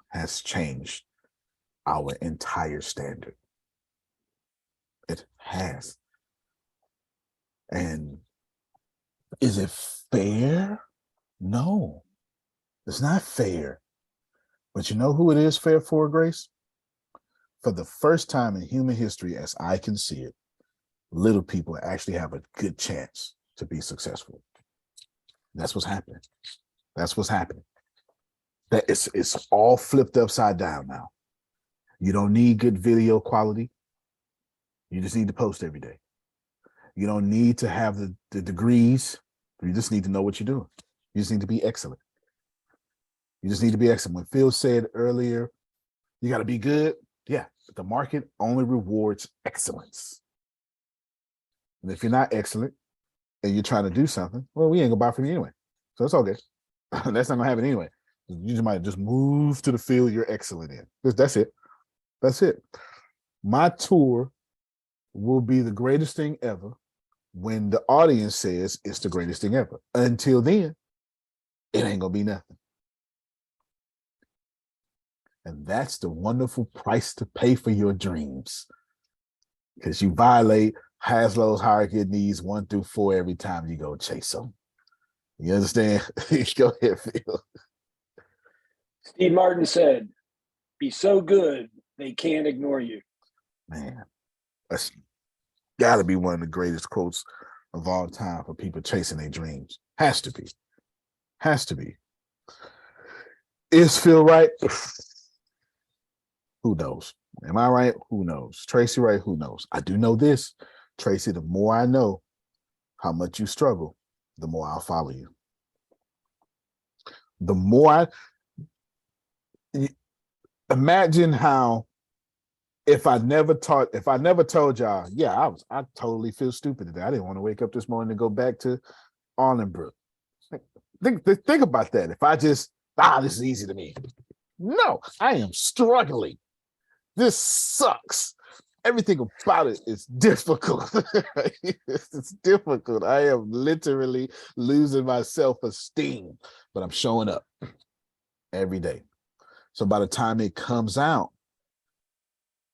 has changed our entire standard. It has. And is it fair? No, it's not fair. But you know who it is fair for, Grace? For the first time in human history, as I can see it, little people actually have a good chance to be successful. That's what's happening. That it's all flipped upside down now. You don't need good video quality. You just need to post every day. You don't need to have the degrees. You just need to know what you're doing. You just need to be excellent. When Phil said earlier, you got to be good. Yeah, the market only rewards excellence. And if you're not excellent and you're trying to do something, well, we ain't gonna buy from you anyway. So it's okay. That's not gonna happen anyway. You might just move to the field you're excellent in. That's it. My tour will be the greatest thing ever when the audience says it's the greatest thing ever. Until then, it ain't gonna be nothing. And that's the wonderful price to pay for your dreams. Because you violate Haslow's hierarchy of needs 1 through 4 every time you go chase them. You understand? Go ahead, Phil. Steve Martin said, "Be so good they can't ignore you." Man, that's gotta be one of the greatest quotes of all time for people chasing their dreams. Has to be. Is Phil right? Who knows? Am I right? Who knows? Tracy, right? Who knows? I do know this, Tracy. The more I know how much you struggle, the more I'll follow you. The more imagine how if I never told y'all, yeah, I totally feel stupid today. I didn't want to wake up this morning and go back to Arlenbrook. Think about that. If I just, this is easy to me. No, I am struggling. This sucks. Everything about it is difficult. It's difficult. I am literally losing my self-esteem, but I'm showing up every day. So by the time it comes out,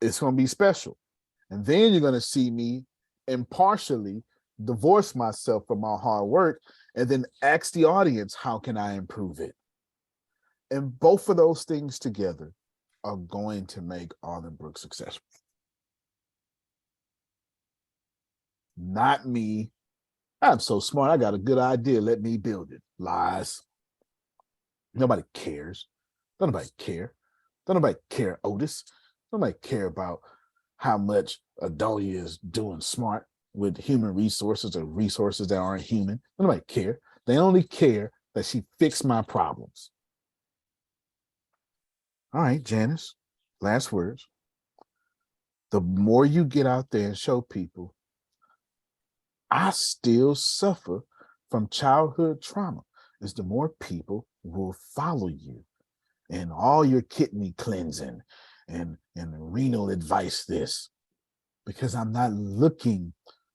it's going to be special. And then you're going to see me impartially divorce myself from my hard work and then ask the audience, how can I improve it? And both of those things together are going to make Arlenbrook successful. Not me. I'm so smart. I got a good idea. Let me build it. Lies. Nobody cares. Don't nobody care. Don't nobody care, Otis. Don't nobody care about how much Adonia is doing smart with human resources or resources that aren't human. Don't nobody care. They only care that she fixed my problems. All right, Janice, last words. The more you get out there and show people, I still suffer from childhood trauma, is the more people will follow you and all your kidney cleansing and renal advice this, because I'm not looking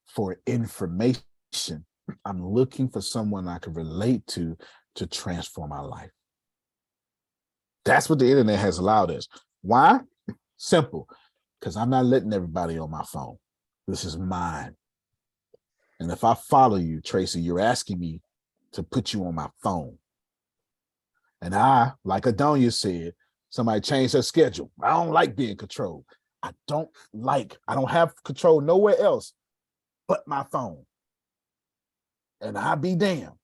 for information. I'm looking for someone I can relate to transform my life. That's what the internet has allowed us. Why? Simple. Because I'm not letting everybody on my phone. This is mine. And if I follow you, Tracy, you're asking me to put you on my phone. And I, like Adonia said, somebody changed her schedule. I don't like being controlled. I don't have control nowhere else but my phone. And I be damned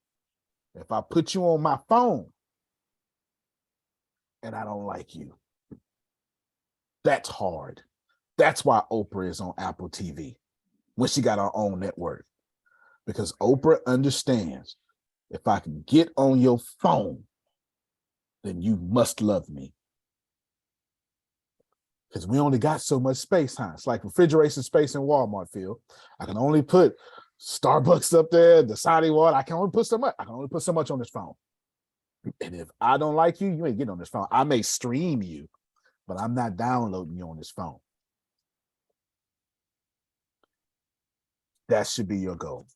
if I put you on my phone and I don't like you. That's hard. That's why Oprah is on Apple TV when she got her own network. Because Oprah understands, if I can get on your phone, then you must love me. Because we only got so much space, huh? It's like refrigeration space in Walmart, Phil. I can only put Starbucks up there, the Saudi water. I can only put so much. I can only put so much on this phone. And if I don't like you, you ain't getting on this phone. I may stream you, but I'm not downloading you on this phone. That should be your goal.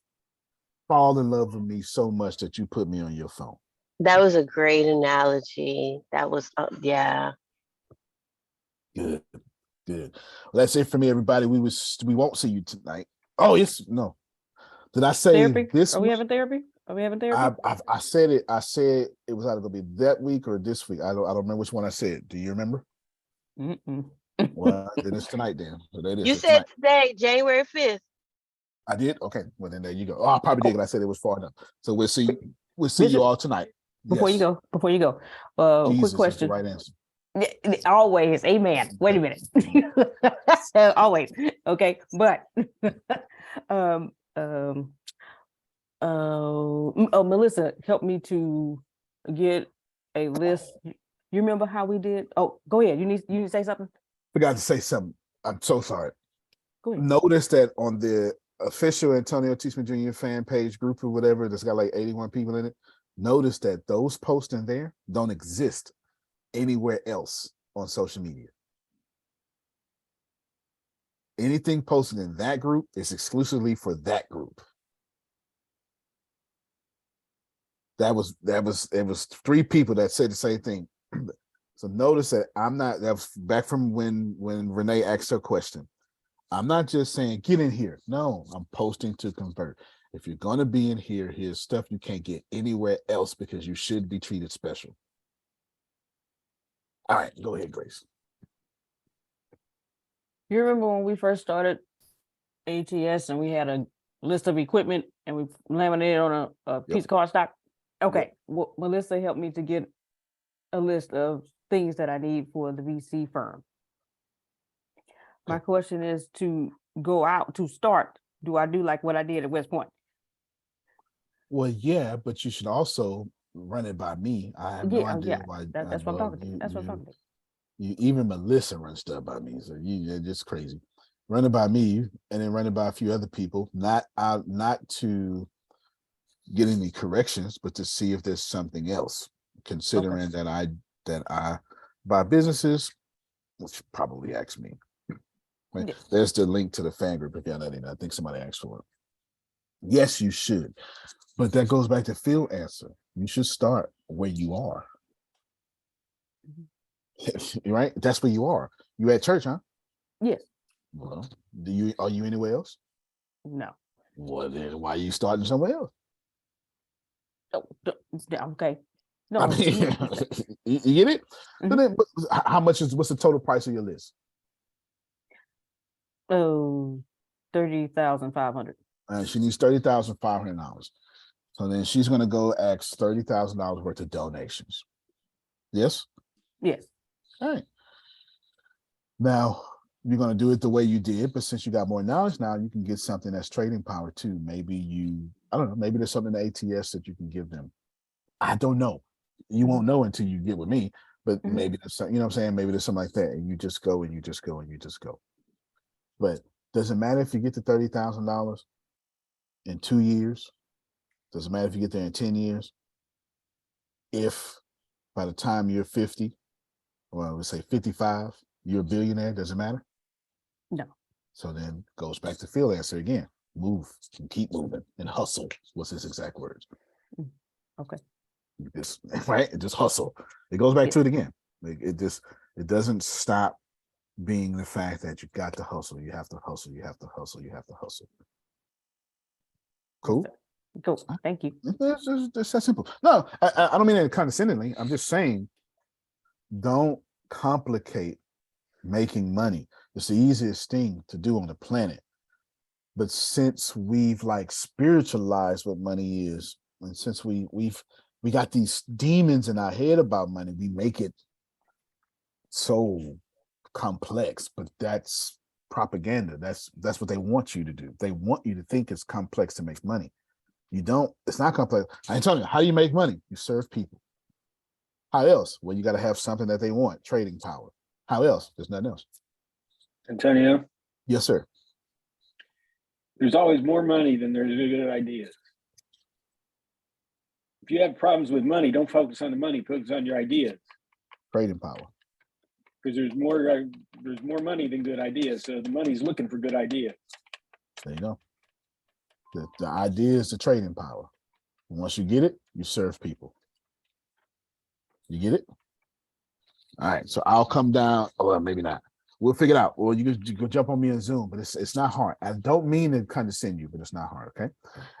Fall in love with me so much that you put me on your phone. That was a great analogy. That was, yeah. Good. Well, that's it for me, everybody. We won't see you tonight. Oh, yes, no. Did I say Therapy? this? Are we having therapy? Are we having therapy? I said it. I said it was either gonna be that week or this week. I don't remember which one I said. Do you remember? Well, then it's tonight. Then so that is You it's said tonight. today, January 5th. I did. Okay. Well, then there you go. Oh, I probably did. I said it was far enough. So we'll see. We'll see you all tonight. Before you go, Jesus quick question. Is the right answer. Always, amen. Wait a minute. Always, okay. But Melissa helped me to get a list. You remember how we did? Oh, go ahead. You need to say something. Forgot to say something. I'm so sorry. Go ahead. Notice that on the official Antonio Teachman Jr. fan page group or whatever that's got like 81 people in it, notice that those posts in there don't exist anywhere else on social media. Anything posted in that group is exclusively for that group. It was 3 people that said the same thing. So notice that that was back from when Renee asked her question. I'm not just saying get in here. No, I'm posting to convert. If you're going to be in here, here's stuff you can't get anywhere else because you should be treated special. All right, go ahead, Grace. You remember when we first started ATS and we had a list of equipment and we laminated on a piece of cardstock? Okay, well, Melissa helped me to get a list of things that I need for the VC firm. My question is to go out to start. Do I do like what I did at West Point? Well, yeah, but you should also run it by me. I have no idea why. That's what I'm talking about. That's what I'm talking about. You even Melissa runs stuff by me, so you're just crazy. Run it by me, and then run it by a few other people. Not to get any corrections, but to see if there's something else. Considering that I buy businesses, which probably asked me. Right? There's the link to the fan group if you're not in. I think somebody asked for it. Yes, you should. But that goes back to Phil's answer. You should start where you are. Right? That's where you are. You at church, huh? Yes. Well, are you anywhere else? No. Well, then why are you starting somewhere else? Okay. No. I mean, you get it? So then, what's the total price of your list? Oh, $30,500. She needs $30,500. So then she's going to go ask $30,000 worth of donations. Yes? Yes. All right. Now, you're going to do it the way you did, but since you got more knowledge now, you can get something that's trading power too. Maybe I don't know, maybe there's something to ATS that you can give them. I don't know. You won't know until you get with me, but maybe there's something, you know what I'm saying? Maybe there's something like that. And you just go and you just go and you just go. But does it matter if you get to $30,000 in 2 years? Does it matter if you get there in 10 years? If by the time you're 50, or let's say 55, you're a billionaire, does it matter? No. So then goes back to Phil's answer again. Move and keep moving and hustle. What's his exact words? Okay. Right? Just hustle. It goes back to it again. It doesn't stop being the fact that you got to hustle. You have to hustle. You have to hustle. You have to hustle. Cool. Cool. Thank you. It's that simple. No, I don't mean it condescendingly. I'm just saying, don't complicate making money. It's the easiest thing to do on the planet. But since we've spiritualized what money is, and since we got these demons in our head about money, we make it so complex. But that's propaganda. That's what they want you to do. They want you to think it's complex to make money. You don't. It's not complex. I ain't telling you. How do you make money? You serve people. How else? Well, you got to have something that they want. Trading power. How else? There's nothing else. Antonio? Yes, sir. There's always more money than there's good ideas. If you have problems with money, don't focus on the money. Focus on your ideas. Trading power. Because there's more money than good ideas. So the money's looking for good ideas. There you go. The idea is the trading power. And once you get it, you serve people. You get it? All right. So I'll come down. Oh, well, maybe not. We'll figure it out. Or you can jump on me on Zoom, but it's not hard. I don't mean to condescend you, but it's not hard. Okay.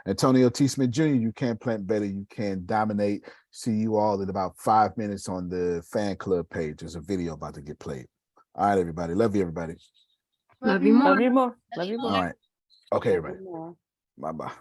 Antonio T. Smith Jr., you can plant better. You can dominate. See you all in about 5 minutes on the fan club page. There's a video about to get played. All right, everybody. Love you, everybody. Love you more. Love you more. Love you more. All right. Okay, everybody. Bye-bye.